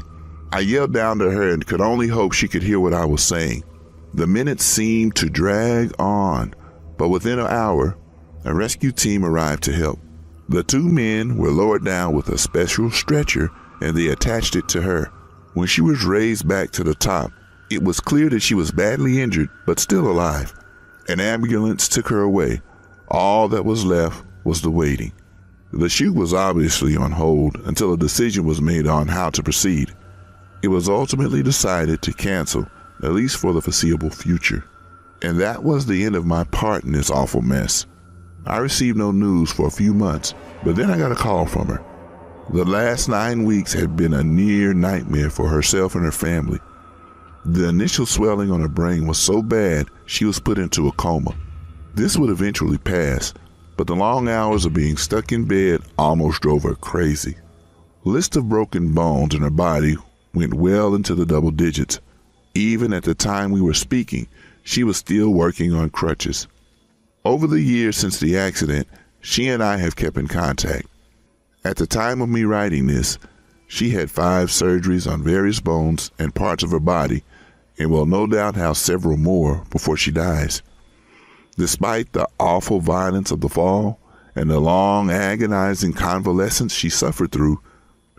Speaker 4: I yelled down to her and could only hope she could hear what I was saying. The minutes seemed to drag on, but within an hour, a rescue team arrived to help. The two men were lowered down with a special stretcher, and they attached it to her. When she was raised back to the top, it was clear that she was badly injured, but still alive. An ambulance took her away. All that was left was the waiting. The shoot was obviously on hold until a decision was made on how to proceed. It was ultimately decided to cancel, at least for the foreseeable future. And that was the end of my part in this awful mess. I received no news for a few months, but then I got a call from her. The last 9 weeks had been a near nightmare for herself and her family. The initial swelling on her brain was so bad she was put into a coma. This would eventually pass, but the long hours of being stuck in bed almost drove her crazy. List of broken bones in her body went well into the double digits. Even at the time we were speaking, she was still working on crutches. Over the years since the accident, she and I have kept in contact. At the time of me writing this, she had 5 surgeries on various bones and parts of her body, and will no doubt have several more before she dies. Despite the awful violence of the fall and the long, agonizing convalescence she suffered through,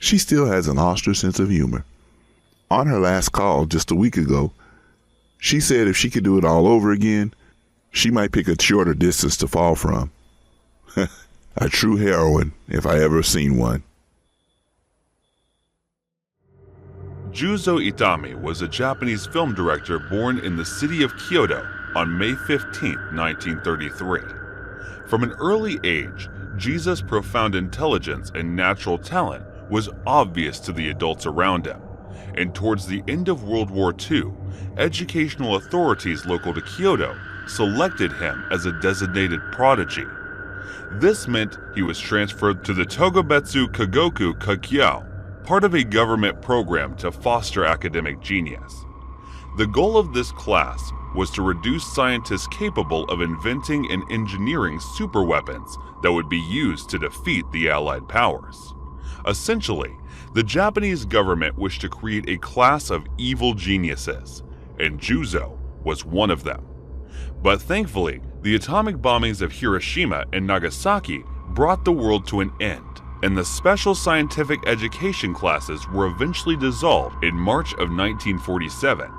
Speaker 4: she still has an ostrich sense of humor. On her last call just a week ago, she said if she could do it all over again, she might pick a shorter distance to fall from. A true heroine, if I ever seen one.
Speaker 1: Juzo Itami was a Japanese film director born in the city of Kyoto on May 15, 1933. From an early age, Juzo's profound intelligence and natural talent was obvious to the adults around him, and towards the end of World War II, educational authorities local to Kyoto selected him as a designated prodigy. This meant he was transferred to the Togobetsu Kagoku Kakyo, part of a government program to foster academic genius. The goal of this class was to reduce scientists capable of inventing and engineering superweapons that would be used to defeat the Allied powers. Essentially, the Japanese government wished to create a class of evil geniuses, and Juzo was one of them. But thankfully, the atomic bombings of Hiroshima and Nagasaki brought the world to an end, and the special scientific education classes were eventually dissolved in March of 1947.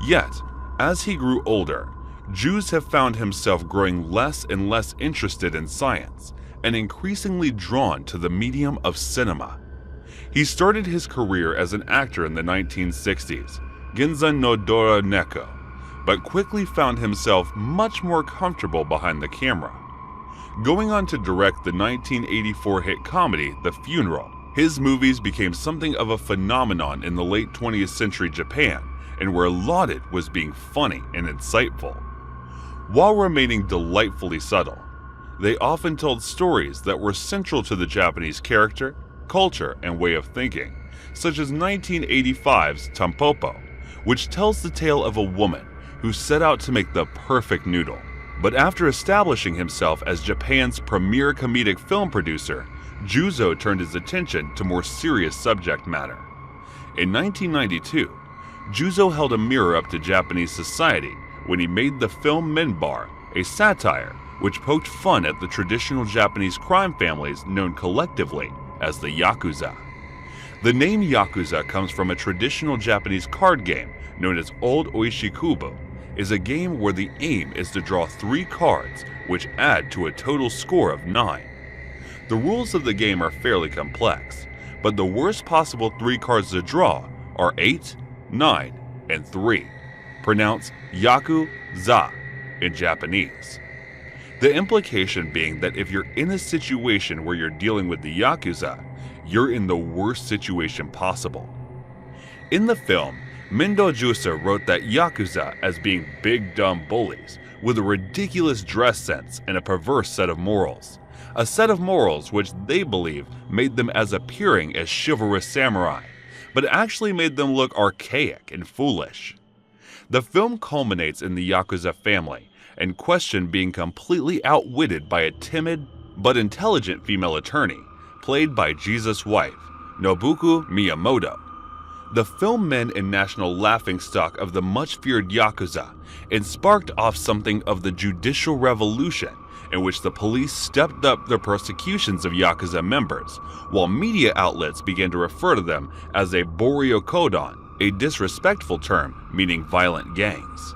Speaker 1: Yet, as he grew older, Juzo have found himself growing less and less interested in science and increasingly drawn to the medium of cinema. He started his career as an actor in the 1960s, Ginzan no Dora Neko, but quickly found himself much more comfortable behind the camera. Going on to direct the 1984 hit comedy The Funeral, his movies became something of a phenomenon in the late 20th century Japan, and were lauded as being funny and insightful. While remaining delightfully subtle, they often told stories that were central to the Japanese character, culture, and way of thinking, such as 1985's Tampopo, which tells the tale of a woman who set out to make the perfect noodle. But after establishing himself as Japan's premier comedic film producer, Juzo turned his attention to more serious subject matter. In 1992, Juzo held a mirror up to Japanese society when he made the film Minbar, a satire which poked fun at the traditional Japanese crime families known collectively as the Yakuza. The name Yakuza comes from a traditional Japanese card game known as Old Oishikubo. Is a game where the aim is to draw 3 cards which add to a total score of 9. The rules of the game are fairly complex, but the worst possible 3 cards to draw are 8, 9, and 3, pronounced Yaku-za in Japanese. The implication being that if you're in a situation where you're dealing with the Yakuza, you're in the worst situation possible. In the film, Mendo Jusa wrote that Yakuza as being big dumb bullies with a ridiculous dress sense and a perverse set of morals. A set of morals which they believe made them as appearing as chivalrous samurai, but actually made them look archaic and foolish. The film culminates in the Yakuza family and Question being completely outwitted by a timid but intelligent female attorney, played by Jesus' wife, Nobuko Miyamoto. The film meant a national laughingstock of the much-feared Yakuza and sparked off something of the judicial revolution in which the police stepped up their persecutions of Yakuza members, while media outlets began to refer to them as a Boryokodon, a disrespectful term meaning violent gangs.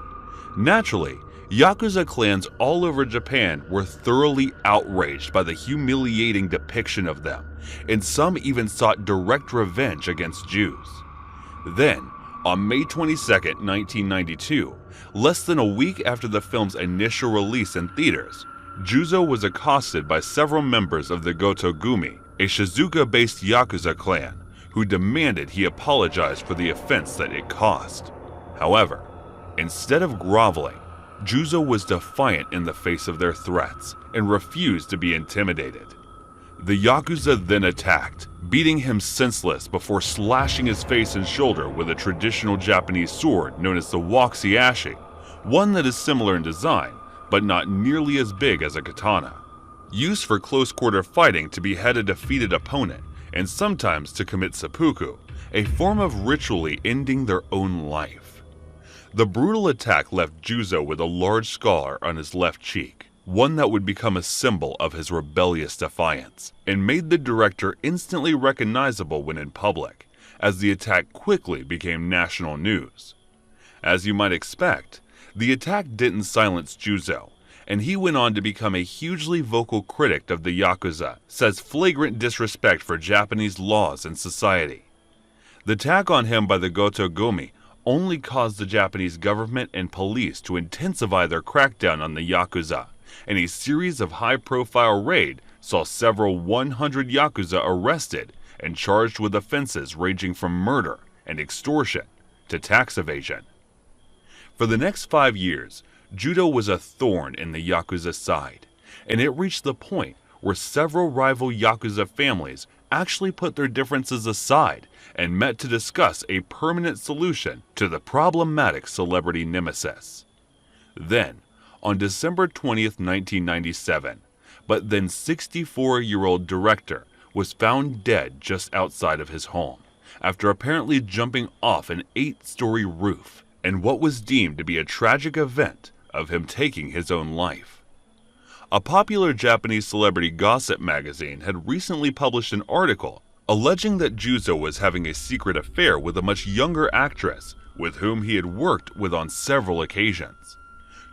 Speaker 1: Naturally, Yakuza clans all over Japan were thoroughly outraged by the humiliating depiction of them, and some even sought direct revenge against Jews. Then, on May 22, 1992, less than a week after the film's initial release in theaters, Juzo was accosted by several members of the Gotogumi, a Shizuoka-based Yakuza clan, who demanded he apologize for the offense that it caused. However, instead of groveling, Juzo was defiant in the face of their threats and refused to be intimidated. The Yakuza then attacked, beating him senseless before slashing his face and shoulder with a traditional Japanese sword known as the wakizashi, one that is similar in design, but not nearly as big as a katana. Used for close-quarter fighting to behead a defeated opponent, and sometimes to commit seppuku, a form of ritually ending their own life. The brutal attack left Juzo with a large scar on his left cheek, one that would become a symbol of his rebellious defiance, and made the director instantly recognizable when in public, as the attack quickly became national news. As you might expect, the attack didn't silence Juzo, and he went on to become a hugely vocal critic of the Yakuza, says flagrant disrespect for Japanese laws and society. The attack on him by the Goto-gumi only caused the Japanese government and police to intensify their crackdown on the Yakuza, and a series of high-profile raids saw several 100 Yakuza arrested and charged with offenses ranging from murder and extortion to tax evasion. For the next 5 years, judo was a thorn in the Yakuza side, and it reached the point where several rival Yakuza families actually put their differences aside and met to discuss a permanent solution to the problematic celebrity nemesis. Then, on December 20th, 1997, but then 64-year-old director was found dead just outside of his home after apparently jumping off an 8-story roof in what was deemed to be a tragic event of him taking his own life. A popular Japanese celebrity gossip magazine had recently published an article alleging that Juzo was having a secret affair with a much younger actress with whom he had worked with on several occasions.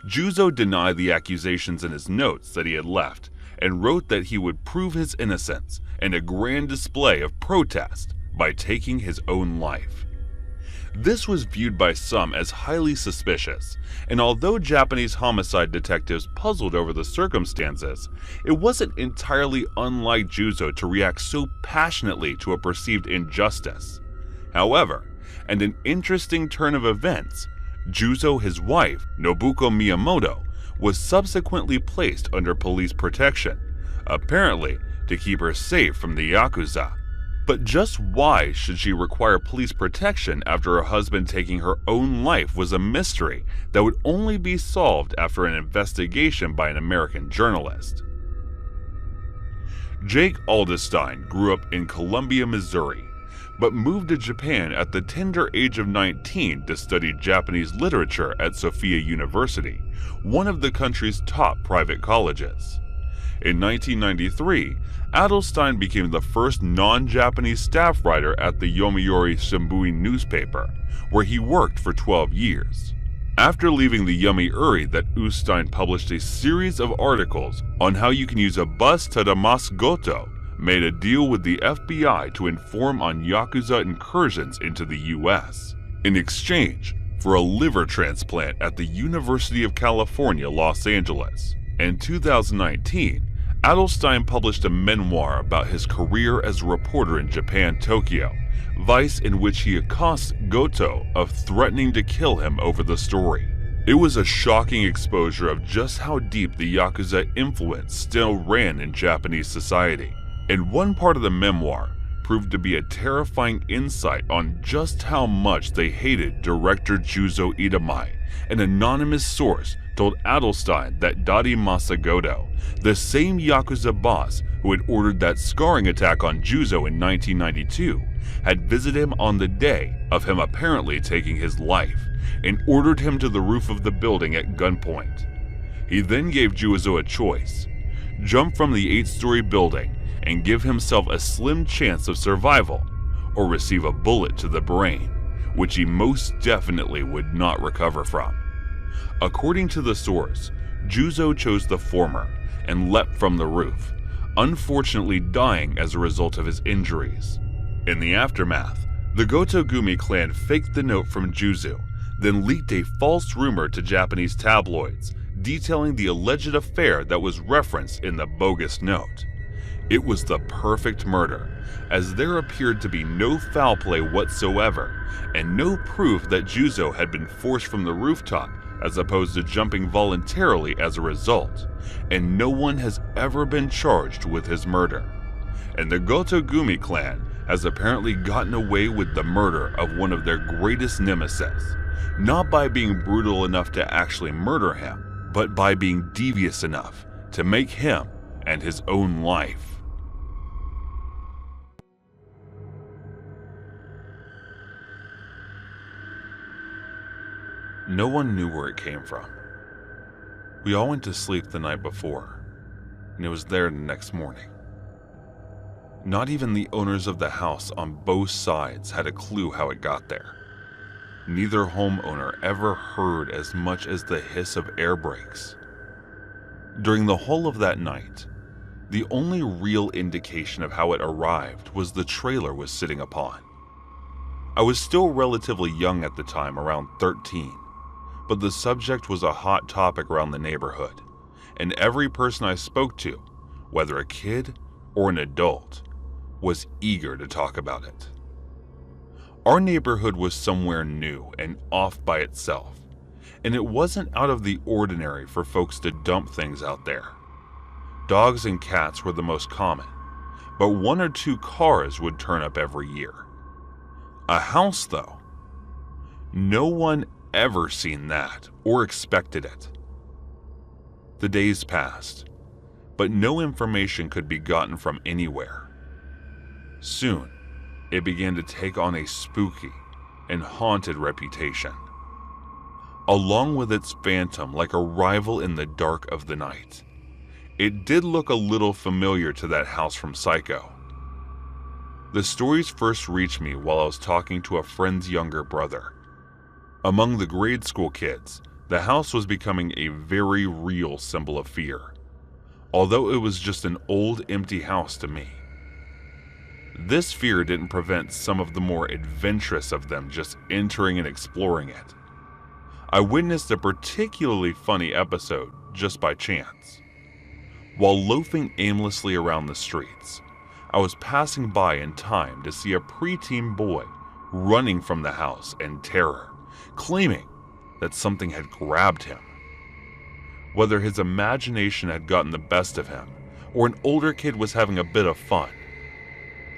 Speaker 1: Juzo denied the accusations in his notes that he had left and wrote that he would prove his innocence in a grand display of protest by taking his own life. This was viewed by some as highly suspicious, and although Japanese homicide detectives puzzled over the circumstances, it wasn't entirely unlike Juzo to react so passionately to a perceived injustice. However, and an interesting turn of events, Juzo, his wife, Nobuko Miyamoto, was subsequently placed under police protection, apparently to keep her safe from the Yakuza. But just why should she require police protection after her husband taking her own life was a mystery that would only be solved after an investigation by an American journalist. Jake Aldestein grew up in Columbia, Missouri, but moved to Japan at the tender age of 19 to study Japanese literature at Sophia University, one of the country's top private colleges. In 1993, Adelstein became the first non-Japanese staff writer at the Yomiuri Shimbun newspaper, where he worked for 12 years. After leaving the Yomiuri, that Ustein published a series of articles on how you can use a bus to Damask Goto, made a deal with the FBI to inform on Yakuza incursions into the US, in exchange for a liver transplant at the University of California, Los Angeles. In 2019, Adelstein published a memoir about his career as a reporter in Japan, Tokyo, Vice, in which he accosts Goto of threatening to kill him over the story. It was a shocking exposure of just how deep the Yakuza influence still ran in Japanese society, and one part of the memoir proved to be a terrifying insight on just how much they hated director Juzo Itami. An anonymous source told Adelstein that Dadi Masagoto, the same Yakuza boss who had ordered that scarring attack on Juzo in 1992, had visited him on the day of him apparently taking his life and ordered him to the roof of the building at gunpoint. He then gave Juzo a choice: jump from the 8-story building and give himself a slim chance of survival, or receive a bullet to the brain, which he most definitely would not recover from. According to the source, Juzo chose the former and leapt from the roof, unfortunately dying as a result of his injuries. In the aftermath, the Goto-gumi clan faked the note from Juzo, then leaked a false rumor to Japanese tabloids detailing the alleged affair that was referenced in the bogus note. It was the perfect murder, as there appeared to be no foul play whatsoever, and no proof that Juzo had been forced from the rooftop as opposed to jumping voluntarily as a result, and no one has ever been charged with his murder. And the Goto-gumi clan has apparently gotten away with the murder of one of their greatest nemesis, not by being brutal enough to actually murder him, but by being devious enough to make him and his own life. No one knew where it came from. We all went to sleep the night before, and it was there the next morning. Not even the owners of the house on both sides had a clue how it got there. Neither homeowner ever heard as much as the hiss of air brakes. During the whole of that night, the only real indication of how it arrived was the trailer was sitting upon. I was still relatively young at the time, around 13, but the subject was a hot topic around the neighborhood, and every person I spoke to, whether a kid or an adult, was eager to talk about it. Our neighborhood was somewhere new and off by itself, and it wasn't out of the ordinary for folks to dump things out there. Dogs and cats were the most common, but 1 or 2 cars would turn up every year. A house, though, no one ever seen that or expected it. The days passed, but no information could be gotten from anywhere. Soon, it began to take on a spooky and haunted reputation. Along with its phantom like a rival in the dark of the night, it did look a little familiar to that house from Psycho. The stories first reached me while I was talking to a friend's younger brother. Among the grade school kids, the house was becoming a very real symbol of fear, although it was just an old empty house to me. This fear didn't prevent some of the more adventurous of them just entering and exploring it. I witnessed a particularly funny episode just by chance. While loafing aimlessly around the streets, I was passing by in time to see a preteen boy running from the house in terror, claiming that something had grabbed him. Whether his imagination had gotten the best of him, or an older kid was having a bit of fun,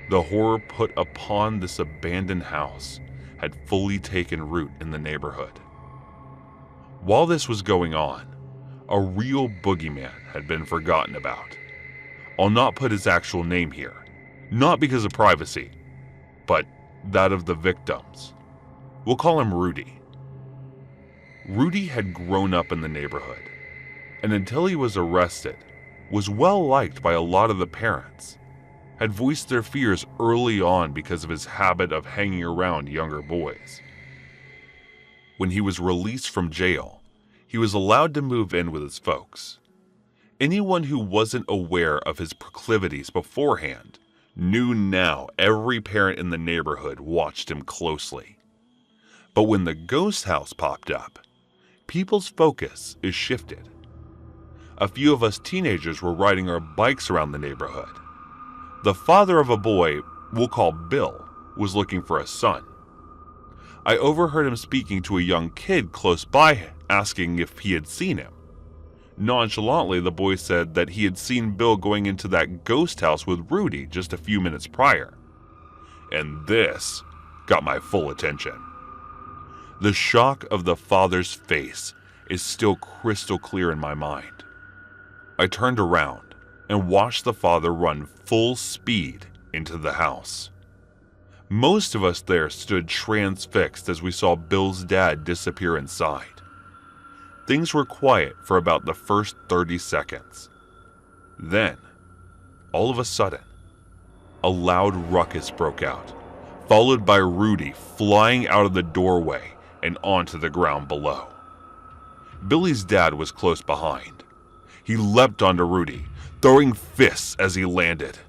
Speaker 1: the horror put upon this abandoned house had fully taken root in the neighborhood. While this was going on, a real boogeyman had been forgotten about. I'll not put his actual name here, not because of privacy, but that of the victims. We'll call him Rudy. Rudy had grown up in the neighborhood, and until he was arrested, was well liked by a lot of the parents, had voiced their fears early on because of his habit of hanging around younger boys. When he was released from jail, he was allowed to move in with his folks. Anyone who wasn't aware of his proclivities beforehand knew now every parent in the neighborhood watched him closely. But when the ghost house popped up, people's focus is shifted. A few of us teenagers were riding our bikes around the neighborhood. The father of a boy we'll call Bill was looking for a son. I overheard him speaking to a young kid close by, asking if he had seen him. Nonchalantly, the boy said that he had seen Bill going into that ghost house with Rudy just a few minutes prior. And this got my full attention. The shock of the father's face is still crystal clear in my mind. I turned around and watched the father run full speed into the house. Most of us there stood transfixed as we saw Bill's dad disappear inside. Things were quiet for about the first 30 seconds. Then, all of a sudden, a loud ruckus broke out, followed by Rudy flying out of the doorway and onto the ground below. Billy's dad was close behind. He leapt onto Rudy, throwing fists as he landed.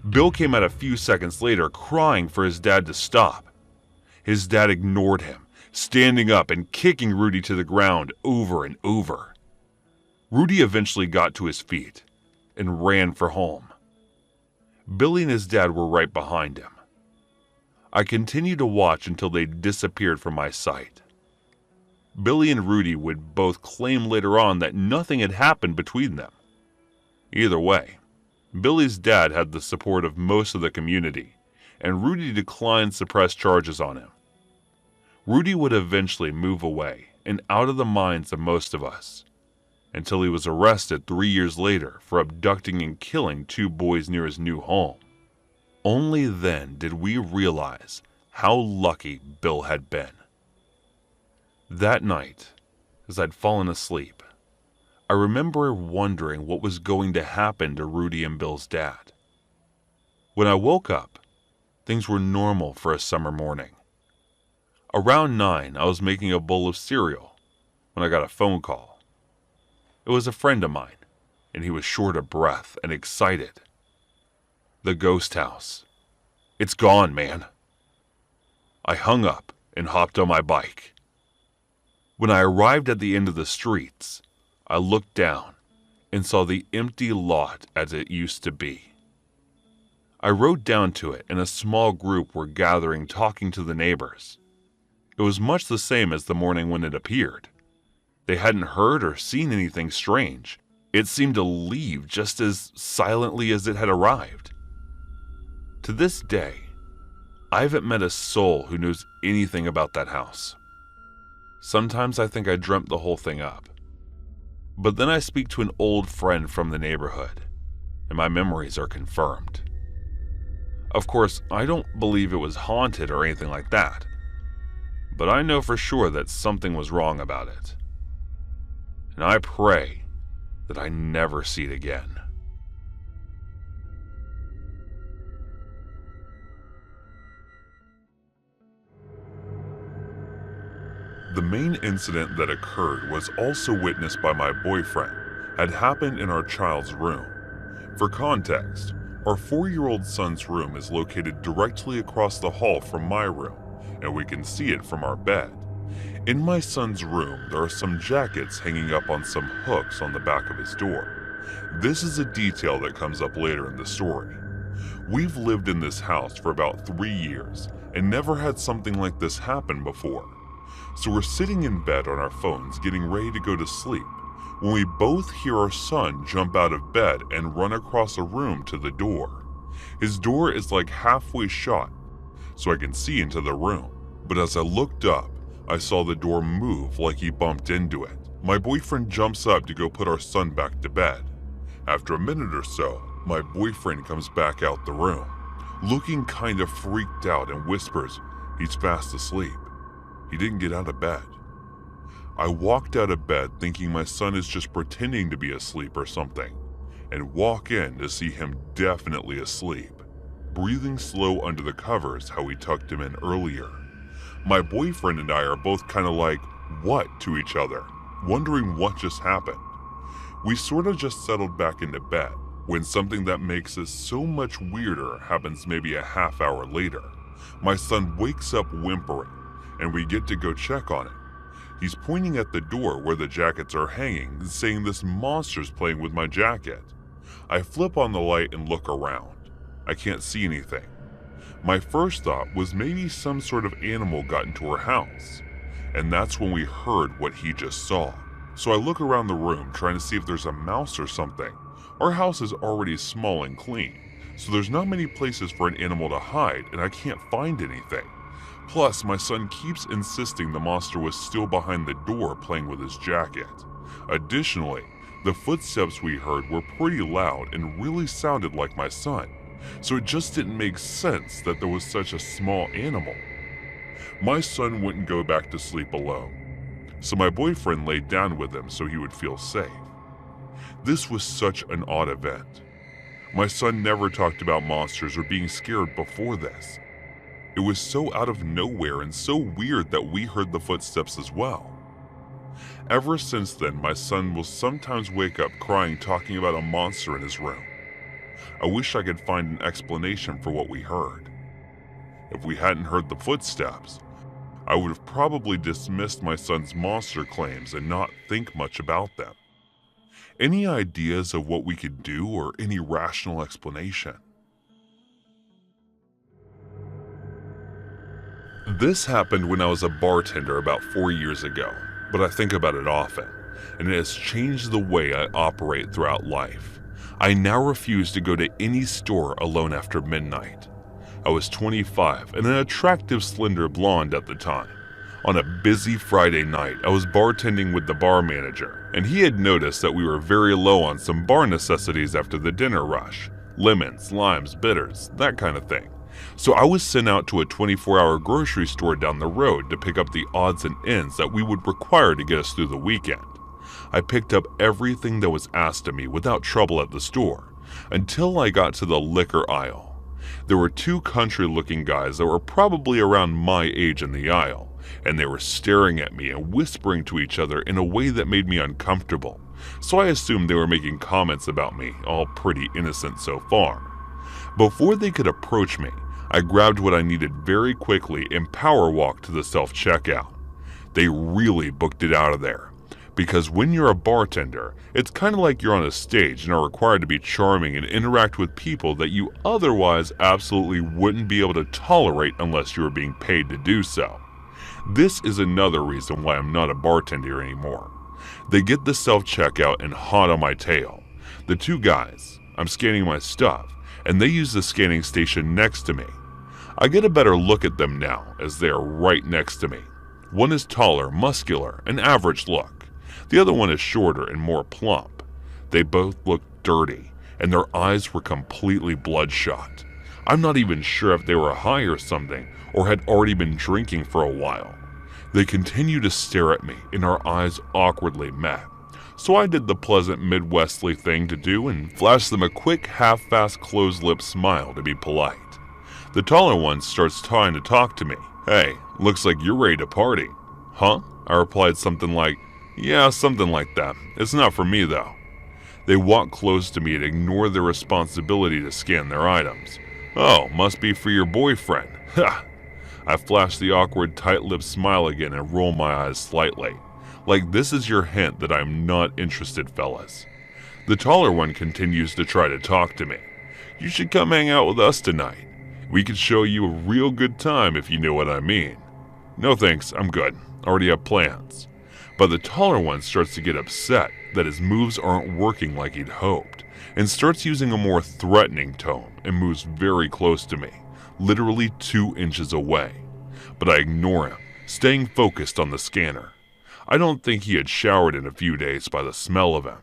Speaker 1: Bill came out a few seconds later crying for his dad to stop. His dad ignored him, standing up and kicking Rudy to the ground over and over. Rudy eventually got to his feet and ran for home. Billy and his dad were right behind him. I continued to watch until they disappeared from my sight. Billy and Rudy would both claim later on that nothing had happened between them. Either way, Billy's dad had the support of most of the community, and Rudy declined to press charges on him. Rudy would eventually move away and out of the minds of most of us, until he was arrested 3 years later for abducting and killing 2 boys near his new home. Only then did we realize how lucky Bill had been. That night, as I'd fallen asleep, I remember wondering what was going to happen to Rudy and Bill's dad. When I woke up, things were normal for a summer morning. Around 9, I was making a bowl of cereal when I got a phone call. It was a friend of mine, and he was short of breath and excited. The ghost house. It's gone, man. I hung up and hopped on my bike. When I arrived at the end of the streets, I looked down and saw the empty lot as it used to be. I rode down to it, and a small group were gathering talking to the neighbors. It was much the same as the morning when it appeared. They hadn't heard or seen anything strange. It seemed to leave just as silently as it had arrived. To this day, I haven't met a soul who knows anything about that house. Sometimes I think I dreamt the whole thing up. But then I speak to an old friend from the neighborhood, and my memories are confirmed. Of course, I don't believe it was haunted or anything like that, but I know for sure that something was wrong about it. And I pray that I never see it again. The main incident that occurred was also witnessed by my boyfriend, had happened in our child's room. For context, our 4-year-old son's room is located directly across the hall from my room, and we can see it from our bed. In my son's room, there are some jackets hanging up on some hooks on the back of his door. This is a detail that comes up later in the story. We've lived in this house for about 3 years and never had something like this happen before. So we're sitting in bed on our phones getting ready to go to sleep when we both hear our son jump out of bed and run across a room to the door. His door is like halfway shut, so I can see into the room. But as I looked up, I saw the door move like he bumped into it. My boyfriend jumps up to go put our son back to bed. After a minute or so, my boyfriend comes back out the room, looking kind of freaked out, and whispers he's fast asleep. He didn't get out of bed. I walked out of bed thinking my son is just pretending to be asleep or something, and walk in to see him definitely asleep, breathing slow under the covers how we tucked him in earlier. My boyfriend and I are both kind of like, what, to each other, wondering what just happened. We sort of just settled back into bed when something that makes it so much weirder happens maybe a half hour later. My son wakes up whimpering, and we get to go check on him. He's pointing at the door where the jackets are hanging, saying this monster's playing with my jacket. I flip on the light and look around. I can't see anything. My first thought was maybe some sort of animal got into our house, and that's when we heard what he just saw. So I look around the room trying to see if there's a mouse or something. Our house is already small and clean, so there's not many places for an animal to hide, and I can't find anything. Plus, my son keeps insisting the monster was still behind the door playing with his jacket. Additionally, the footsteps we heard were pretty loud and really sounded like my son, so it just didn't make sense that there was such a small animal. My son wouldn't go back to sleep alone, so my boyfriend laid down with him so he would feel safe. This was such an odd event. My son never talked about monsters or being scared before this. It was so out of nowhere and so weird that we heard the footsteps as well. Ever since then, my son will sometimes wake up crying, talking about a monster in his room. I wish I could find an explanation for what we heard. If we hadn't heard the footsteps, I would have probably dismissed my son's monster claims and not think much about them. Any ideas of what we could do or any rational explanation? This happened when I was a bartender about 4 years ago, but I think about it often, and it has changed the way I operate throughout life. I now refuse to go to any store alone after midnight. I was 25 and an attractive slender blonde at the time. On a busy Friday night, I was bartending with the bar manager, and he had noticed that we were very low on some bar necessities after the dinner rush. Lemons, limes, bitters, that kind of thing. So I was sent out to a 24-hour grocery store down the road to pick up the odds and ends that we would require to get us through the weekend. I picked up everything that was asked of me without trouble at the store, until I got to the liquor aisle. There were two country-looking guys that were probably around my age in the aisle, and they were staring at me and whispering to each other in a way that made me uncomfortable, so I assumed they were making comments about me, all pretty innocent so far. Before they could approach me, I grabbed what I needed very quickly and power walked to the self-checkout. They really booked it out of there, because when you're a bartender, it's kind of like you're on a stage and are required to be charming and interact with people that you otherwise absolutely wouldn't be able to tolerate unless you were being paid to do so. This is another reason why I'm not a bartender anymore. They get the self-checkout and hot on my tail. The two guys, I'm scanning my stuff, and they use the scanning station next to me. I get a better look at them now as they are right next to me. One is taller, muscular, an average look. The other one is shorter and more plump. They both looked dirty, and their eyes were completely bloodshot. I'm not even sure if they were high or something, or had already been drinking for a while. They continued to stare at me, and our eyes awkwardly met. So I did the pleasant Midwestly thing to do and flashed them a quick, half-fast closed-lip smile to be polite. The taller one starts trying to talk to me. "Hey, looks like you're ready to party." "Huh?" I replied something like, "Yeah, something like that. It's not for me, though." They walk close to me and ignore their responsibility to scan their items. "Oh, must be for your boyfriend." Ha! I flash the awkward, tight-lipped smile again and roll my eyes slightly. Like this is your hint that I'm not interested, fellas. The taller one continues to try to talk to me. "You should come hang out with us tonight. We could show you a real good time if you know what I mean." "No thanks, I'm good. Already have plans." But the taller one starts to get upset that his moves aren't working like he'd hoped, and starts using a more threatening tone and moves very close to me, literally 2 inches away. But I ignore him, staying focused on the scanner. I don't think he had showered in a few days by the smell of him.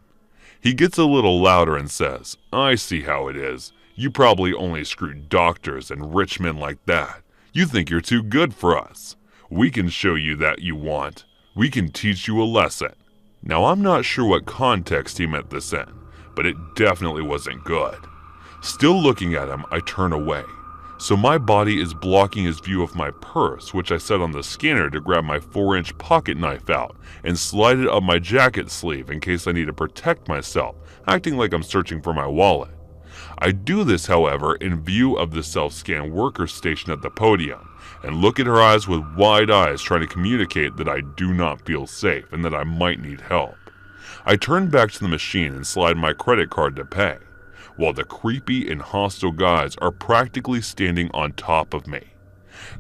Speaker 1: He gets a little louder and says, "I see how it is. You probably only screw doctors and rich men like that. You think you're too good for us. We can show you that you want. We can teach you a lesson." Now I'm not sure what context he meant this in, but it definitely wasn't good. Still looking at him, I turn away. So my body is blocking his view of my purse, which I set on the scanner to grab my 4-inch pocket knife out and slide it up my jacket sleeve in case I need to protect myself, acting like I'm searching for my wallet. I do this, however, in view of the self-scan worker station at the podium, and look at her eyes with wide eyes trying to communicate that I do not feel safe and that I might need help. I turn back to the machine and slide my credit card to pay, while the creepy and hostile guys are practically standing on top of me.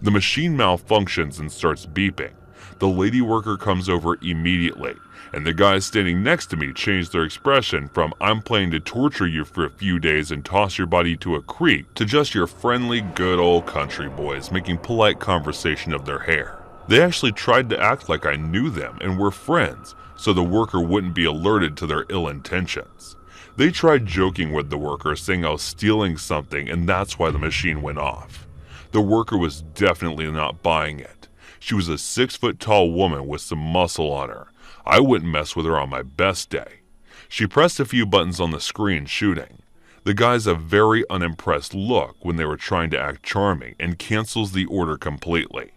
Speaker 1: The machine malfunctions and starts beeping. The lady worker comes over immediately, and the guys standing next to me change their expression from "I'm planning to torture you for a few days and toss your body to a creek" to just your friendly, good old country boys making polite conversation of their hair. They actually tried to act like I knew them and were friends, so the worker wouldn't be alerted to their ill intentions. They tried joking with the worker, saying I was stealing something and that's why the machine went off. The worker was definitely not buying it. She was a 6-foot-tall woman with some muscle on her. I wouldn't mess with her on my best day. She pressed a few buttons on the screen, shooting. The guy's a very unimpressed look when they were trying to act charming and cancels the order completely.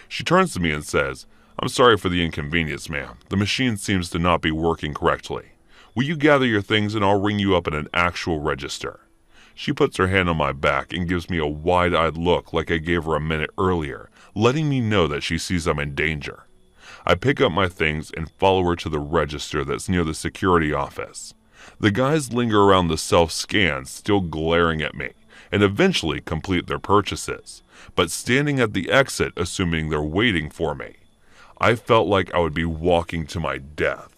Speaker 1: She turns to me and says, "I'm sorry for the inconvenience, ma'am. The machine seems to not be working correctly. Will you gather your things and I'll ring you up at an actual register?" She puts her hand on my back and gives me a wide-eyed look like I gave her a minute earlier, letting me know that she sees I'm in danger. I pick up my things and follow her to the register that's near the security office. The guys linger around the self-scan, still glaring at me, and eventually complete their purchases, but standing at the exit assuming they're waiting for me. I felt like I would be walking to my death.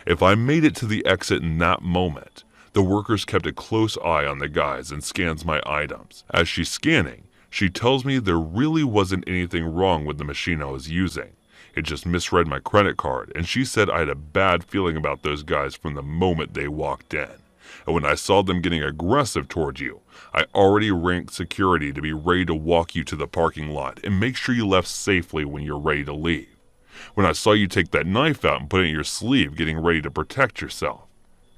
Speaker 1: If I made it to the exit in that moment, the workers kept a close eye on the guys and scans my items. As she's scanning, she tells me there really wasn't anything wrong with the machine I was using. It just misread my credit card, and she said I had a bad feeling about those guys from the moment they walked in, And when I saw them getting aggressive toward you, I already ranked security to be ready to walk you to the parking lot and make sure you left safely when you're ready to leave. When I saw you take that knife out and put it in your sleeve, getting ready to protect yourself.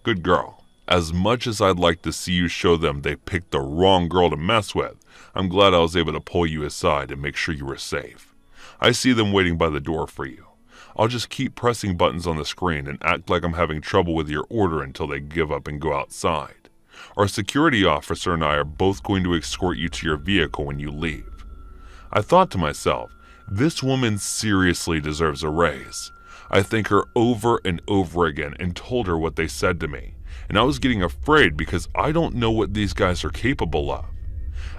Speaker 1: Good girl. As much as I'd like to see you show them they picked the wrong girl to mess with, I'm glad I was able to pull you aside and make sure you were safe. I see them waiting by the door for you. I'll just keep pressing buttons on the screen and act like I'm having trouble with your order until they give up and go outside. Our security officer and I are both going to escort you to your vehicle when you leave. I thought to myself, this woman seriously deserves a raise. I thanked her over and over again and told her what they said to me, and I was getting afraid because I don't know what these guys are capable of.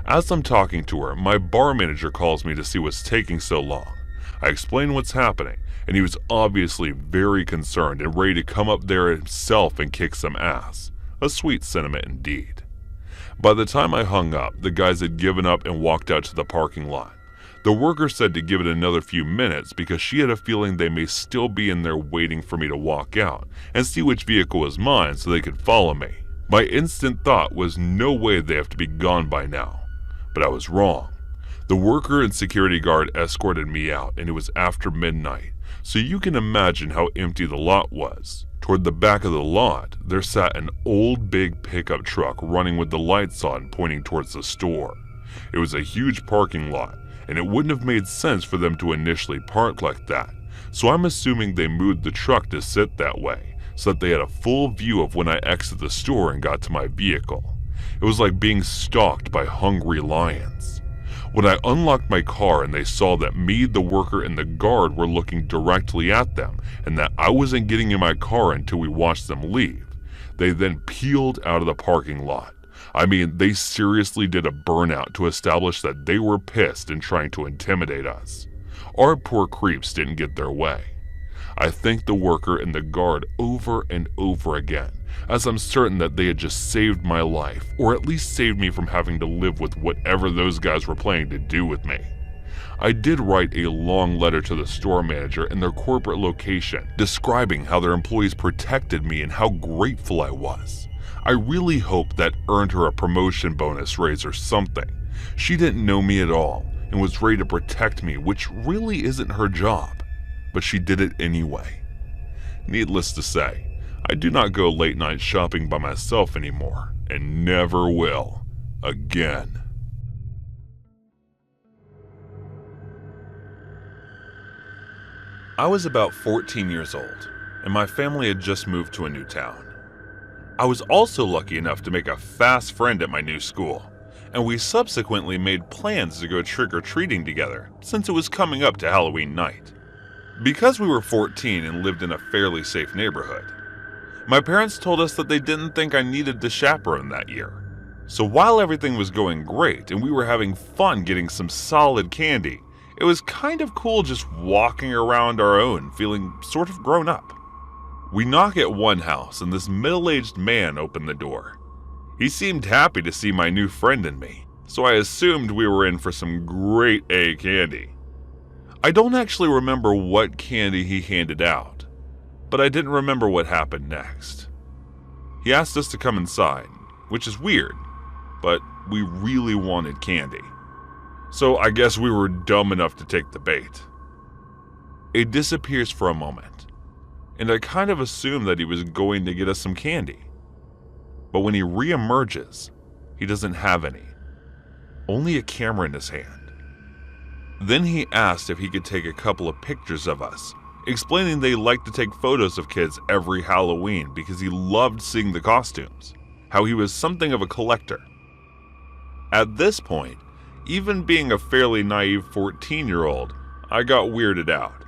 Speaker 1: As I'm talking to her, my bar manager calls me to see what's taking so long. I explain what's happening, and he was obviously very concerned and ready to come up there himself and kick some ass. A sweet sentiment indeed. By the time I hung up, the guys had given up and walked out to the parking lot. The worker said to give it another few minutes because she had a feeling they may still be in there waiting for me to walk out and see which vehicle was mine so they could follow me. My instant thought was no way they have to be gone by now. But I was wrong. The worker and security guard escorted me out, and it was after midnight, so you can imagine how empty the lot was. Toward the back of the lot, there sat an old big pickup truck running with the lights on pointing towards the store. It was a huge parking lot, and it wouldn't have made sense for them to initially park like that, so I'm assuming they moved the truck to sit that way, so that they had a full view of when I exited the store and got to my vehicle. It was like being stalked by hungry lions. When I unlocked my car and they saw that me, the worker, and the guard were looking directly at them, and that I wasn't getting in my car until we watched them leave, they then peeled out of the parking lot. I mean, they seriously did a burnout to establish that they were pissed and trying to intimidate us. Our poor creeps didn't get their way. I thanked the worker and the guard over and over again, as I'm certain that they had just saved my life, or at least saved me from having to live with whatever those guys were planning to do with me. I did write a long letter to the store manager and their corporate location, describing how their employees protected me and how grateful I was. I really hope that earned her a promotion bonus raise or something. She didn't know me at all and was ready to protect me, which really isn't her job, but she did it anyway. Needless to say, I do not go late night shopping by myself anymore, and never will again. I was about 14 years old, and my family had just moved to a new town. I was also lucky enough to make a fast friend at my new school, and we subsequently made plans to go trick-or-treating together since it was coming up to Halloween night. Because we were 14 and lived in a fairly safe neighborhood, my parents told us that they didn't think I needed to chaperone that year. So while everything was going great and we were having fun getting some solid candy, it was kind of cool just walking around our own, feeling sort of grown up. We knock at one house and this middle-aged man opened the door. He seemed happy to see my new friend and me, so I assumed we were in for some grade A candy. I don't actually remember what candy he handed out, but I didn't remember what happened next. He asked us to come inside, which is weird, but we really wanted candy. So I guess we were dumb enough to take the bait. It disappears for a moment, and I kind of assumed that he was going to get us some candy. But when he re-emerges, he doesn't have any, only a camera in his hand. Then he asked if he could take a couple of pictures of us, explaining they liked to take photos of kids every Halloween because he loved seeing the costumes, how he was something of a collector. At this point, even being a fairly naive 14-year-old, I got weirded out,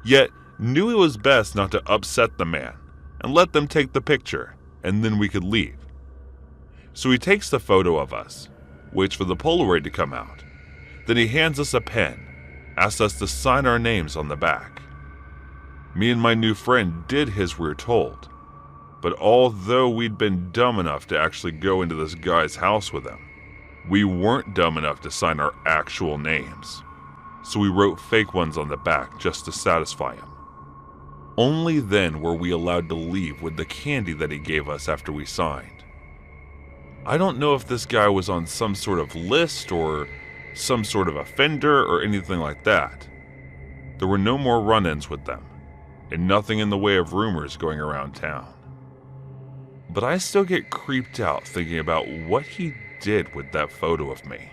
Speaker 1: yet knew it was best not to upset the man and let them take the picture, and then we could leave. So he takes the photo of us, waits for the Polaroid to come out, then he hands us a pen, asks us to sign our names on the back. Me and my new friend did as we were told, but although we'd been dumb enough to actually go into this guy's house with him, we weren't dumb enough to sign our actual names, so we wrote fake ones on the back just to satisfy him. Only then were we allowed to leave with the candy that he gave us after we signed. I don't know if this guy was on some sort of list or some sort of offender or anything like that. There were no more run-ins with them, and nothing in the way of rumors going around town. But I still get creeped out thinking about what he did with that photo of me.